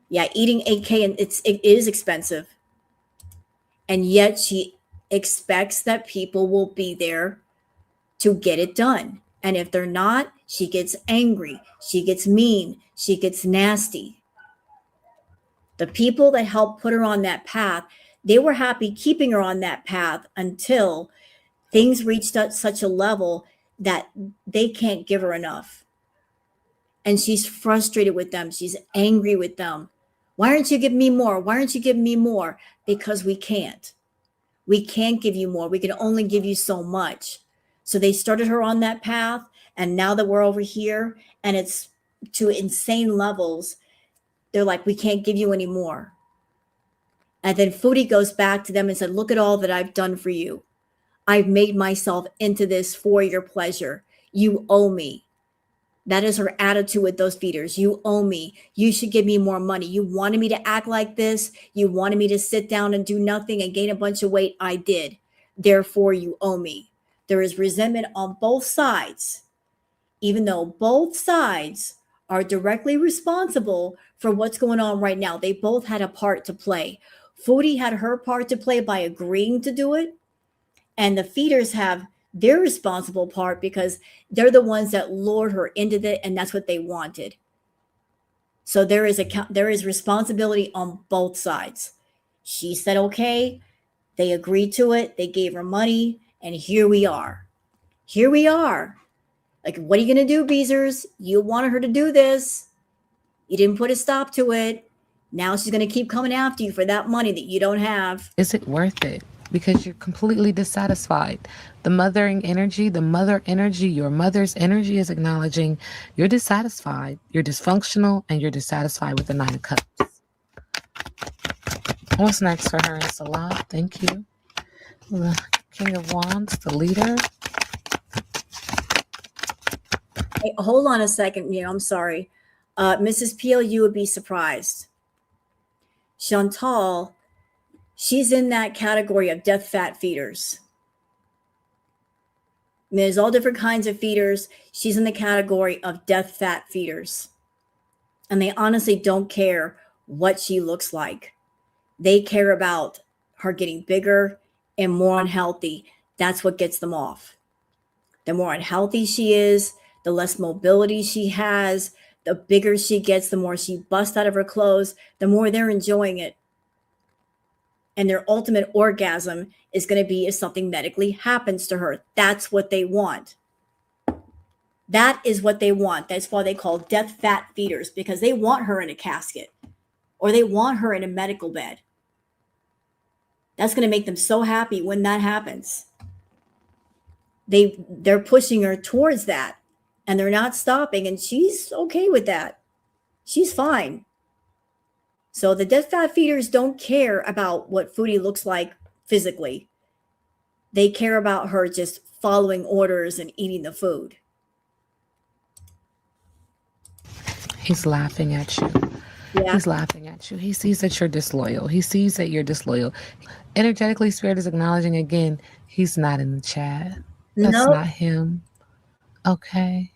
Yeah, eating 8K, and it is expensive. And yet she expects that people will be there to get it done. And if they're not, she gets angry. She gets mean. She gets nasty. The people that helped put her on that path, they were happy keeping her on that path until things reached at such a level that they can't give her enough. And she's frustrated with them. She's angry with them. Why aren't you giving me more? Why aren't you giving me more? Because we can't. We can't give you more. We can only give you so much. So they started her on that path. And now that we're over here and it's to insane levels, they're like, we can't give you any more. And then Foodie goes back to them and said, look at all that I've done for you. I've made myself into this for your pleasure. You owe me. That is her attitude with those feeders. You owe me. You should give me more money. You wanted me to act like this. You wanted me to sit down and do nothing and gain a bunch of weight. I did. Therefore, you owe me. There is resentment on both sides, even though both sides are directly responsible for what's going on right now. They both had a part to play. Foodie had her part to play by agreeing to do it. And the feeders have their responsible part because they're the ones that lured her into it, and that's what they wanted. So there is responsibility on both sides. She said, okay, they agreed to it. They gave her money, and here we are. Here we are. Like, what are you going to do, Beezers? You wanted her to do this. You didn't put a stop to it. Now she's going to keep coming after you for that money that you don't have. Is it worth it? Because you're completely dissatisfied. The mothering energy, your mother's energy is acknowledging you're dissatisfied, you're dysfunctional, and you're dissatisfied with the 9 of Cups. What's next for her and Salah? Thank you. The King of Wands, the leader. Hey, hold on a second. I'm sorry. Mrs. Peel, you would be surprised. Chantal, she's in that category of death fat feeders. I mean, there's all different kinds of feeders. She's in the category of death fat feeders. And they honestly don't care what she looks like. They care about her getting bigger and more unhealthy. That's what gets them off. The more unhealthy she is, the less mobility she has, the bigger she gets, the more she busts out of her clothes, the more they're enjoying it. And their ultimate orgasm is going to be if something medically happens to her. That's what they want. That is what they want. That's why they call death fat feeders, because they want her in a casket or they want her in a medical bed. That's going to make them so happy when that happens. They're pushing her towards that, and they're not stopping, and she's okay with that. She's fine. So the death fat feeders don't care about what Foodie looks like physically. They care about her just following orders and eating the food. He's laughing at you. Yeah. He's laughing at you. He sees that you're disloyal. He sees that you're disloyal. Energetically, Spirit is acknowledging again, he's not in the chat. That's not him. Okay.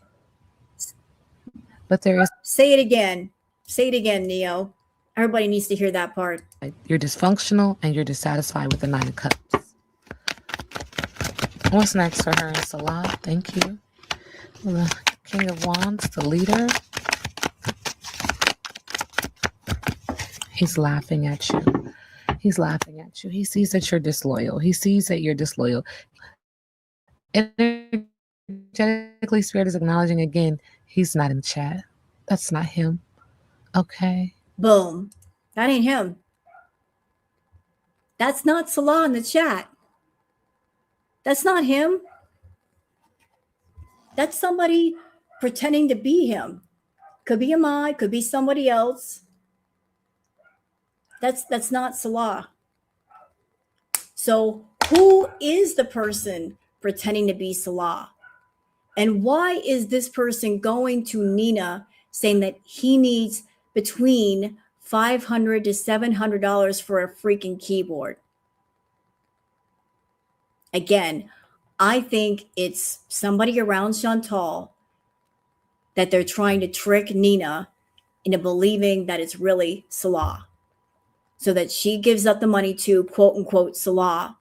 But there is. Say it again. Say it again, Neo. Everybody needs to hear that part. You're dysfunctional and you're dissatisfied with the 9 of Cups. What's next for her and Salah? Thank you. The King of Wands, the leader. He's laughing at you. He's laughing at you. He sees that you're disloyal. He sees that you're disloyal. Energetically, Spirit is acknowledging again, he's not in the chat. That's not him. Okay. Boom. That ain't him. That's not Salah in the chat. That's not him. That's somebody pretending to be him. Could be Amai, could be somebody else. That's not Salah. So who is the person pretending to be Salah? And why is this person going to Nina saying that he needs between $500 to $700 for a freaking keyboard? Again, I think it's somebody around Chantal that they're trying to trick Nina into believing that it's really Salah, so that she gives up the money to quote unquote Salah,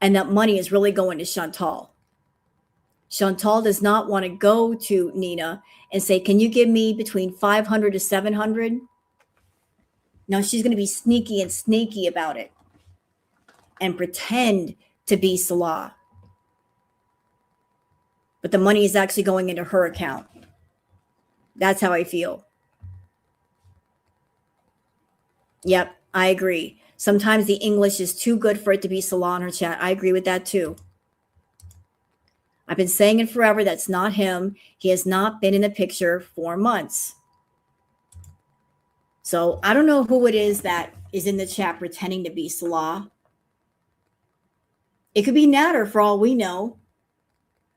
and that money is really going to Chantal. Chantal does not want to go to Nina and say, can you give me between 500 to 700? No, she's going to be sneaky and sneaky about it and pretend to be Salah. But the money is actually going into her account. That's how I feel. Yep, I agree. Sometimes the English is too good for it to be Salah in her chat. I agree with that too. I've been saying it forever. That's not him. He has not been in the picture for months. So I don't know who it is that is in the chat pretending to be Salah. It could be Natter for all we know.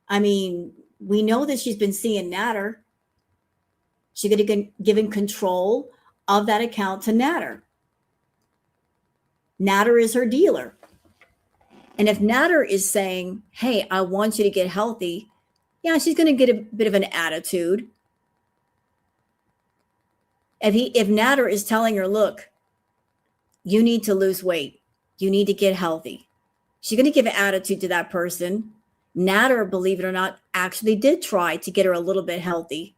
I mean, we know that she's been seeing Natter. She could have given control of that account to Natter. Natter is her dealer. And if Natter is saying, hey, I want you to get healthy, yeah, she's going to get a bit of an attitude. If Natter is telling her, look, you need to lose weight, you need to get healthy, she's going to give an attitude to that person. Natter, believe it or not, actually did try to get her a little bit healthy.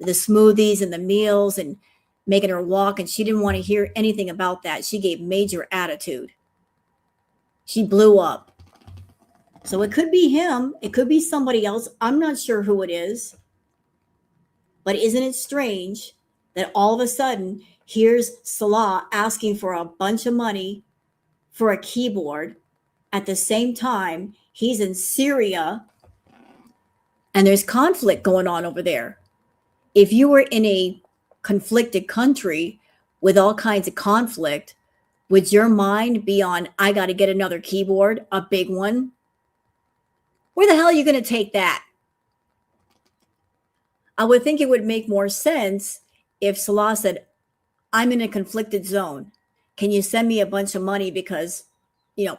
The smoothies and the meals and making her walk, and she didn't want to hear anything about that. She gave major attitude. She blew up. So it could be him. It could be somebody else. I'm not sure who it is. But isn't it strange that all of a sudden, here's Salah asking for a bunch of money for a keyboard. At the same time, he's in Syria and there's conflict going on over there. If you were in a conflicted country with all kinds of conflict, would your mind be on, I got to get another keyboard, a big one? Where the hell are you going to take that? I would think it would make more sense if Salah said, I'm in a conflicted zone. Can you send me a bunch of money because,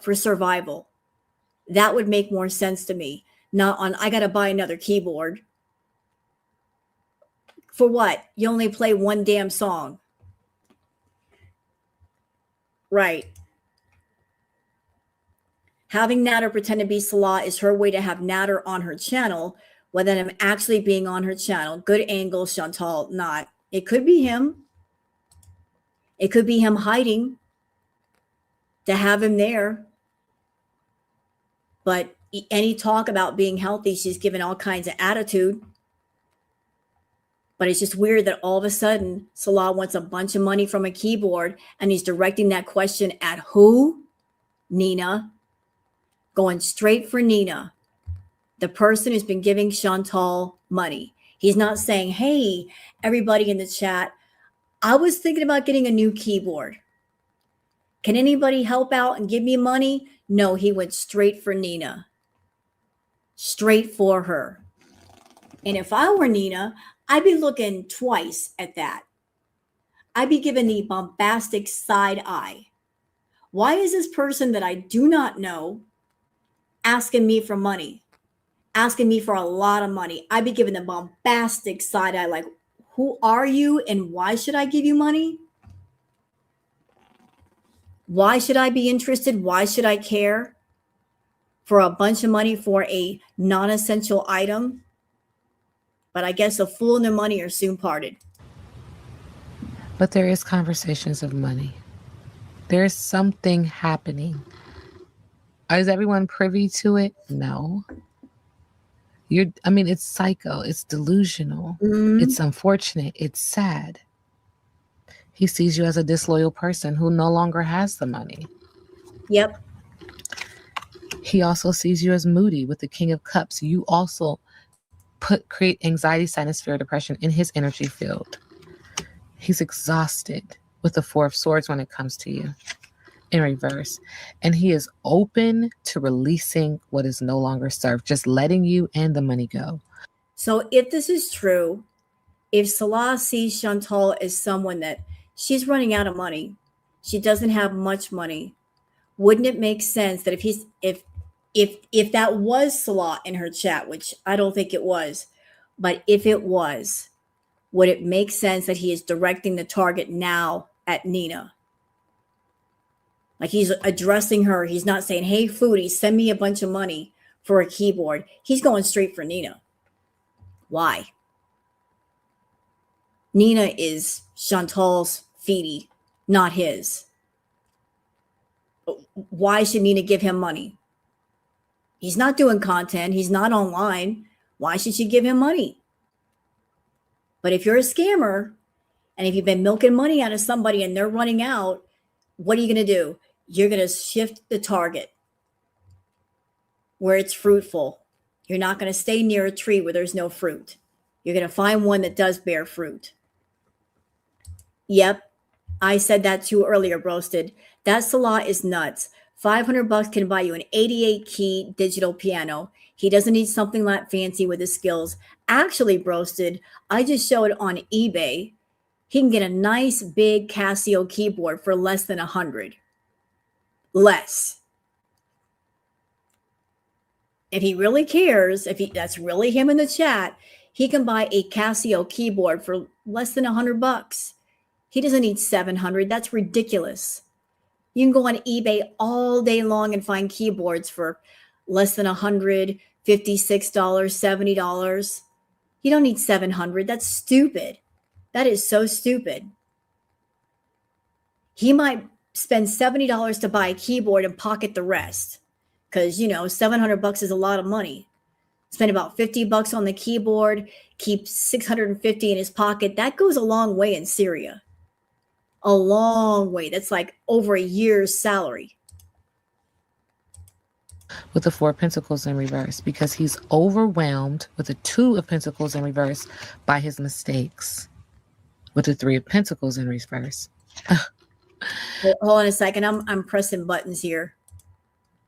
for survival? That would make more sense to me. Not on, I got to buy another keyboard. For what? You only play one damn song. Right. Having Natter pretend to be Salah is her way to have Natter on her channel whether I'm actually being on her channel. Good angle, Chantal, not. It could be him. It could be him hiding to have him there. But any talk about being healthy, she's given all kinds of attitude. But it's just weird that all of a sudden Salah wants a bunch of money from a keyboard and he's directing that question at who? Nina. Going straight for Nina, the person who's been giving Chantal money. He's not saying, hey, everybody in the chat, I was thinking about getting a new keyboard. Can anybody help out and give me money? No, he went straight for Nina. Straight for her. And if I were Nina, I'd be looking twice at that. I'd be giving the bombastic side eye. Why is this person that I do not know asking me for money? Asking me for a lot of money? I'd be giving the bombastic side eye, like, who are you and why should I give you money? Why should I be interested? Why should I care for a bunch of money for a non-essential item? But I guess a fool and their money are soon parted. But there is conversations of money. There is something happening. Is everyone privy to it? No. It's psycho. It's delusional. Mm-hmm. It's unfortunate. It's sad. He sees you as a disloyal person who no longer has the money. Yep. He also sees you as moody with the King of Cups. You also create anxiety, sadness, fear, depression in his energy field. He's exhausted with the Four of Swords when it comes to you in reverse. And he is open to releasing what is no longer served, just letting you and the money go. So if this is true, if Salah sees Chantal as someone that she's running out of money, she doesn't have much money, wouldn't it make sense that if that was Salah in her chat, which I don't think it was, but if it was, would it make sense that he is directing the target now at Nina? Like he's addressing her. He's not saying, hey, Foodie, send me a bunch of money for a keyboard. He's going straight for Nina. Why? Nina is Chantal's feedie, not his. Why should Nina give him money? He's not doing content. He's not online. Why should she give him money? But if you're a scammer and if you've been milking money out of somebody and they're running out, what are you going to do? You're going to shift the target where it's fruitful. You're not going to stay near a tree where there's no fruit. You're going to find one that does bear fruit. Yep. I said that too earlier, Broasted. That Salah is nuts. $500 can buy you an 88 key digital piano. He doesn't need something that fancy with his skills. Actually, Broasted, I just showed on eBay. He can get a nice big Casio keyboard for less than $100. Less. If he really cares, that's really him in the chat, he can buy a Casio keyboard for less than $100. He doesn't need $700. That's ridiculous. You can go on eBay all day long and find keyboards for less than $100, $56, $70. You don't need $700. That's stupid. That is so stupid. He might spend $70 to buy a keyboard and pocket the rest. Because, $700 is a lot of money. Spend about $50 on the keyboard, keep $650 in his pocket. That goes a long way in Syria. A long way. That's like over a year's salary. With the Four of Pentacles in reverse, because he's overwhelmed with the Two of Pentacles in reverse by his mistakes. With the Three of Pentacles in reverse. Hold on a second. I'm pressing buttons here.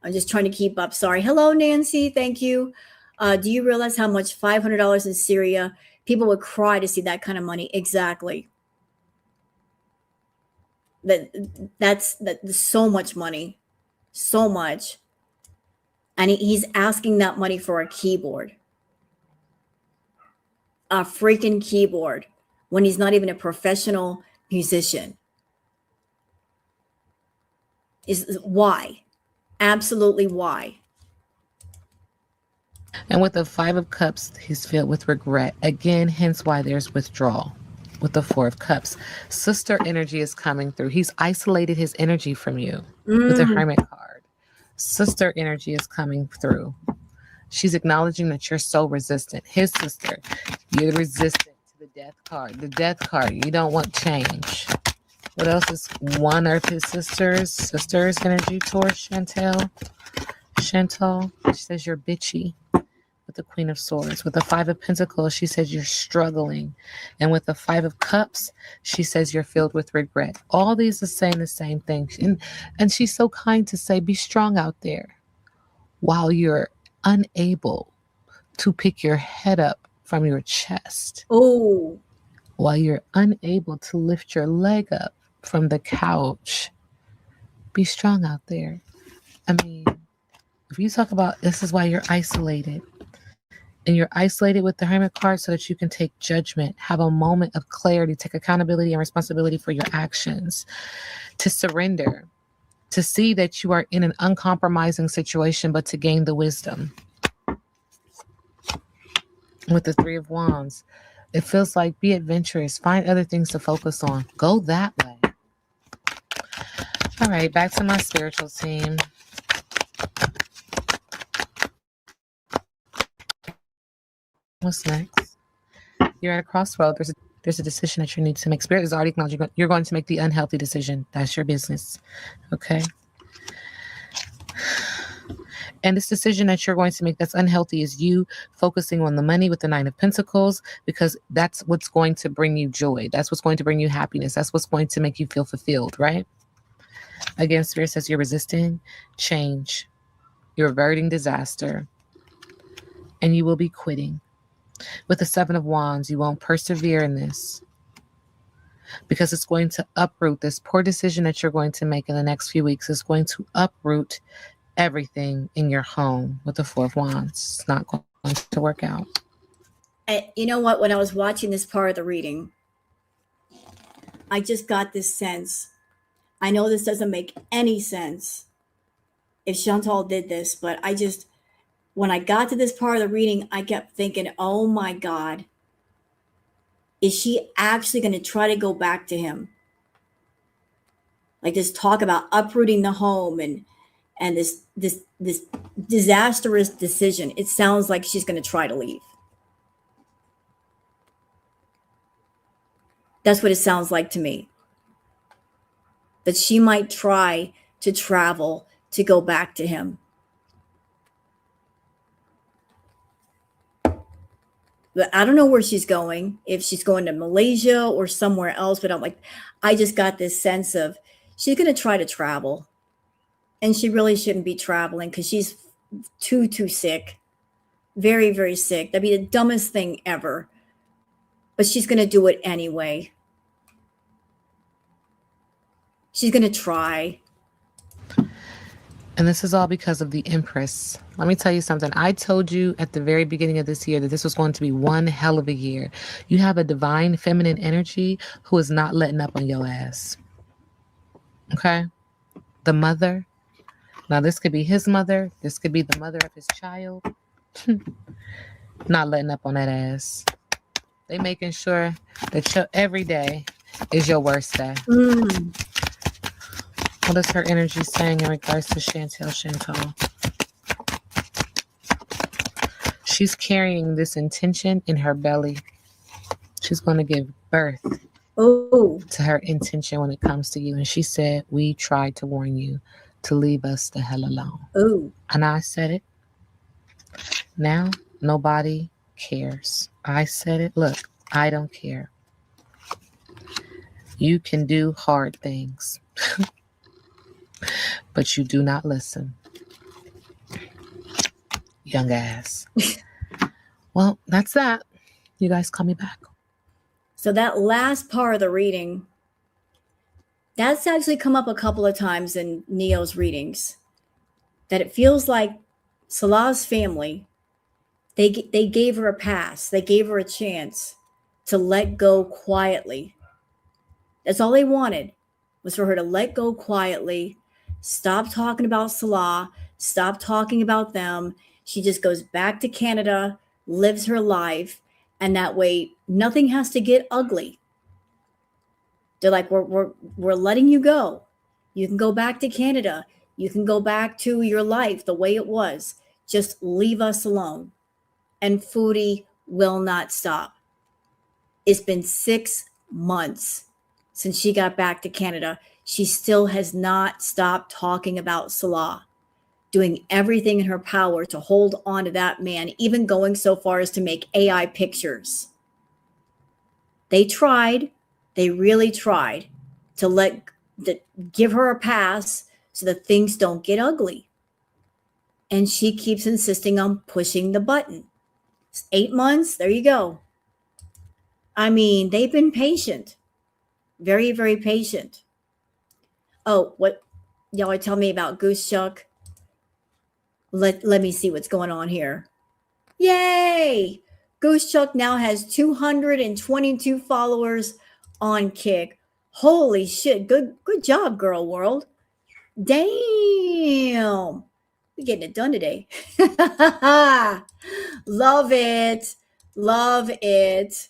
I'm just trying to keep up. Sorry. Hello, Nancy. Thank you. Do you realize how much $500 in Syria? People would cry to see that kind of money. Exactly. That's so much money. So much. And he's asking that money for a keyboard. A freaking keyboard when he's not even a professional musician. Why? Absolutely why? And with the Five of Cups, he's filled with regret. Again, hence why there's withdrawal. With the Four of Cups, sister energy is coming through. He's isolated his energy from you with the Hermit card. Sister energy is coming through. She's acknowledging that you're so resistant. His sister, you're resistant to the Death card. The Death card, you don't want change. What else is one of his sisters? Sisters energy towards Chantal. Chantal, she says you're bitchy. With the Queen of Swords. With the Five of Pentacles, she says you're struggling. And with the Five of Cups, she says you're filled with regret. All these are saying the same thing. And she's so kind to say, be strong out there while you're unable to pick your head up from your chest. Oh. While you're unable to lift your leg up from the couch. Be strong out there. I mean, if you talk about this is why you're isolated. And you're isolated with the Hermit card so that you can take judgment, have a moment of clarity, take accountability and responsibility for your actions, to surrender, to see that you are in an uncompromising situation, but to gain the wisdom. With the Three of Wands, it feels like be adventurous, find other things to focus on, go that way. All right, back to my spiritual team. What's next? You're at a crossroad. There's a decision that you need to make. Spirit is already acknowledging you're going to make the unhealthy decision. That's your business. Okay? And this decision that you're going to make that's unhealthy is you focusing on the money with the Nine of Pentacles, because that's what's going to bring you joy. That's what's going to bring you happiness. That's what's going to make you feel fulfilled, right? Again, Spirit says you're resisting change. You're averting disaster. And you will be quitting. With the Seven of Wands, you won't persevere in this because it's going to uproot this poor decision that you're going to make in the next few weeks. Is going to uproot everything in your home with the Four of Wands. It's not going to work out. And you know what? When I was watching this part of the reading, I just got this sense. I know this doesn't make any sense if Chantal did this, but when I got to this part of the reading, I kept thinking, oh my God, is she actually going to try to go back to him? Like this talk about uprooting the home and this disastrous decision. It sounds like she's going to try to leave. That's what it sounds like to me. That she might try to travel to go back to him. But I don't know where she's going, if she's going to Malaysia or somewhere else. But I just got this sense of she's going to try to travel. And she really shouldn't be traveling because she's too sick. Very, very sick. That'd be the dumbest thing ever. But she's going to do it anyway. She's going to try. And this is all because of the Empress. Let me tell you something. I told you at the very beginning of this year that this was going to be one hell of a year. You have a divine feminine energy who is not letting up on your ass. Okay? The mother. Now, this could be his mother. This could be the mother of his child. Not letting up on that ass. They making sure that every day is your worst day. What is her energy saying in regards to Chantal? She's carrying this intention in her belly. She's going to give birth to her intention when it comes to you. And she said, we tried to warn you to leave us the hell alone. And I said it. Now, nobody cares. I said it. Look, I don't care. You can do hard things. But you do not listen. Young ass. Well, that's that. You guys call me back. So that last part of the reading, that's actually come up a couple of times in Neo's readings. That it feels like Salah's family, they gave her a pass. They gave her a chance to let go quietly. That's all they wanted, was for her to let go quietly. Stop talking about Salah. Stop talking about them. She just goes back to Canada, lives her life, and that way nothing has to get ugly. They're like, we're letting you go. You can go back to Canada. You can go back to your life the way it was. Just leave us alone. And Foodie will not stop. It's been 6 months since she got back to Canada. She still has not stopped talking about Salah, doing everything in her power to hold on to that man, even going so far as to make AI pictures. They tried. They really tried to give her a pass so that things don't get ugly. And she keeps insisting on pushing the button. It's 8 months. There you go. I mean, they've been patient. Very, very patient. Oh, what y'all are telling me about Goose Chuck? Let me see what's going on here. Yay! Goose Chuck now has 222 followers on Kick. Holy shit. Good job, girl world. Damn. We're getting it done today. Love it. Love it.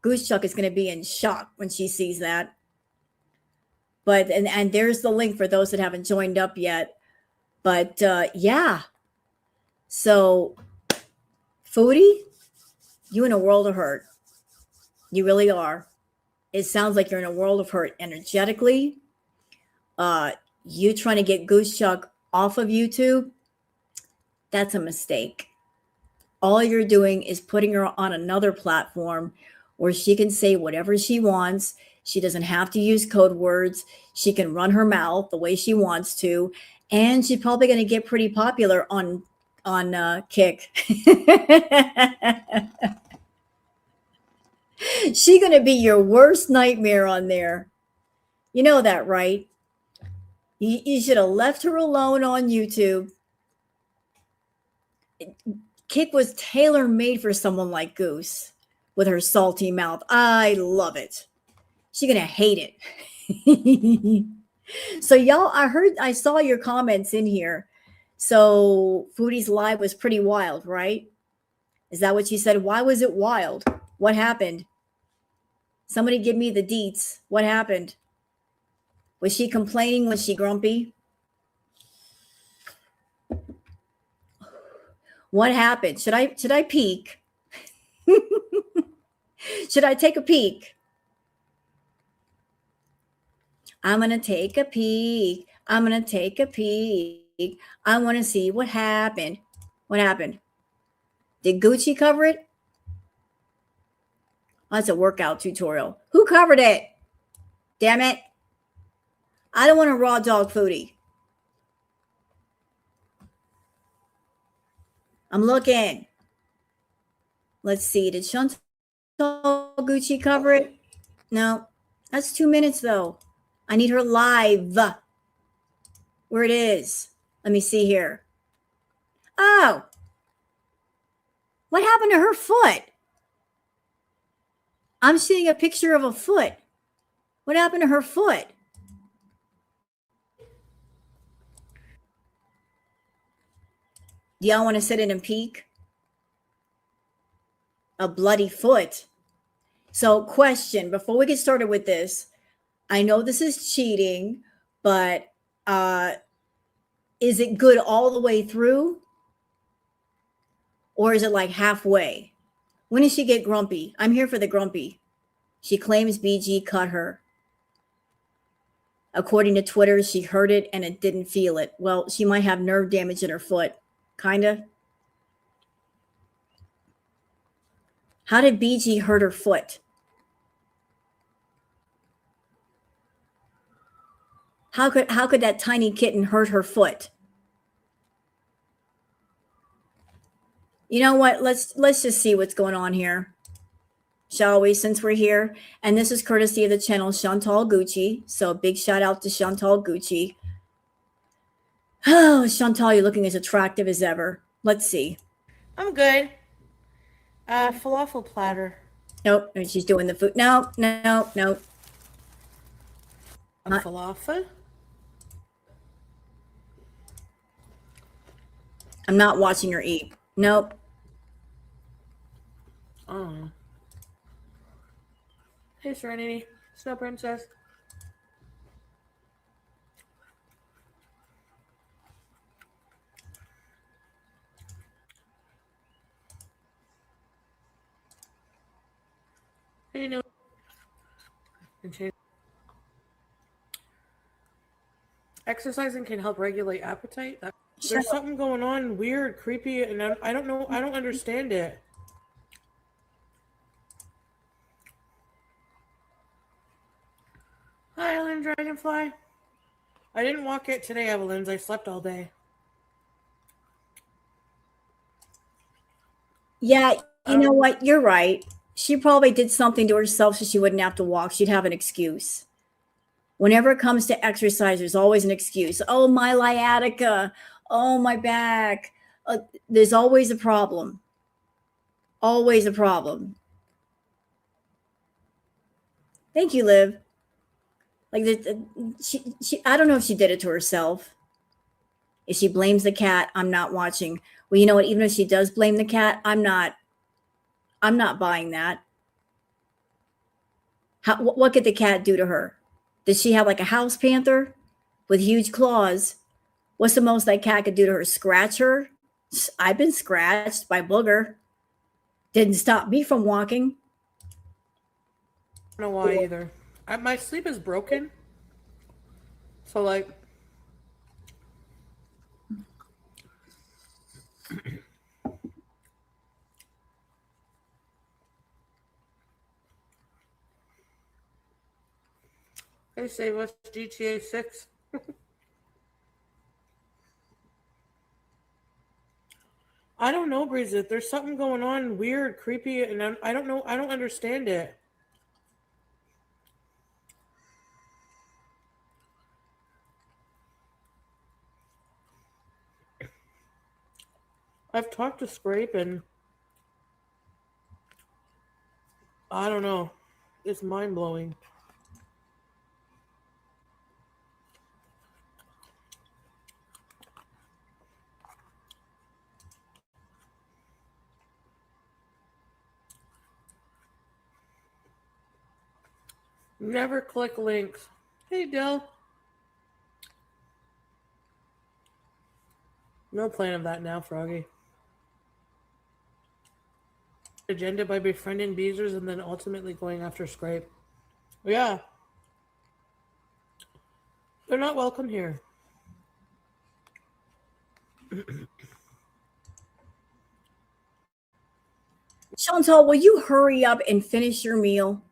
Goose Chuck is going to be in shock when she sees that. But, and there's the link for those that haven't joined up yet. But yeah. So, Foodie, you in a world of hurt. You really are. It sounds like you're in a world of hurt energetically. You trying to get Goose Chuck off of YouTube, that's a mistake. All you're doing is putting her on another platform where she can say whatever she wants. She doesn't have to use code words. She can run her mouth the way she wants to. And she's probably going to get pretty popular on Kick. She's going to be your worst nightmare on there. You know that, right? You should have left her alone on YouTube. Kick was tailor-made for someone like Goose with her salty mouth. I love it. She's going to hate it. So y'all, I saw your comments in here. So Foodie's live was pretty wild, right? Is that what you said? Why was it wild? What happened? Somebody give me the deets. What happened? Was she complaining? Was she grumpy? What happened? Should I peek? Should I take a peek? I'm going to take a peek. I'm going to take a peek. I want to see what happened. What happened? Did Gucci cover it? Oh, that's a workout tutorial. Who covered it? Damn it. I don't want a raw dog Foodie. I'm looking. Let's see. Did Chantal Gucci cover it? No. That's 2 minutes, though. I need her live. Where it is. Let me see here. Oh. What happened to her foot? I'm seeing a picture of a foot. What happened to her foot? Do y'all want to sit in and peek? A bloody foot. So, question, before we get started with this, I know this is cheating, but is it good all the way through? Or is it like halfway? When does she get grumpy? I'm here for the grumpy. She claims BG cut her. According to Twitter, she heard it and it didn't feel it. Well, she might have nerve damage in her foot. Kinda. How did BG hurt her foot? How could that tiny kitten hurt her foot? You know what? Let's just see what's going on here, shall we? Since we're here, and this is courtesy of the channel Chantal Gucci. So big shout out to Chantal Gucci. Oh, Chantal, you're looking as attractive as ever. Let's see. I'm good. Falafel platter. Nope, and she's doing the food. No. A falafel? I'm not watching her eat. Nope. Oh. Hey, Serenity. Snow Princess. Hey, no. Exercising can help regulate appetite. There's something going on, weird, creepy, and I don't know. I don't understand it. Hi, Ellen Dragonfly. I didn't walk it today, Evelyn's. I slept all day. Yeah, you know what? You're right. She probably did something to herself so she wouldn't have to walk. She'd have an excuse. Whenever it comes to exercise, there's always an excuse. Oh, my sciatica. Oh, my back. There's always a problem. Always a problem. Thank you, Liv. Like she I don't know if she did it to herself. If she blames the cat, I'm not watching. Well, you know what? Even if she does blame the cat, I'm not buying that. What could the cat do to her? Does she have like a house panther with huge claws? What's the most that cat could do to her? Scratch her? I've been scratched by Booger. Didn't stop me from walking. I don't know why either. My sleep is broken. So, like... Hey, save us GTA 6. I don't know, Breeza. There's something going on, weird, creepy, and I don't know. I don't understand it. I've talked to Scrape, and I don't know. It's mind-blowing. Never click links. Hey, Dill. No plan of that now, Froggy. Agenda by befriending Beezers and then ultimately going after Scrape. Yeah. They're not welcome here. Chantal, will you hurry up and finish your meal?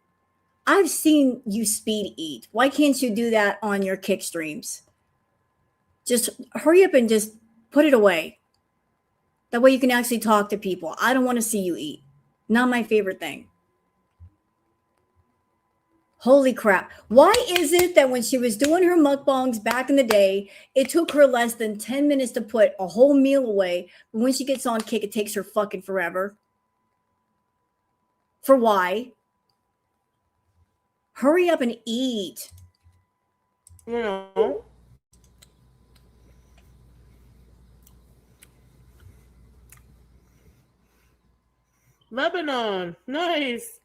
I've seen you speed eat. Why can't you do that on your kick streams? Just hurry up and just put it away. That way you can actually talk to people. I don't want to see you eat. Not my favorite thing. Holy crap. Why is it that when she was doing her mukbangs back in the day, it took her less than 10 minutes to put a whole meal away, but when she gets on kick, it takes her fucking forever? For why? Hurry up and eat. You know. Lebanon. Nice.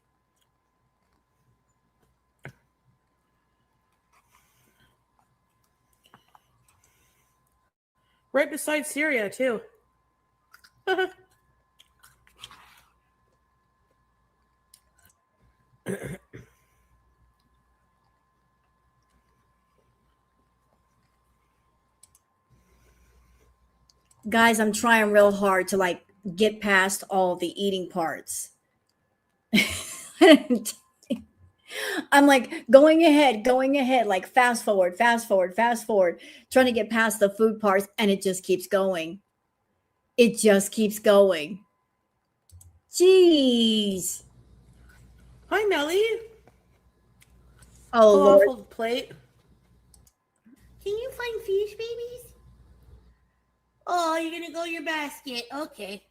Right beside Syria, too. Guys, I'm trying real hard to like get past all the eating parts. I'm like going ahead, like fast forward, trying to get past the food parts, and it just keeps going. It just keeps going. Jeez. Hi, Melly. Oh, Lord. Awful plate. Can you find fish, babies? Oh, you're gonna go your basket. Okay.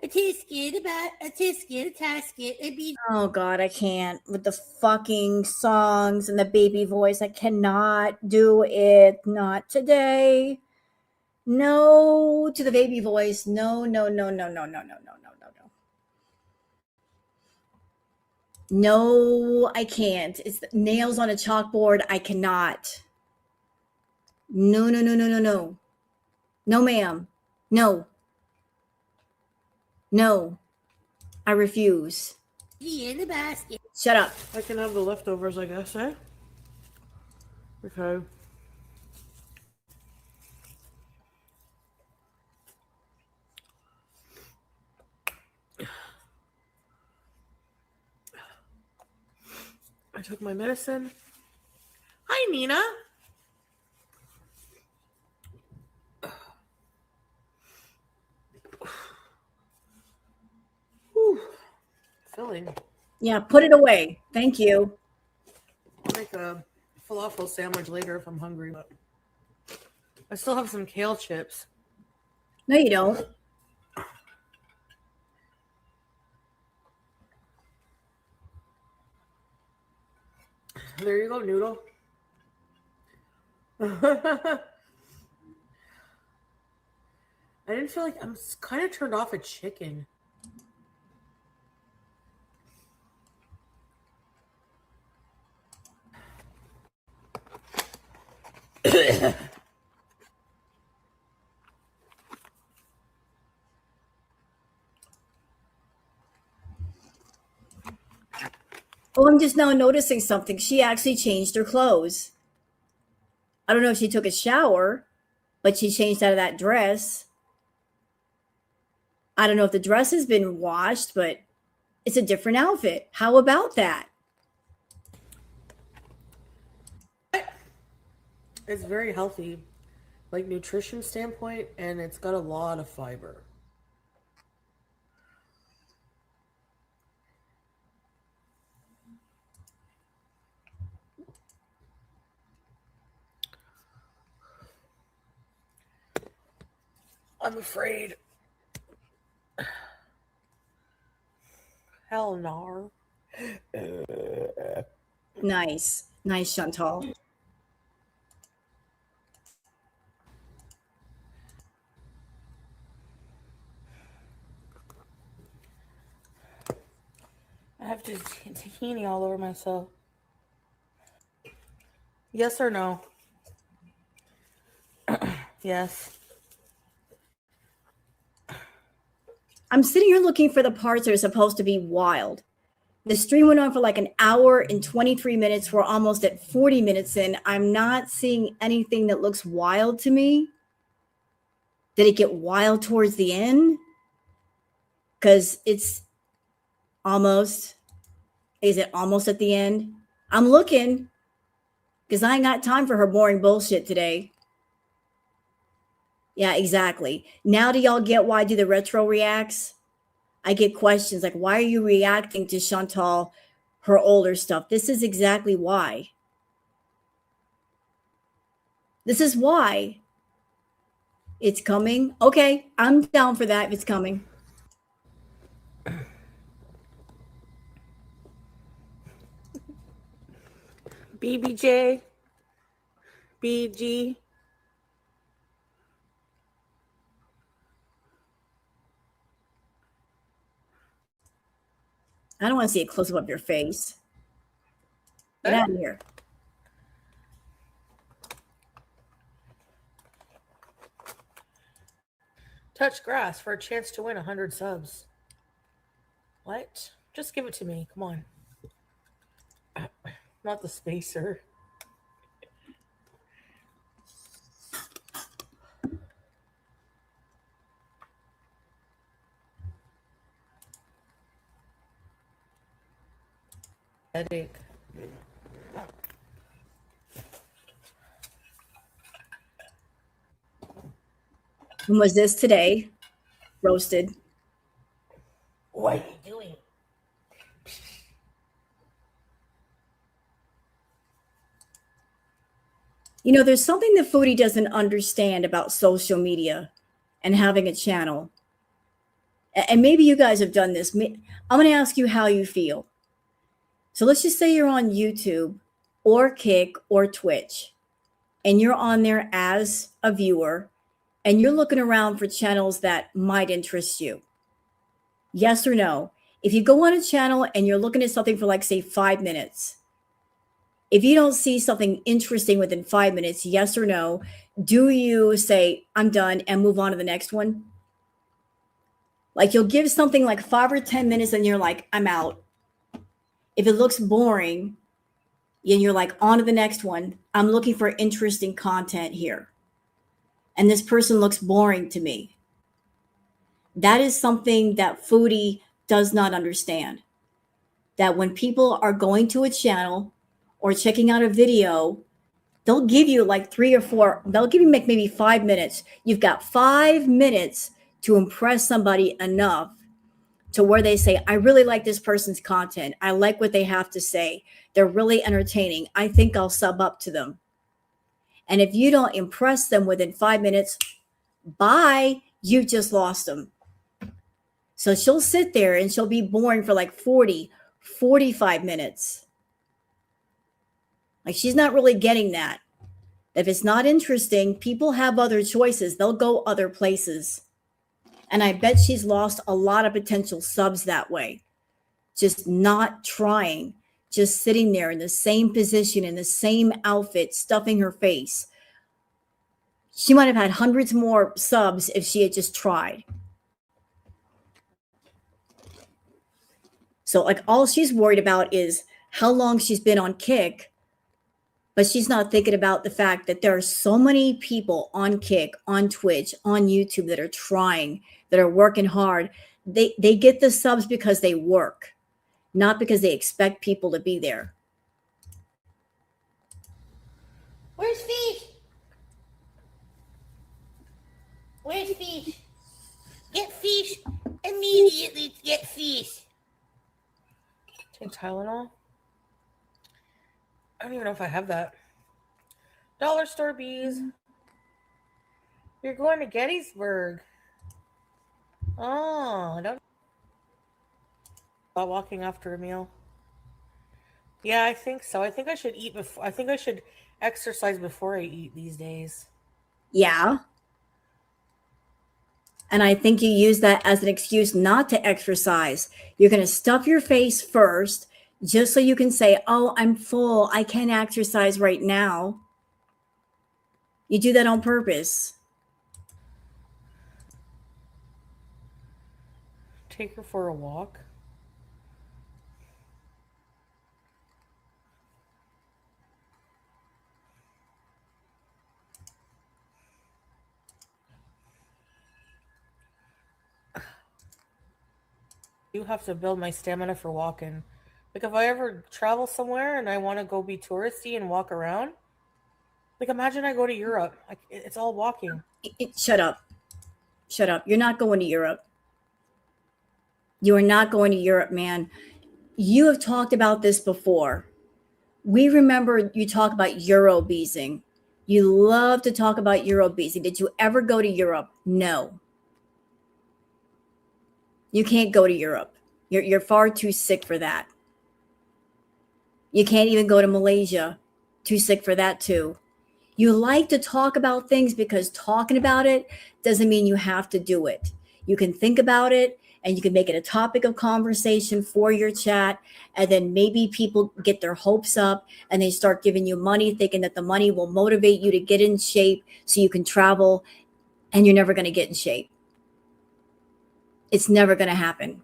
A tisket, a tisket, a tasket, a beef. Oh, God, I can't. With the fucking songs and the baby voice, I cannot do it. Not today. No to the baby voice. No, no, no, no, no, no, no, no, no, no, no. No, I can't. It's nails on a chalkboard. I cannot. No, no, no, no, no, no. No, ma'am. No. No. I refuse. In the basket. Shut up. I can have the leftovers, I guess, eh? Okay. I took my medicine. Hi, Nina. Whew. Filling. Yeah, put it away. Thank you. I'll make a falafel sandwich later if I'm hungry, but I still have some kale chips. No, you don't. There you go, noodle. I didn't feel like I'm kind of turned off at chicken. Oh, I'm just now noticing something. She actually changed her clothes. I don't know if she took a shower, but she changed out of that dress. I don't know if the dress has been washed, but it's a different outfit. How about that? It's very healthy, like nutrition standpoint, and it's got a lot of fiber. I'm afraid. Hell no. Nice. Nice, Chantal. I have tahini all over myself. Yes or no? Yes. I'm sitting here looking for the parts that are supposed to be wild. The stream went on for like an hour and 23 minutes. We're almost at 40 minutes in. I'm not seeing anything that looks wild to me. Did it get wild towards the end? Because it's almost, is it almost at the end? I'm looking because I ain't got time for her boring bullshit today. Yeah, exactly. Now do y'all get why I do the retro reacts? I get questions like, why are you reacting to Chantal, her older stuff? This is exactly why. This is why. It's coming. Okay, I'm down for that if it's coming. BBJ. BG. I don't want to see a close-up of your face. Get out of here. Touch grass for a chance to win 100 subs. What? Just give it to me. Come on. Not the spacer. Headache. When was this today? Roasted. What are you doing? You know, there's something that Foodie doesn't understand about social media and having a channel. And maybe you guys have done this. I'm going to ask you how you feel. So let's just say you're on YouTube or Kick or Twitch, and you're on there as a viewer, and you're looking around for channels that might interest you. Yes or no? If you go on a channel and you're looking at something for like, say, 5 minutes, if you don't see something interesting within 5 minutes, yes or no, do you say, I'm done and move on to the next one? Like you'll give something like 5 or 10 minutes and you're like, I'm out. If it looks boring and you're like, on to the next one, I'm looking for interesting content here. And this person looks boring to me. That is something that Foodie does not understand. That when people are going to a channel or checking out a video, they'll give you like 3 or 4, they'll give you maybe 5 minutes. You've got 5 minutes to impress somebody enough to where they say, I really like this person's content. I like what they have to say. They're really entertaining. I think I'll sub up to them. And if you don't impress them within 5 minutes, bye, you just lost them. So she'll sit there and she'll be boring for like 40, 45 minutes. Like she's not really getting that. If it's not interesting, people have other choices. They'll go other places. And I bet she's lost a lot of potential subs that way. Just not trying, just sitting there in the same position, in the same outfit, stuffing her face. She might have had hundreds more subs if she had just tried. So like all she's worried about is how long she's been on Kick, but she's not thinking about the fact that there are so many people on Kick, on Twitch, on YouTube that are trying, that are working hard. They get the subs because they work, not because they expect people to be there. Where's Fish? Where's Fish? Get Fish immediately. Get Fish. Take Tylenol. I don't even know if I have that. Dollar store bees. You're going to Gettysburg. Oh, I don't. About walking after a meal. Yeah, I think so. I think I should eat before. I think I should exercise before I eat these days. Yeah. And I think you use that as an excuse not to exercise. You're going to stuff your face first just so you can say, oh, I'm full. I can't exercise right now. You do that on purpose. Take her for a walk. You have to build my stamina for walking. Like if I ever travel somewhere and I want to go be touristy and walk around, like imagine I go to Europe. Like it's all walking. Shut up. Shut up. You're not going to Europe. You are not going to Europe, man. You have talked about this before. We remember you talk about Eurobeasing. You love to talk about Eurobeasing. Did you ever go to Europe? No. You can't go to Europe. You're far too sick for that. You can't even go to Malaysia. Too sick for that too. You like to talk about things because talking about it doesn't mean you have to do it. You can think about it and you can make it a topic of conversation for your chat. And then maybe people get their hopes up and they start giving you money, thinking that the money will motivate you to get in shape so you can travel, and you're never going to get in shape. It's never going to happen.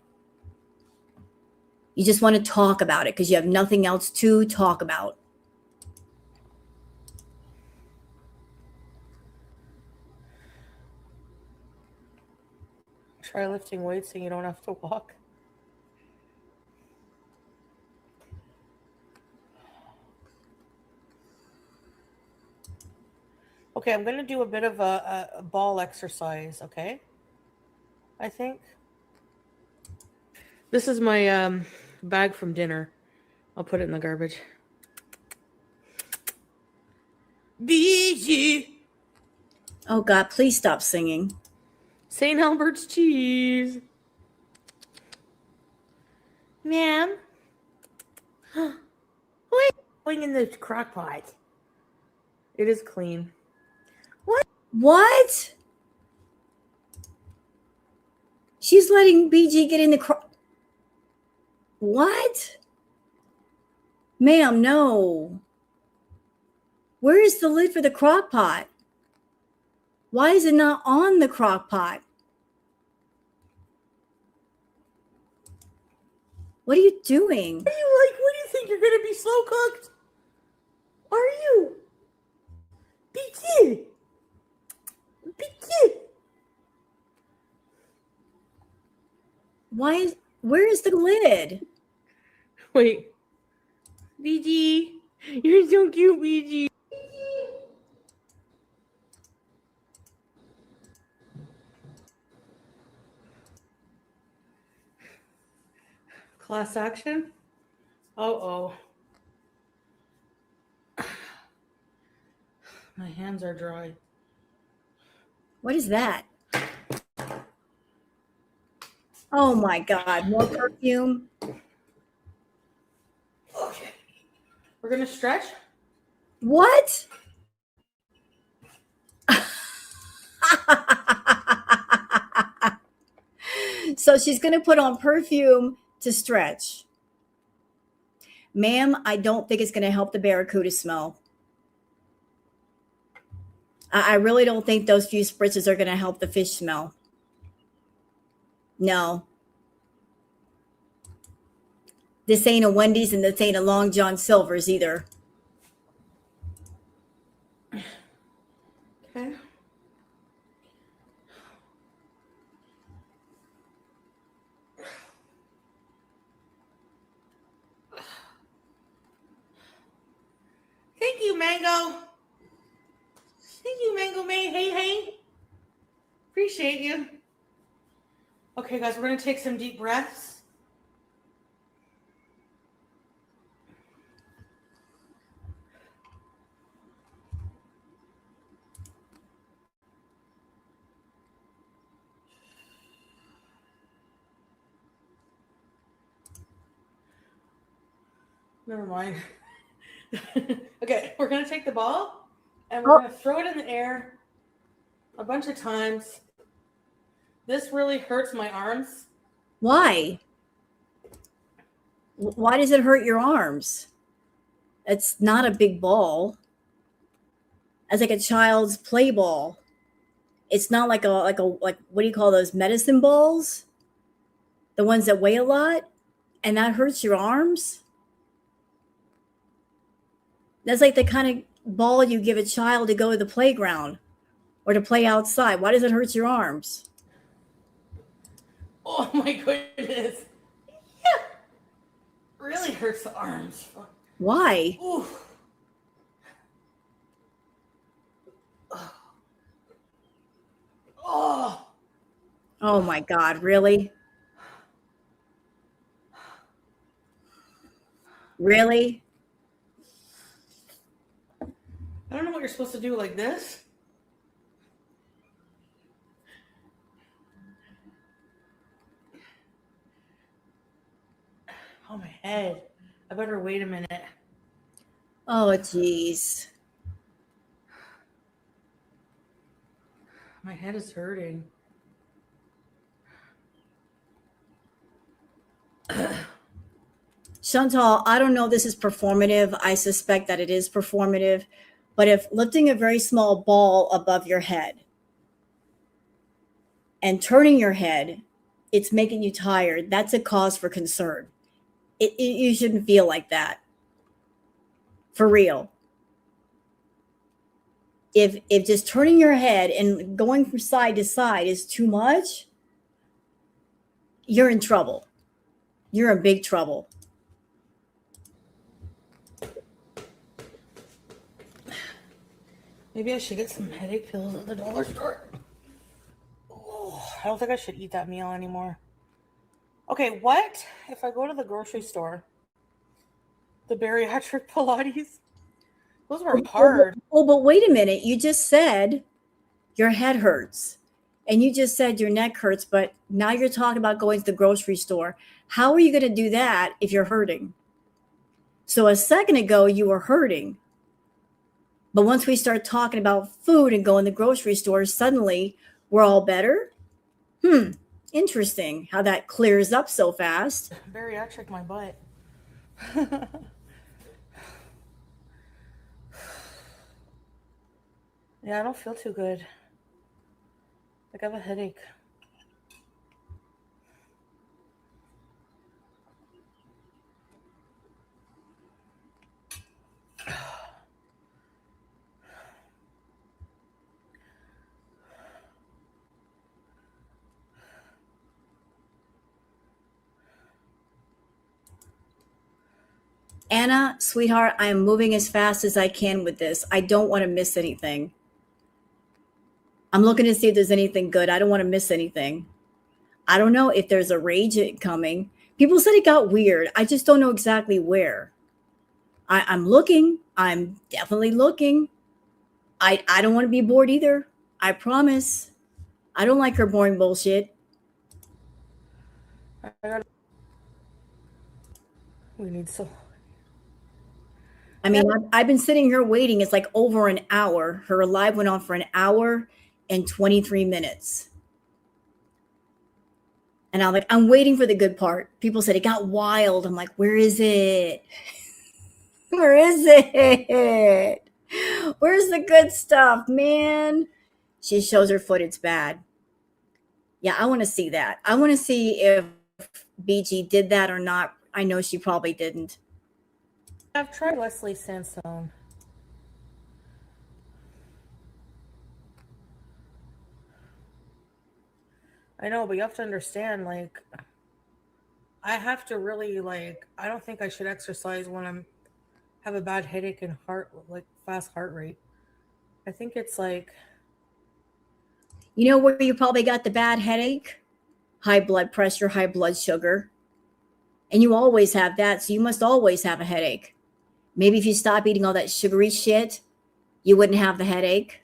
You just want to talk about it because you have nothing else to talk about. Try lifting weights so you don't have to walk. Okay, I'm going to do a bit of a ball exercise, okay? I think. This is my bag from dinner. I'll put it in the garbage. Busy. Oh God, please stop singing. St. Albert's cheese. Ma'am? What are you doing in the crock pot? It is clean. What? She's letting BG get in the What? Ma'am, no. Where is the lid for the crock pot? Why is it not on the crock pot? What are you doing? What do you think? You're going to be slow cooked? Are you? BG. BG. Where is the lid? Wait. BG. You're so cute, BG. Class action? Oh. My hands are dry. What is that? Oh my God, more perfume. Okay. We're going to stretch? What? So she's going to put on perfume to stretch. Ma'am, I don't think it's going to help the barracuda smell. I really don't think those few spritzes are going to help the fish smell. No. This ain't a Wendy's and this ain't a Long John Silver's either. Okay. Thank you, Mango. Thank you, Mango May. Hey. Appreciate you. Okay, guys, we're going to take some deep breaths. Never mind. Okay, we're going to take the ball and we're going to throw it in the air a bunch of times. This really hurts my arms. Why? Why does it hurt your arms? It's not a big ball. It's like a child's play ball. It's not like what do you call those, medicine balls? The ones that weigh a lot, and that hurts your arms? That's like the kind of ball you give a child to go to the playground or to play outside. Why does it hurt your arms? Oh my goodness. Yeah. Really hurts the arms. Why? Ooh. Oh. Oh my God, really? Really? I don't know what you're supposed to do like this. Oh, my head. I better wait a minute. Oh, geez. My head is hurting. Chantal, I don't know if this is performative. I suspect that it is performative. But if lifting a very small ball above your head and turning your head, it's making you tired, that's a cause for concern. You shouldn't feel like that. For real. If just turning your head and going from side to side is too much, you're in trouble. You're in big trouble. Maybe I should get some headache pills at the dollar store. Oh, I don't think I should eat that meal anymore. Okay, what if I go to the grocery store? The bariatric Pilates? Those were hard. Oh, but wait a minute. You just said your head hurts. And you just said your neck hurts, but now you're talking about going to the grocery store. How are you going to do that if you're hurting? So a second ago, you were hurting. But once we start talking about food and going to the grocery store, suddenly we're all better? Interesting how that clears up so fast. Bariatric my butt. Yeah, I don't feel too good. Like I have a headache. Anna, sweetheart, I am moving as fast as I can with this. I don't want to miss anything. I'm looking to see if there's anything good. I don't want to miss anything. I don't know if there's a rage coming. People said it got weird. I just don't know exactly where. I'm looking. I'm definitely looking. I don't want to be bored either. I promise. I don't like her boring bullshit. We need so. I mean, I've been sitting here waiting. It's like over an hour. Her live went on for an hour and 23 minutes. And I'm like, I'm waiting for the good part. People said it got wild. I'm like, where is it? Where is it? Where's the good stuff, man? She shows her foot. It's bad. Yeah, I want to see that. I want to see if BG did that or not. I know she probably didn't. I've tried Wesley Sandstone. I know, but you have to understand, like, I have to really, like, I don't think I should exercise when have a bad headache and fast heart rate. I think it's like, you know where you probably got the bad headache? High blood pressure, high blood sugar. And you always have that, so you must always have a headache. Maybe if you stop eating all that sugary shit, you wouldn't have the headache.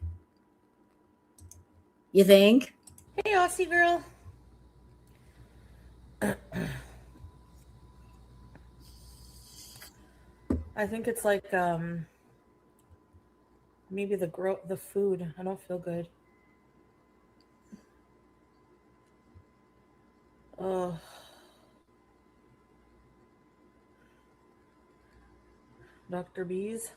You think? hey, Aussie girl. I think it's like maybe the food. I don't feel good. Oh. Dr. Bees.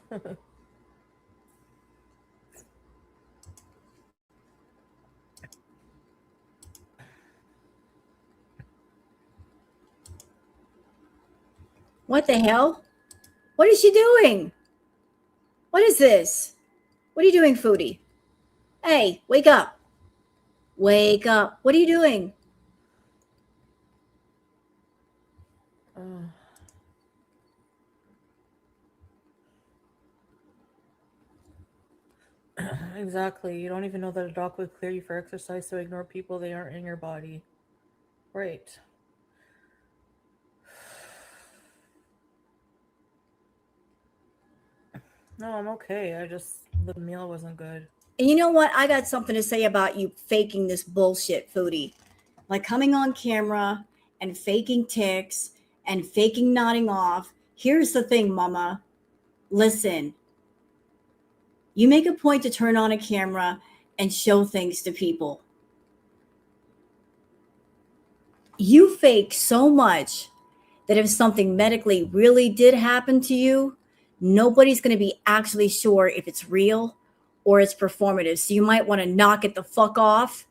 What the hell? What is she doing? What is this? What are you doing, Foodie? Hey, wake up. Wake up. What are you doing? Exactly. You don't even know that a doc would clear you for exercise, so ignore people they aren't in your body. Right. No, I'm okay. The meal wasn't good. And you know what? I got something to say about you faking this bullshit, Foodie. Like coming on camera and faking tics and faking nodding off. Here's the thing, mama. Listen. You make a point to turn on a camera and show things to people. You fake so much that if something medically really did happen to you, nobody's going to be actually sure if it's real or it's performative. So you might want to knock it the fuck off.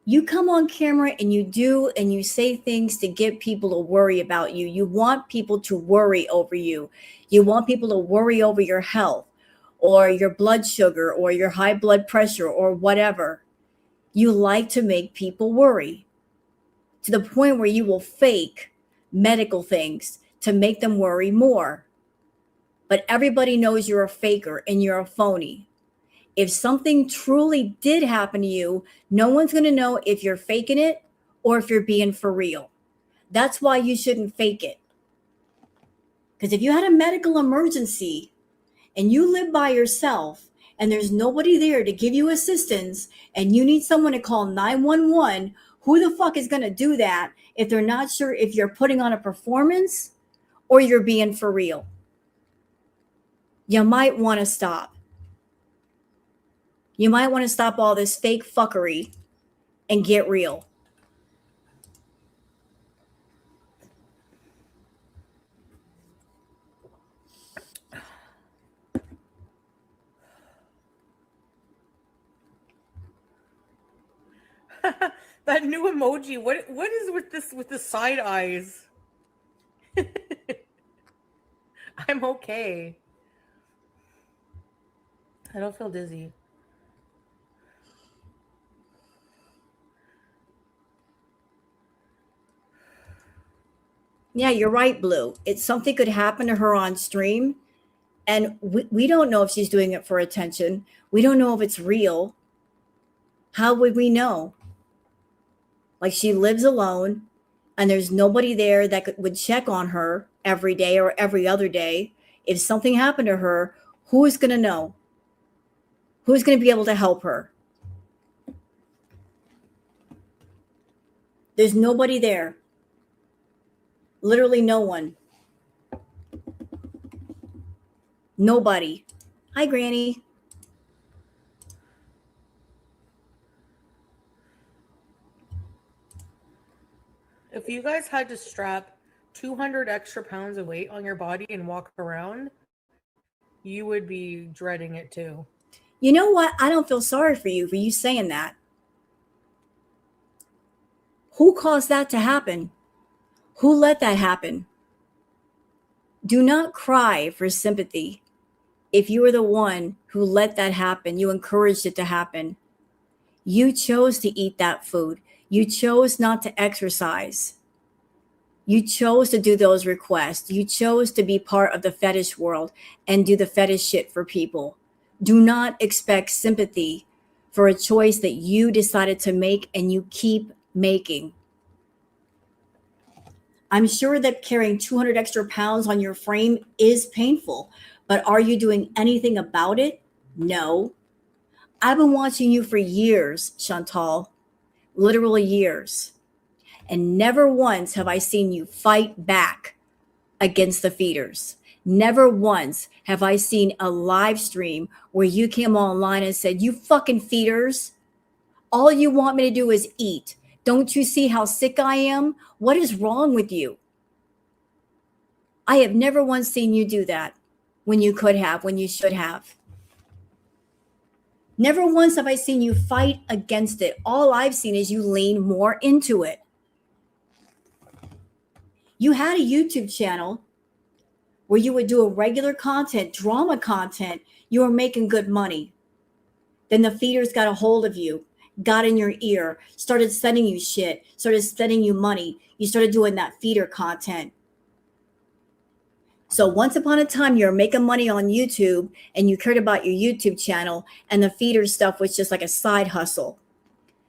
You come on camera and you say things to get people to worry about you. You want people to worry over you. You want people to worry over your health or your blood sugar or your high blood pressure or whatever. You like to make people worry to the point where you will fake medical things to make them worry more. But everybody knows you're a faker and you're a phony. If something truly did happen to you, no one's going to know if you're faking it or if you're being for real. That's why you shouldn't fake it. Because if you had a medical emergency and you live by yourself and there's nobody there to give you assistance and you need someone to call 911, who the fuck is going to do that if they're not sure if you're putting on a performance or you're being for real? You might want to stop. You might want to stop all this fake fuckery and get real. That new emoji. What is with this with the side eyes? I'm okay. I don't feel dizzy. Yeah, you're right, Blue. It's something could happen to her on stream, and we don't know if she's doing it for attention. We don't know if it's real. How would we know? Like, she lives alone, and there's nobody there that would check on her every day or every other day. If something happened to her, who is going to know? Who's going to be able to help her? There's nobody there. Literally no one. Nobody. Hi, Granny. If you guys had to strap 200 extra pounds of weight on your body and walk around, you would be dreading it too. You know what? I don't feel sorry for you saying that. Who caused that to happen? Who let that happen? Do not cry for sympathy. If you were the one who let that happen, you encouraged it to happen. You chose to eat that food. You chose not to exercise. You chose to do those requests. You chose to be part of the fetish world and do the fetish shit for people. Do not expect sympathy for a choice that you decided to make and you keep making. I'm sure that carrying 200 extra pounds on your frame is painful, but are you doing anything about it? No. I've been watching you for years, Chantal, literally years. And never once have I seen you fight back against the feeders. Never once have I seen a live stream where you came online and said, you fucking feeders, all you want me to do is eat. Don't you see how sick I am? What is wrong with you? I have never once seen you do that when you could have, when you should have. Never once have I seen you fight against it. All I've seen is you lean more into it. You had a YouTube channel where you would do a regular content, drama content. You were making good money. Then the feeders got a hold of you, got in your ear, started sending you shit, started sending you money. You started doing that feeder content. So once upon a time, you were making money on YouTube and you cared about your YouTube channel, and the feeder stuff was just like a side hustle.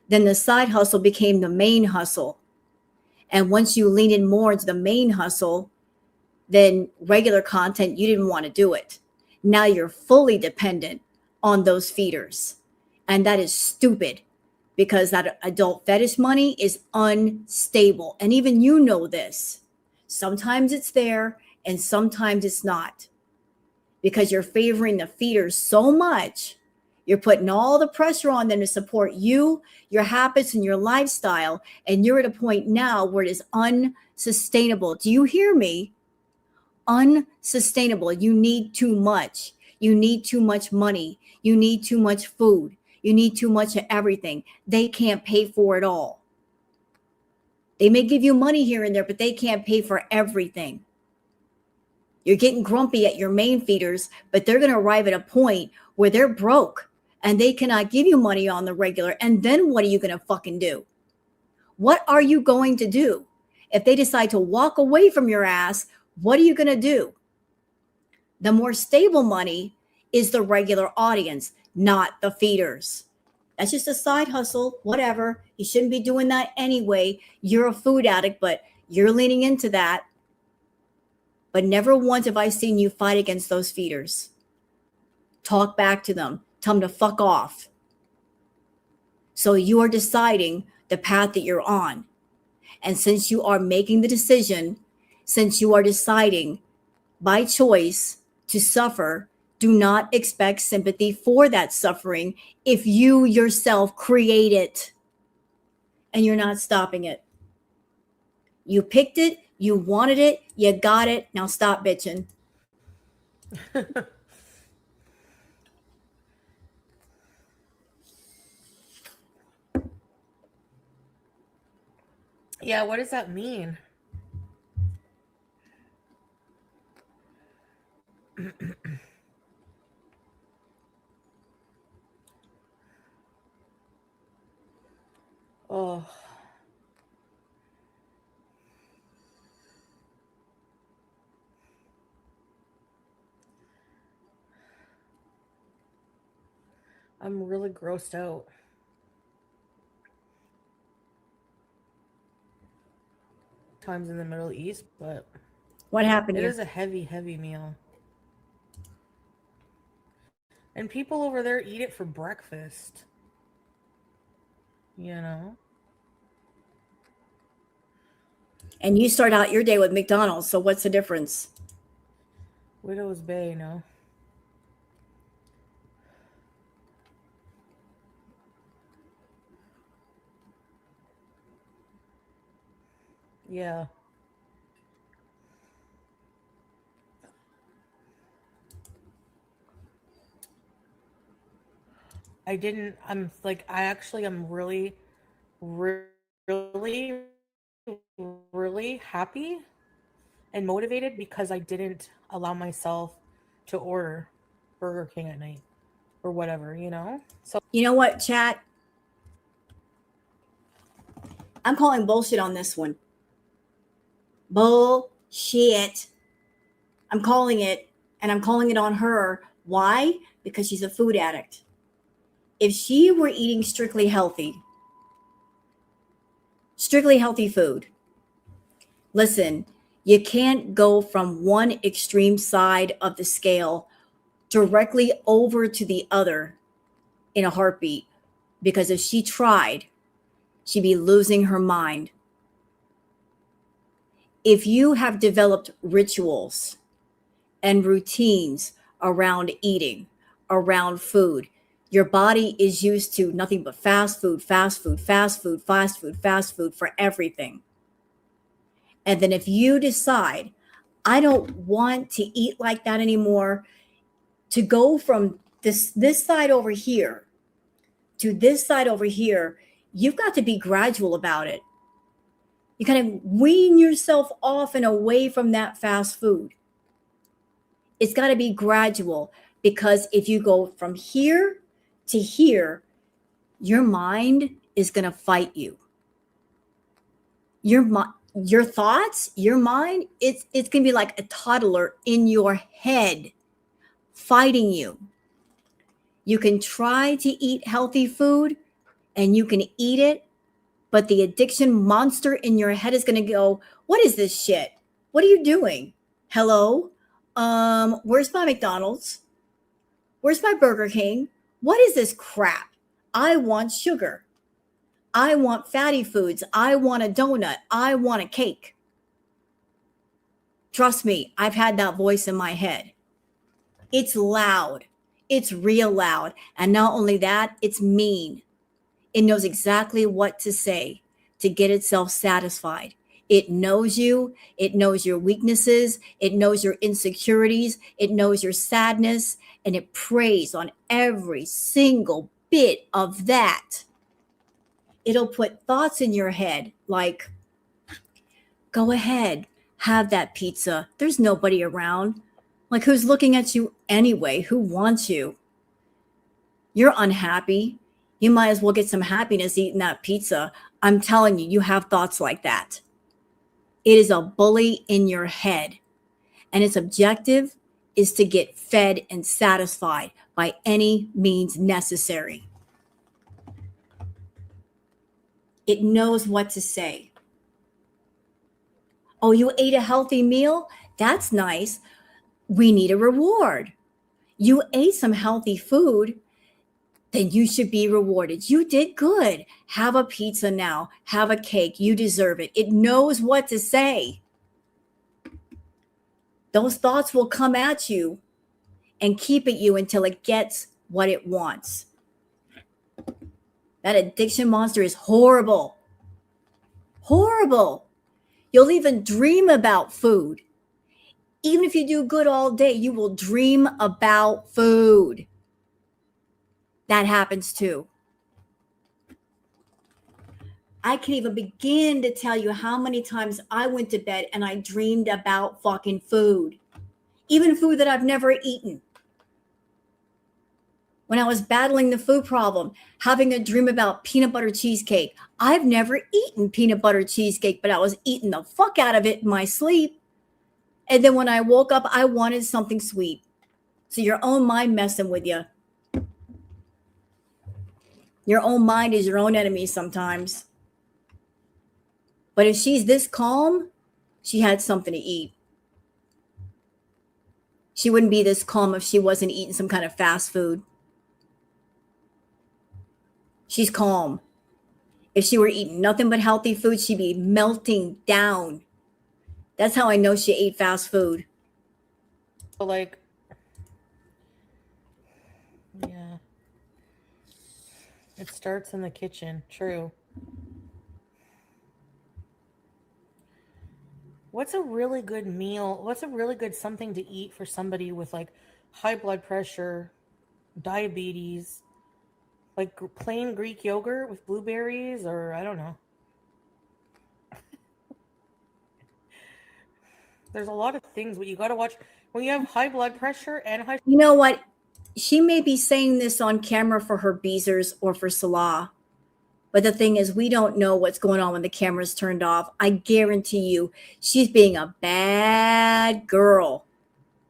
Then the side hustle became the main hustle. And once you leaned in more into the main hustle, then regular content, you didn't want to do it. Now you're fully dependent on those feeders. And that is stupid, because that adult fetish money is unstable. And even you know this. Sometimes it's there and sometimes it's not, because you're favoring the feeders so much. You're putting all the pressure on them to support you, your habits, and your lifestyle. And you're at a point now where it is unsustainable. Do you hear me? Unsustainable. You need too much. You need too much money. You need too much food. You need too much of everything. They can't pay for it all. They may give you money here and there, but they can't pay for everything. You're getting grumpy at your main feeders, but they're going to arrive at a point where they're broke and they cannot give you money on the regular. And then what are you going to fucking do? What are you going to do? If they decide to walk away from your ass, what are you going to do? The more stable money is the regular audience, not the feeders. That's just a side hustle, whatever. You shouldn't be doing that anyway. You're a food addict, but you're leaning into that. But never once have I seen you fight against those feeders. Talk back to them. Tell them to fuck off. So you are deciding the path that you're on. And since you are making the decision, since you are deciding by choice to suffer, do not expect sympathy for that suffering if you yourself create it. and you're not stopping it. You picked it, you wanted it, you got it. Now stop bitching. Yeah, what does that mean? Oh. I'm really grossed out. Times in the Middle East, but What happened it here? is a heavy, heavy meal. And people over there eat it for breakfast. You know? And you start out your day with McDonald's, so what's the difference? Widow's Bay, no? Yeah. I'm like, I'm really, really, really happy and motivated because I didn't allow myself to order Burger King at night or whatever, you know? So, You know what, chat? I'm calling bullshit on this one. Bullshit. I'm calling it, and I'm calling it on her. Why? Because she's a food addict. If she were eating strictly healthy food, listen, you can't go from one extreme side of the scale directly over to the other in a heartbeat, because if she tried, she'd be losing her mind. If you have developed rituals and routines around eating, around food, your body is used to nothing but fast food, fast food, fast food, fast food, fast food for everything. And then if you decide, I don't want to eat like that anymore, to go from this side over here to this side over here, you've got to be gradual about it. You kind of wean yourself off and away from that fast food. It's got to be gradual, because if you go from here to here, your mind is going to fight you. Your thoughts, your mind, it's going to be like a toddler in your head fighting you. You can try to eat healthy food and you can eat it, but the addiction monster in your head is going to go, what is this shit? What are you doing? Hello? Where's my McDonald's? Where's my Burger King? What is this crap? I want sugar. I want fatty foods. I want a donut. I want a cake. Trust me, I've had that voice in my head. It's loud. It's real loud. And not only that, it's mean. It knows exactly what to say to get itself satisfied. It knows you. It knows your weaknesses. It knows your insecurities. It knows your sadness. And it preys on every single bit of that. It'll put thoughts in your head like, go ahead, have that pizza. There's nobody around. Like, who's looking at you anyway? Who wants you? You're unhappy. You might as well get some happiness eating that pizza. I'm telling you, you have thoughts like that. It is a bully in your head. And its objective is to get fed and satisfied by any means necessary. It knows what to say. Oh, you ate a healthy meal? That's nice. We need a reward. You ate some healthy food, then you should be rewarded. You did good. Have a pizza now. Have a cake. You deserve it. It knows what to say. Those thoughts will come at you and keep at you until it gets what it wants. That addiction monster is horrible. Horrible. You'll even dream about food. Even if you do good all day, you will dream about food. That happens too. I can't even begin to tell you how many times I went to bed and I dreamed about fucking food. Even food that I've never eaten. When I was battling the food problem, having a dream about peanut butter cheesecake. I've never eaten peanut butter cheesecake, but I was eating the fuck out of it in my sleep. And then when I woke up, I wanted something sweet. So your own mind messing with you. Your own mind is your own enemy sometimes. But if she's this calm, she had something to eat. She wouldn't be this calm if she wasn't eating some kind of fast food. She's calm. If she were eating nothing but healthy food, she'd be melting down. That's how I know she ate fast food. Like, yeah. It starts in the kitchen. True. What's a really good meal? What's a really good something to eat for somebody with like high blood pressure, diabetes, like plain Greek yogurt with blueberries, or I don't know. There's a lot of things, but you got to watch when you have high blood pressure and high. You know what? She may be saying this on camera for her Beezers or for Salah. But the thing is, we don't know what's going on when the camera's turned off. I guarantee you, she's being a bad girl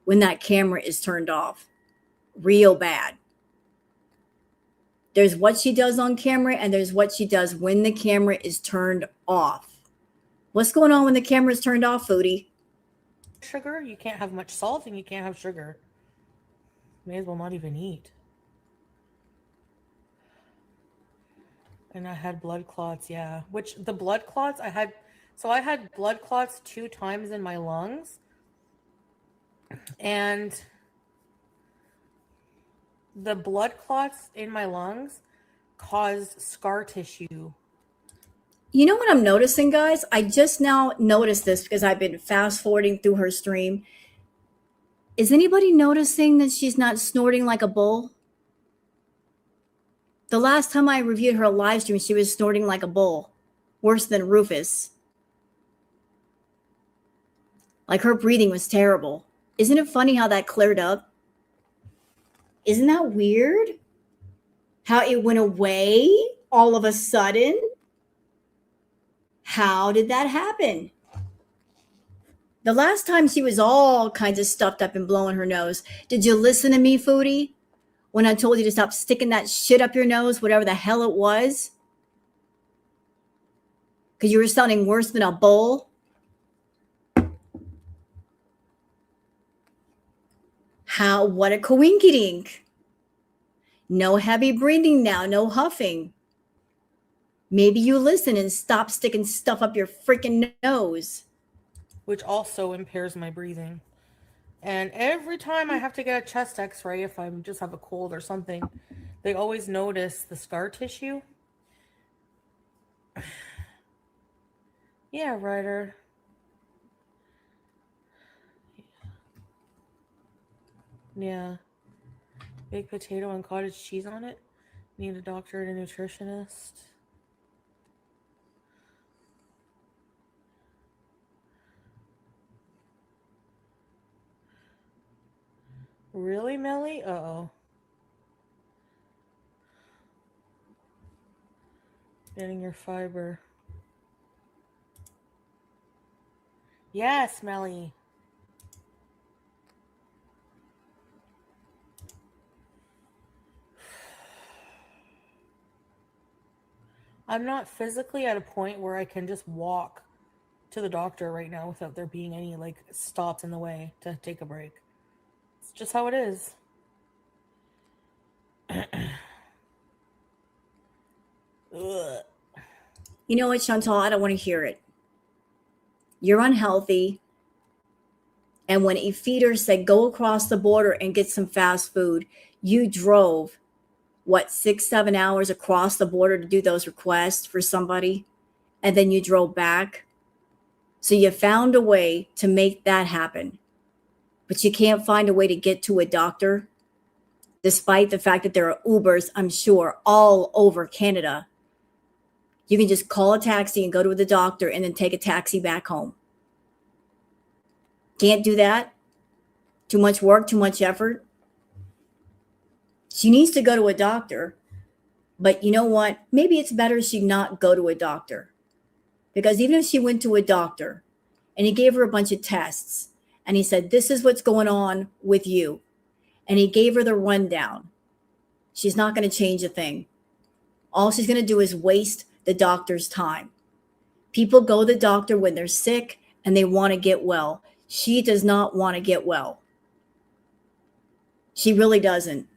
when that camera is turned off. Real bad. There's what she does on camera, and there's what she does when the camera is turned off. What's going on when the camera is turned off, Foodie? Sugar, you can't have much salt, and you can't have sugar. May as well not even eat. And I had blood clots, yeah. Which the blood clots I had blood clots 2 times in my lungs. And the blood clots in my lungs caused scar tissue. You know what I'm noticing, guys? I just now noticed this because I've been fast forwarding through her stream. Is anybody noticing that she's not snorting like a bull? The last time I reviewed her live stream, she was snorting like a bull. Worse than Rufus. Like her breathing was terrible. Isn't it funny how that cleared up? Isn't that weird? How it went away all of a sudden? How did that happen? The last time she was all kinds of stuffed up and blowing her nose. Did you listen to me, Foodie? When I told you to stop sticking that shit up your nose, whatever the hell it was? Because you were sounding worse than a bull? How? What a coinkydink. No heavy breathing now, no huffing. Maybe you listen and stop sticking stuff up your freaking nose. Which also impairs my breathing. And every time I have to get a chest x-ray, if I just have a cold or something, they always notice the scar tissue. Yeah, Ryder. Yeah. Baked potato and cottage cheese on it. Need a doctor and a nutritionist. Really, Melly? Uh-oh. Getting your fiber. Yes, Melly. I'm not physically at a point where I can just walk to the doctor right now without there being any like stops in the way to take a break. It's just how it is. Ugh. You know what, Chantal? I don't want to hear it. You're unhealthy. And when a feeder said, go across the border and get some fast food, you drove, 6-7 hours across the border to do those requests for somebody? and then you drove back. So you found a way to make that happen. But you can't find a way to get to a doctor, despite the fact that there are Ubers, I'm sure, all over Canada. You can just call a taxi and go to the doctor and then take a taxi back home. Can't do that? Too much work, too much effort? She needs to go to a doctor. But you know what? Maybe it's better she not go to a doctor. Because even if she went to a doctor and he gave her a bunch of tests and he said, this is what's going on with you, and he gave her the rundown, she's not going to change a thing. All she's going to do is waste the doctor's time. People go to the doctor when they're sick and they want to get well. She does not want to get well. She really doesn't.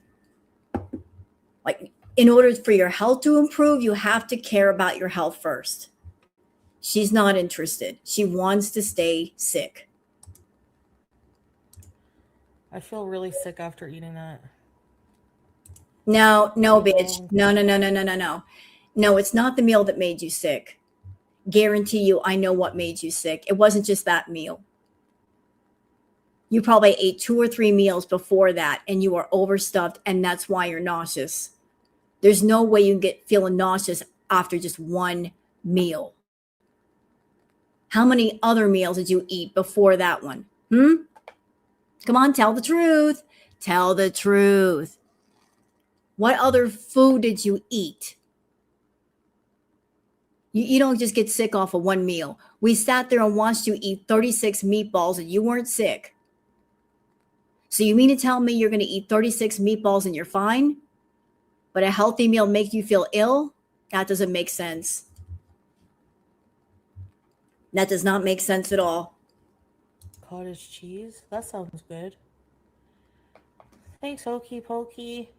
Like, in order for your health to improve, you have to care about your health first. She's not interested. She wants to stay sick. I feel really sick after eating that. No, bitch. No. No, it's not the meal that made you sick. Guarantee you, I know what made you sick. It wasn't just that meal. You probably ate 2 or 3 meals before that and you are overstuffed, and that's why you're nauseous. There's no way you can get feeling nauseous after just one meal. How many other meals did you eat before that one? Come on, tell the truth. Tell the truth. What other food did you eat? You don't just get sick off of one meal. We sat there and watched you eat 36 meatballs and you weren't sick. So you mean to tell me you're going to eat 36 meatballs and you're fine? But a healthy meal makes you feel ill? That doesn't make sense. That does not make sense at all. Cottage cheese? That sounds good. Thanks, Hokey Pokey.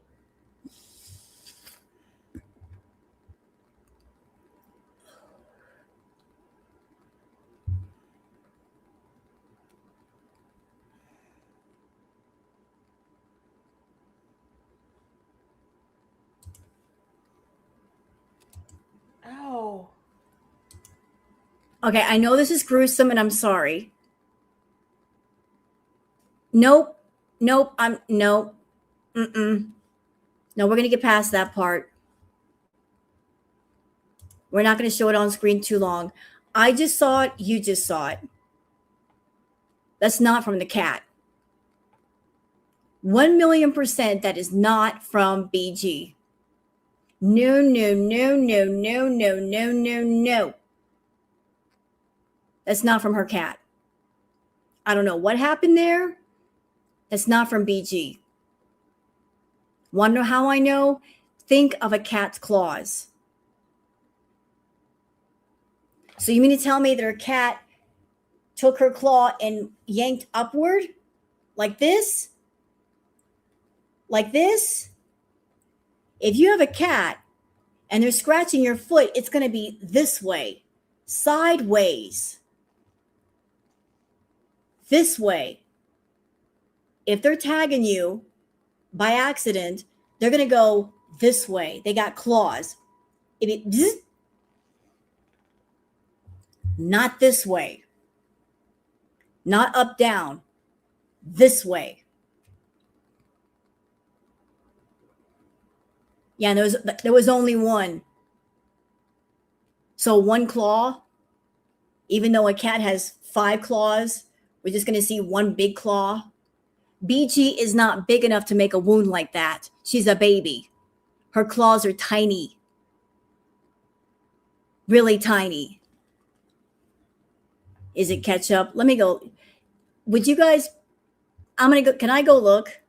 Ow. Okay, I know this is gruesome and I'm sorry. Nope. No, we're going to get past that part. We're not going to show it on screen too long. I just saw it. You just saw it. That's not from the cat. 1,000,000% that is not from BG. No. That's not from her cat. I don't know what happened there. That's not from BG. Want to know how I know? Think of a cat's claws. So you mean to tell me that her cat took her claw and yanked upward? Like this? Like this? If you have a cat and they're scratching your foot, it's going to be this way, sideways, this way. If they're tagging you by accident, they're going to go this way. They got claws. Not this way. Not up, down. This way. Yeah, there was only one. So one claw, even though a cat has 5 claws, we're just going to see one big claw. BG is not big enough to make a wound like that. She's a baby. Her claws are tiny. Really tiny. Is it ketchup? Let me go. Would you guys, I'm going to go. Can I go look?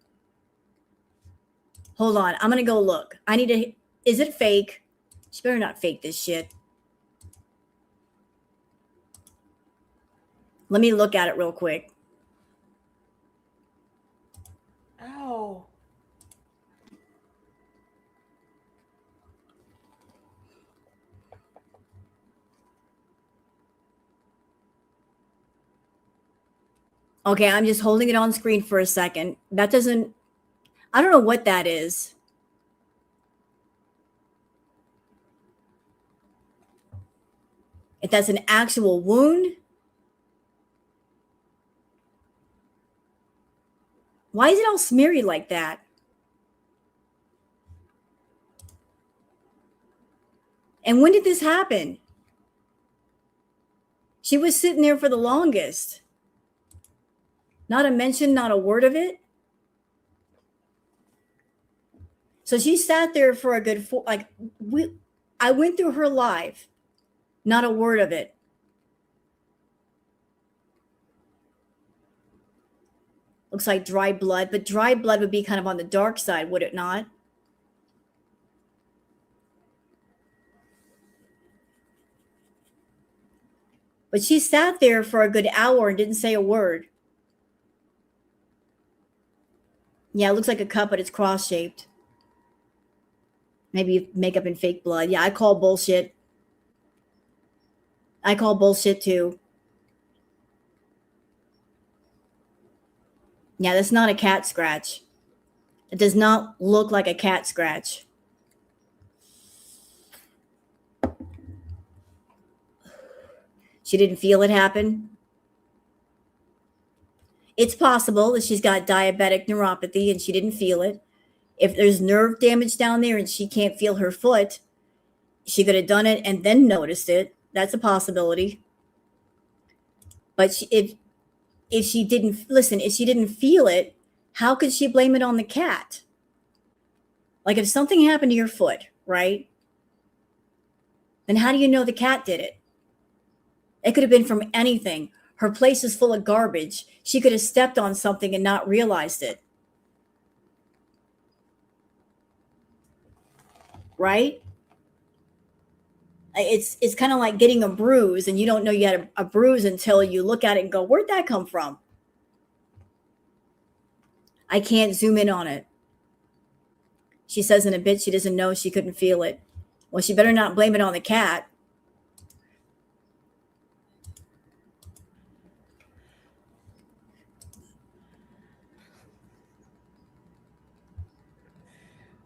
Hold on. I'm going to go look. I need to, is it fake? She better not fake this shit. Let me look at it real quick. Ow. Okay, I'm just holding it on screen for a second. That doesn't, I don't know what that is. If that's an actual wound, why is it all smeary like that? And when did this happen? She was sitting there for the longest. Not a mention, not a word of it. So she sat there for a good I went through her live, not a word of it. Looks like dry blood, but dry blood would be kind of on the dark side, would it not? But she sat there for a good hour and didn't say a word. Yeah, it looks like a cup, but it's cross-shaped. Maybe makeup and fake blood. Yeah, I call bullshit. I call bullshit too. Yeah, that's not a cat scratch. It does not look like a cat scratch. She didn't feel it happen. It's possible that she's got diabetic neuropathy and she didn't feel it. If there's nerve damage down there and she can't feel her foot, she could have done it and then noticed it. That's a possibility. But if she didn't feel it, how could she blame it on the cat? Like if something happened to your foot, right? Then how do you know the cat did it? It could have been from anything. Her place is full of garbage. She could have stepped on something and not realized it. Right? It's kind of like getting a bruise and you don't know you had a bruise until you look at it and go, where'd that come from? I can't zoom in on it. She says in a bit she doesn't know, she couldn't feel it. Well, she better not blame it on the cat.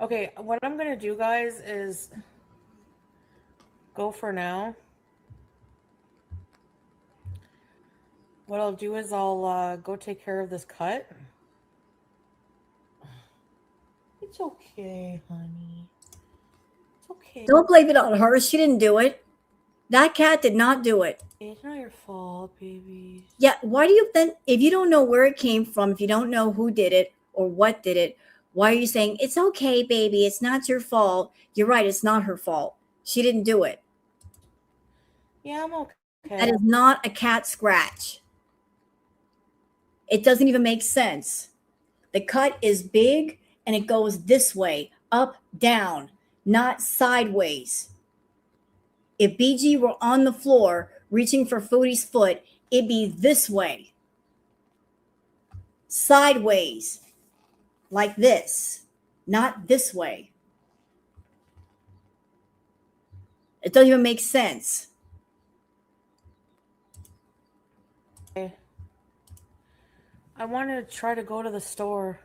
Okay, what I'm going to do, guys, is go for now. What I'll do is I'll go take care of this cut. It's okay, honey. It's okay. Don't blame it on her. She didn't do it. That cat did not do it. It's not your fault, baby. Yeah, why do you then, if you don't know where it came from, if you don't know who did it or what did it, why are you saying, it's okay, baby, it's not your fault? You're right, it's not her fault. She didn't do it. Yeah, I'm okay. That is not a cat scratch. It doesn't even make sense. The cut is big and it goes this way, up, down, not sideways. If BG were on the floor reaching for Foodie's foot, it'd be this way. Sideways. Like this. Not this way. It doesn't even make sense. Okay. I want to try to go to the store.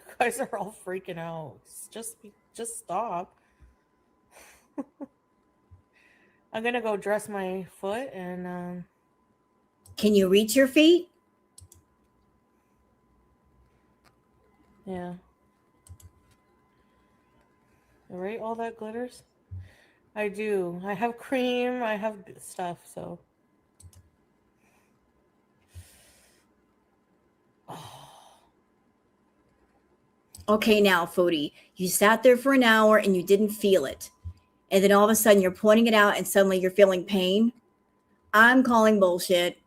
You guys are all freaking out. Just stop. I'm gonna go dress my foot and Can you reach your feet? yeah. Right, all that glitters? I do. I have cream, I have stuff, so. Okay, now, Foodie, you sat there for an hour and you didn't feel it. And then all of a sudden you're pointing it out and suddenly you're feeling pain. I'm calling bullshit.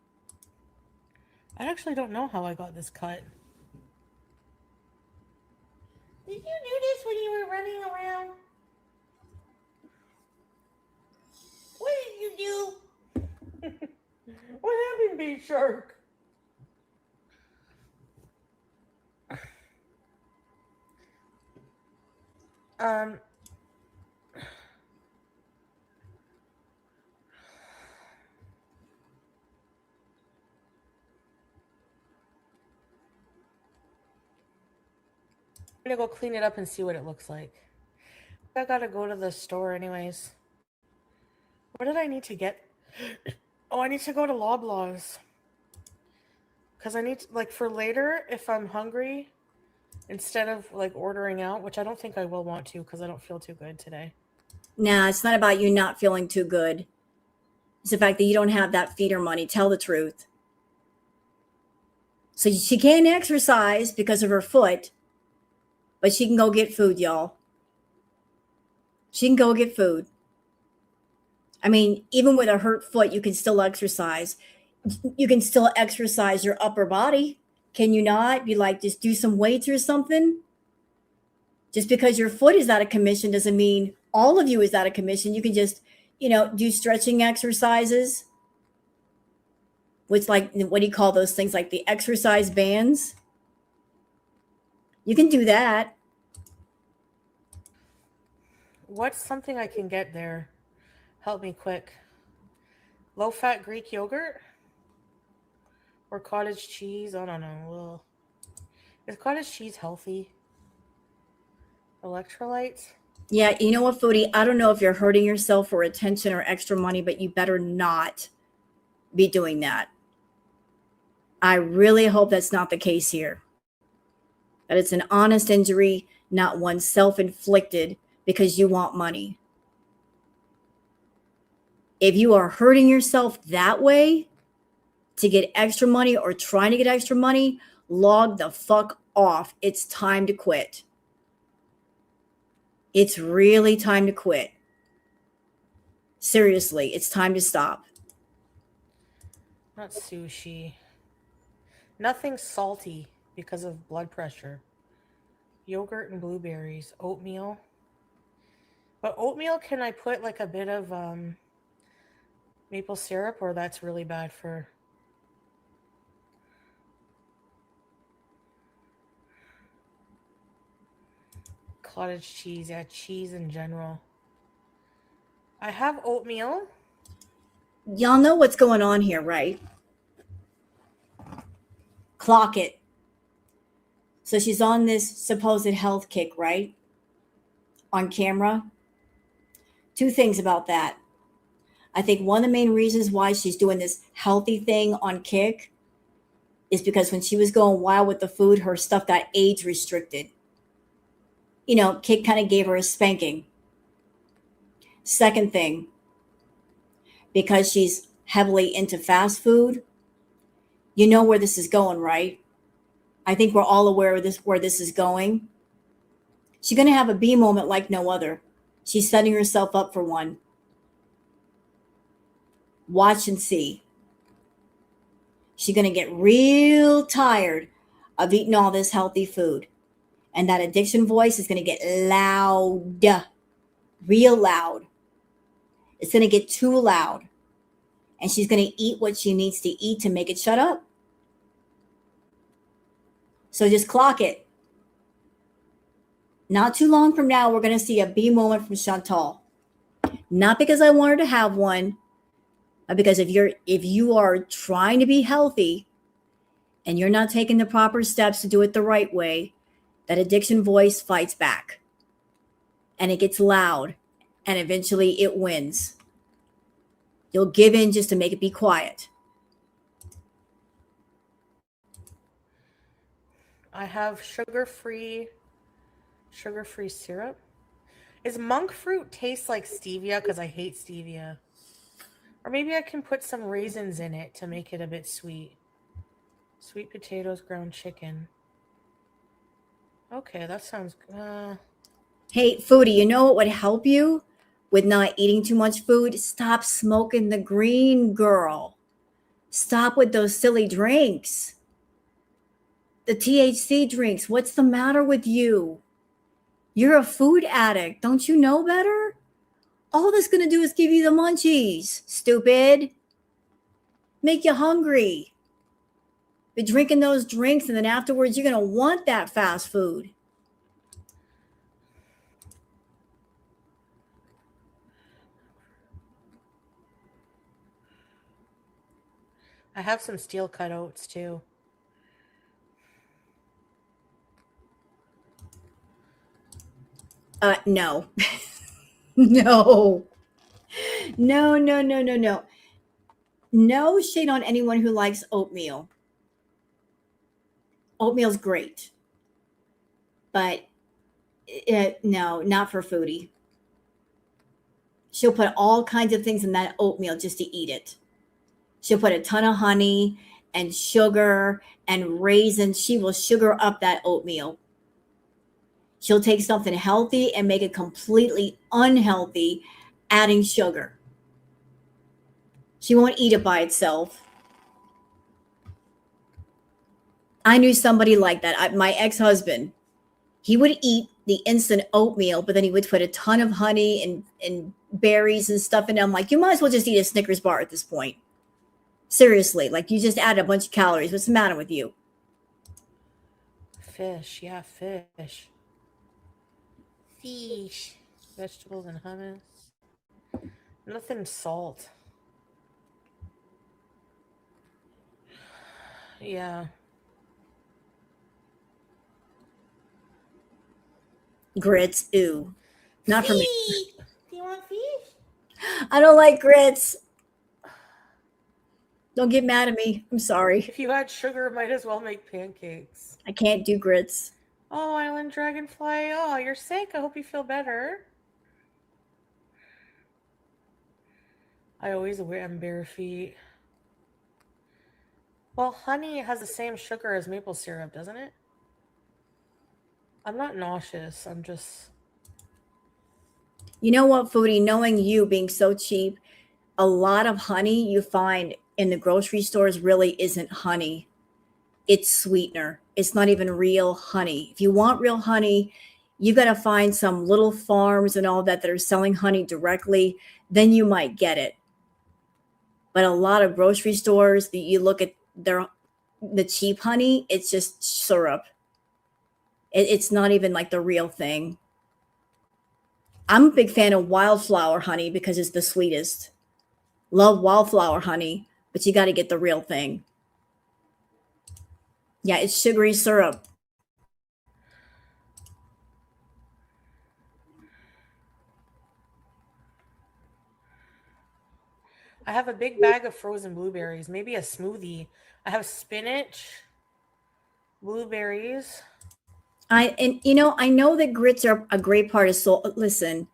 I actually don't know how I got this cut. Did you do this when you were running around? What did you do? What happened, Big Shark? gonna go clean it up and see what it looks like. I gotta go to the store anyways. What did I need to get? Oh, I need to go to Loblaws. Because I need to, like, for later, if I'm hungry, instead of, like, ordering out, which I don't think I will want to because I don't feel too good today. Nah, it's not about you not feeling too good. It's the fact that you don't have that feeder money. Tell the truth. So she can't exercise because of her foot, but she can go get food, y'all. She can go get food. I mean, even with a hurt foot, you can still exercise. You can still exercise your upper body. Can you not? Be like, just do some weights or something? Just because your foot is out of commission doesn't mean all of you is out of commission. You can just, do stretching exercises. Which, like, what do you call those things? Like the exercise bands. You can do that. What's something I can get there? Help me quick. Low-fat Greek yogurt? Or cottage cheese? I don't know. Well, is cottage cheese healthy? Electrolytes? Yeah, you know what, Foodie? I don't know if you're hurting yourself for attention or extra money, but you better not be doing that. I really hope that's not the case here. That it's an honest injury, not one self-inflicted because you want money. If you are hurting yourself that way to get extra money or trying to get extra money, log the fuck off. It's time to quit. It's really time to quit. Seriously, it's time to stop. Not sushi. Nothing salty because of blood pressure. Yogurt and blueberries. Oatmeal. But oatmeal, can I put like a bit of maple syrup, or that's really bad for... Cottage cheese. Yeah, cheese in general. I have oatmeal. Y'all know what's going on here, right? Clock it. So she's on this supposed health kick, right? On camera. Two things about that. I think one of the main reasons why she's doing this healthy thing on kick is because when she was going wild with the food, her stuff got age restricted. Kick kind of gave her a spanking. Second thing, because she's heavily into fast food, you know where this is going, right? I think we're all aware of where this is going. She's going to have a B moment like no other. She's setting herself up for one. Watch and see. She's going to get real tired of eating all this healthy food. And that addiction voice is going to get loud, real loud. It's going to get too loud. And she's going to eat what she needs to eat to make it shut up. So just clock it. Not too long from now, we're going to see a B moment from Chantal. Not because I want her to have one, but because if you are trying to be healthy and you're not taking the proper steps to do it the right way, that addiction voice fights back. And it gets loud. And eventually it wins. You'll give in just to make it be quiet. I have sugar-free syrup. Is monk fruit taste like stevia? Because I hate stevia. Or maybe I can put some raisins in it to make it a bit sweet. Sweet potatoes, ground chicken. Okay, that sounds good. Hey, Foodie, you know what would help you with not eating too much food? Stop smoking the green, girl. Stop with those silly drinks. The THC drinks. What's the matter with you? You're a food addict. Don't you know better? All that's going to do is give you the munchies, stupid. Make you hungry. Be drinking those drinks, and then afterwards you're going to want that fast food. I have some steel cut oats too. No. No. No, no, no, no, no. No shade on anyone who likes oatmeal. Oatmeal's great. But no, not for Foodie. She'll put all kinds of things in that oatmeal just to eat it. She'll put a ton of honey and sugar and raisins. She will sugar up that oatmeal. She'll take something healthy and make it completely unhealthy, adding sugar. She won't eat it by itself. I knew somebody like that. My ex-husband, he would eat the instant oatmeal, but then he would put a ton of honey and berries and stuff in it. I'm like, you might as well just eat a Snickers bar at this point. Seriously, like you just added a bunch of calories. What's the matter with you? Fish, yeah, fish. Fish. Vegetables and hummus. Nothing salt. Yeah. Grits, ooh. Not for me. Fish. Do you want fish? I don't like grits. Don't get mad at me. I'm sorry. If you add sugar, might as well make pancakes. I can't do grits. Oh, Island Dragonfly. Oh, you're sick. I hope you feel better. I always wear bare feet. Well, honey has the same sugar as maple syrup, doesn't it? I'm not nauseous. I'm just... You know what, Foodie? Knowing you being so cheap, a lot of honey you find in the grocery stores really isn't honey. It's sweetener. It's not even real honey. If you want real honey, you got to find some little farms and all that are selling honey directly. Then you might get it. But a lot of grocery stores, you look at the cheap honey, it's just syrup. It's not even like the real thing. I'm a big fan of wildflower honey because it's the sweetest. Love wildflower honey, but you got to get the real thing. Yeah, it's sugary syrup. I have a big bag of frozen blueberries. Maybe a smoothie. I have spinach, blueberries. I know that grits are a great part of soul. Listen,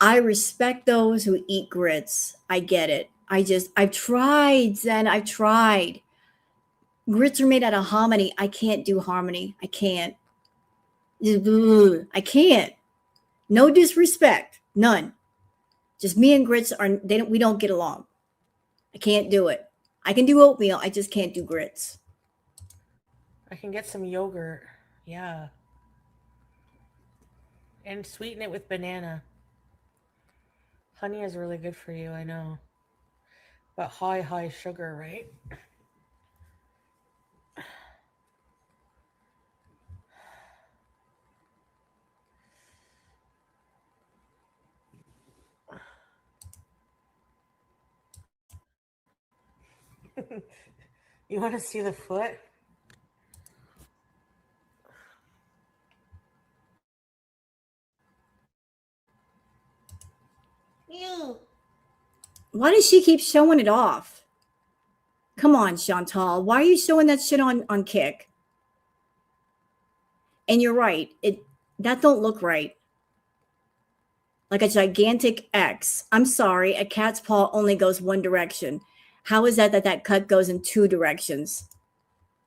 I respect those who eat grits. I get it. I've tried, Zen. I've tried. Grits are made out of hominy. I can't do harmony. I can't. I can't. No disrespect. None. Just me and grits we don't get along. I can't do it. I can do oatmeal. I just can't do grits. I can get some yogurt. Yeah. And sweeten it with banana. Honey is really good for you, I know. But high sugar, right? You want to see the foot? Ew. Why does she keep showing it off? Come on, Chantal. Why are you showing that shit on Kick? And you're right. That don't look right. Like a gigantic X. I'm sorry. A cat's paw only goes one direction. How is that cut goes in two directions?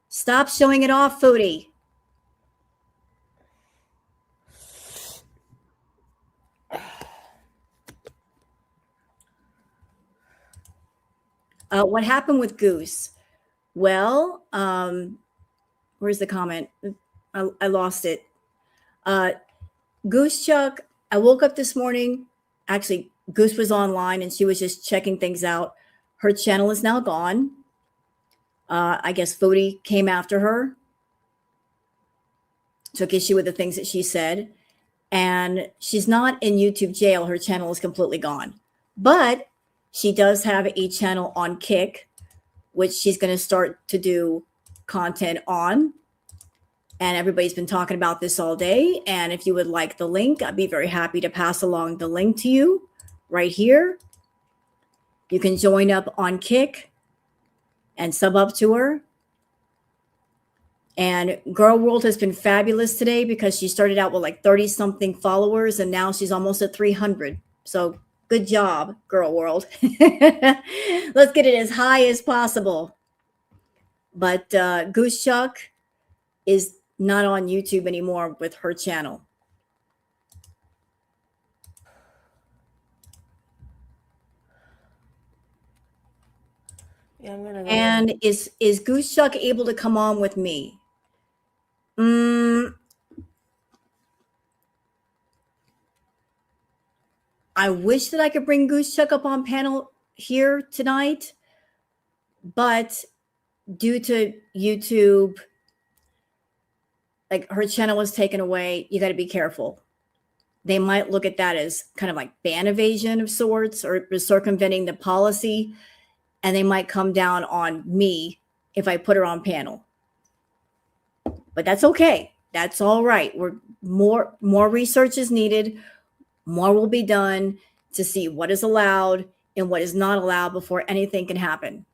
Stop showing it off, Foodie. What happened with Goose? Well, where's the comment? I lost it. Goose Chuck, I woke up this morning. Actually, Goose was online and she was just checking things out. Her channel is now gone. I guess Foodie came after her, took issue with the things that she said, and she's not in YouTube jail. Her channel is completely gone. But she does have a channel on Kick, which she's going to start to do content on. And everybody's been talking about this all day. And if you would like the link, I'd be very happy to pass along the link to you right here. You can join up on Kick and sub up to her. And Girl World has been fabulous today because she started out with like 30 something followers and now she's almost at 300. So good job, Girl World. Let's get it as high as possible. But Goose Chuck is not on YouTube anymore with her channel. Yeah, I'm gonna go. And is Goose Chuck able to come on with me? I wish that I could bring Goose Chuck up on panel here tonight, but due to YouTube, like her channel was taken away. You got to be careful. They might look at that as kind of like ban evasion of sorts or circumventing the policy. And they might come down on me if I put her on panel. But that's okay. That's all right. We're more research is needed. More will be done to see what is allowed and what is not allowed before anything can happen.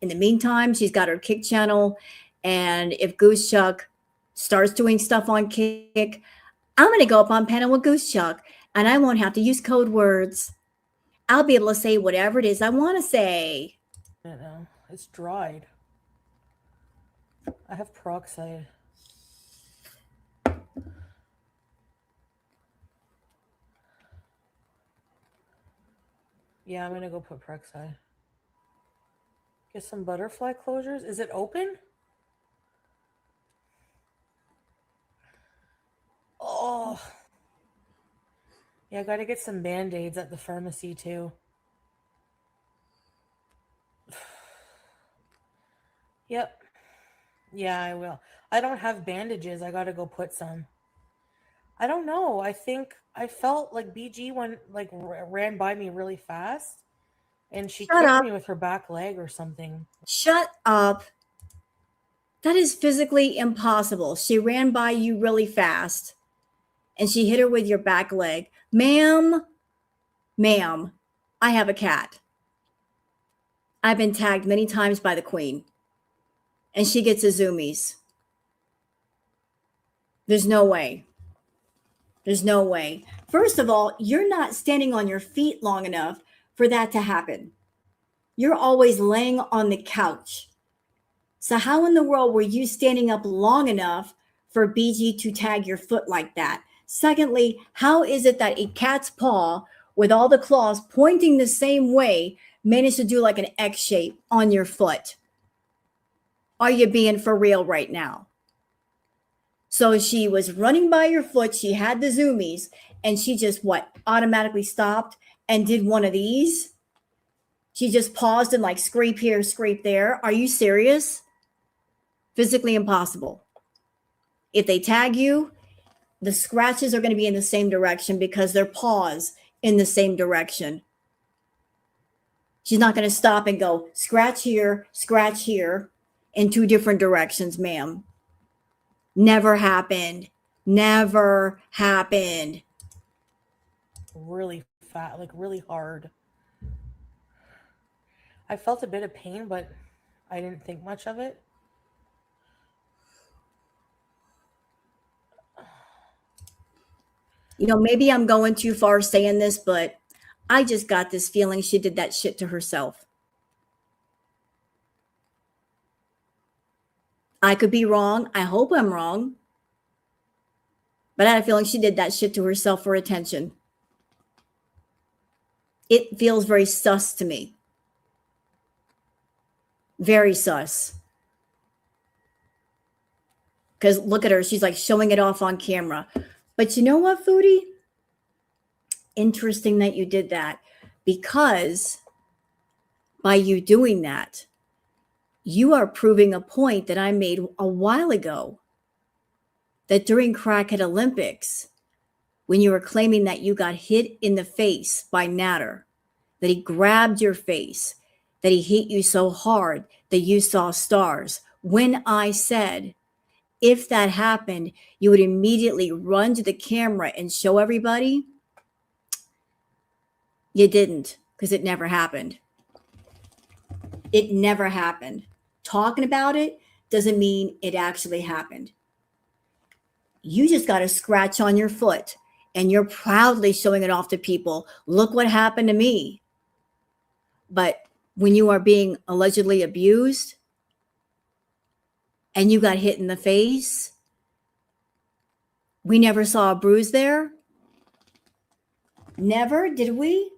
In the meantime, she's got her Kick channel. And if Goose Chuck starts doing stuff on Kick, I'm going to go up on panel with Goose Chuck and I won't have to use code words. I'll be able to say whatever it is I want to say. I don't know. It's dried. I have peroxide. Yeah, I'm gonna go put peroxide. Get some butterfly closures. Is it open? Oh. Yeah, I gotta get some Band-Aids at the pharmacy too. Yep. Yeah, I will. I don't have bandages. I gotta go put some. I don't know. I think I felt like BG ran by me really fast, and she Shut kicked up. me with her back leg or something. Shut up. That is physically impossible. She ran by you really fast and she hit her with your back leg. Ma'am, I have a cat. I've been tagged many times by the queen and she gets a zoomies. There's no way. There's no way. First of all, you're not standing on your feet long enough for that to happen. You're always laying on the couch. So how in the world were you standing up long enough for BG to tag your foot like that? Secondly, how is it that a cat's paw with all the claws pointing the same way managed to do like an X shape on your foot? Are you being for real right now? So she was running by your foot. She had the zoomies and she just automatically stopped and did one of these. She just paused and like scrape here, scrape there. Are you serious? Physically impossible. If they tag you, the scratches are going to be in the same direction because their paws in the same direction. She's not going to stop and go scratch here in two different directions, ma'am. Never happened. Never happened. Really fat, like really hard. I felt a bit of pain, but I didn't think much of it. You know, maybe I'm going too far saying this, but I just got this feeling she did that shit to herself. I could be wrong. I hope I'm wrong. But I had a feeling she did that shit to herself for attention. It feels very sus to me. Very sus. Because look at her. She's like showing it off on camera. But you know what, Foodie? Interesting that you did that. Because by you doing that, you are proving a point that I made a while ago. That during Crackhead Olympics, when you were claiming that you got hit in the face by Natter, that he grabbed your face, that he hit you so hard that you saw stars, when I said, if that happened, you would immediately run to the camera and show everybody. You didn't, because it never happened. It never happened. Talking about it doesn't mean it actually happened. You just got a scratch on your foot and you're proudly showing it off to people. Look what happened to me. But when you are being allegedly abused and you got hit in the face, we never saw a bruise there. Never, did we?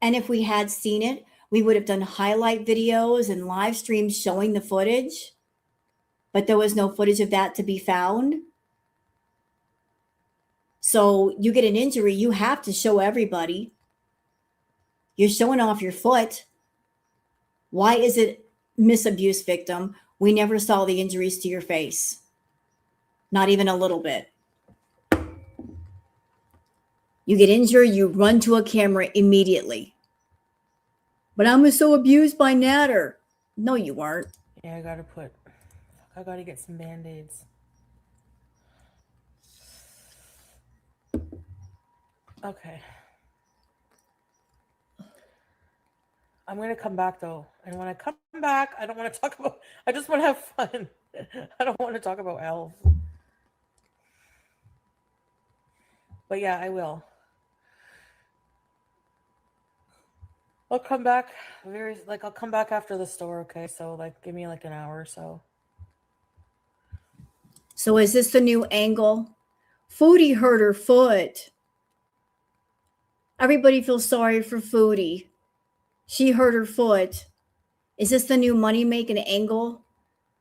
And if we had seen it, we would have done highlight videos and live streams showing the footage. But there was no footage of that to be found. So you get an injury, you have to show everybody. You're showing off your foot. Why is it misabuse victim? We never saw the injuries to your face. Not even a little bit. You get injured, you run to a camera immediately. But I was so abused by Natter. No, you weren't. Yeah, I gotta get some Band-Aids. Okay. I'm gonna come back though. And when I come back, I don't want to talk about, I just want to have fun. I don't want to talk about elves. But yeah, I will. I'll come back I'll come back after the store, okay? So like give me like an hour or so. So is this the new angle? Foodie hurt her foot. Everybody feels sorry for Foodie. She hurt her foot. Is this the new money making angle?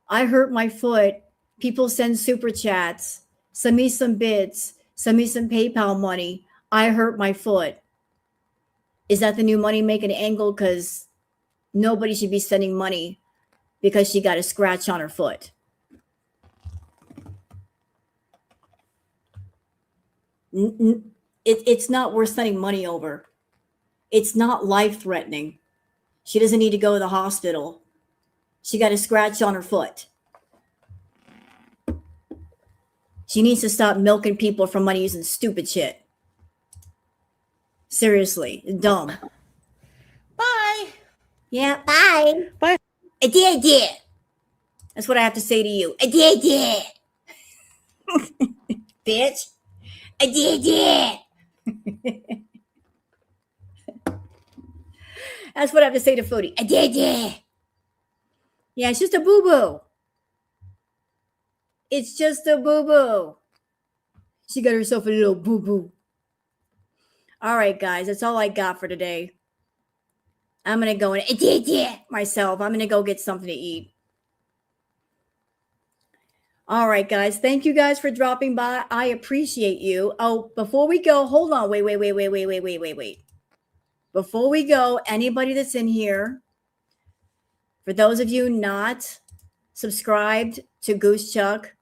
I hurt my foot. People send super chats. Send me some bits. Send me some PayPal money. I hurt my foot. Is that the new money making angle? Because nobody should be sending money because she got a scratch on her foot. It's not worth sending money over. It's not life-threatening. She doesn't need to go to the hospital. She got a scratch on her foot. She needs to stop milking people for money using stupid shit. Seriously, dumb. Bye. Yeah, bye. Bye. I did. That's what I have to say to you. I did. Bitch. I did. That's what I have to say to Foodie. I did. Yeah, it's just a boo-boo. It's just a boo-boo. She got herself a little boo-boo. All right, guys, that's all I got for today. I'm going to go and myself. I'm going to go get something to eat. All right, guys. Thank you guys for dropping by. I appreciate you. Oh, before we go, hold on. Wait. Before we go, anybody that's in here, for those of you not subscribed to Goose Chuck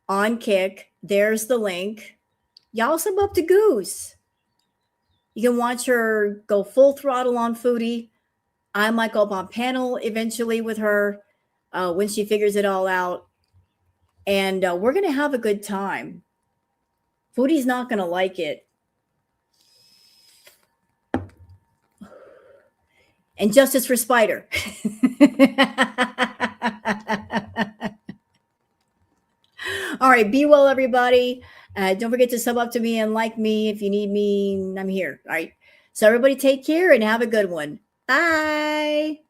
on Kick, there's the link. Y'all sub up to Goose. You can watch her go full throttle on Foodie. I might go up on panel eventually with her when she figures it all out. And we're going to have a good time. Foodie's not going to like it. And justice for Spider. All right. Be well, everybody. Don't forget to sub up to me and like me. If you need me, I'm here. All right. So everybody take care and have a good one. Bye.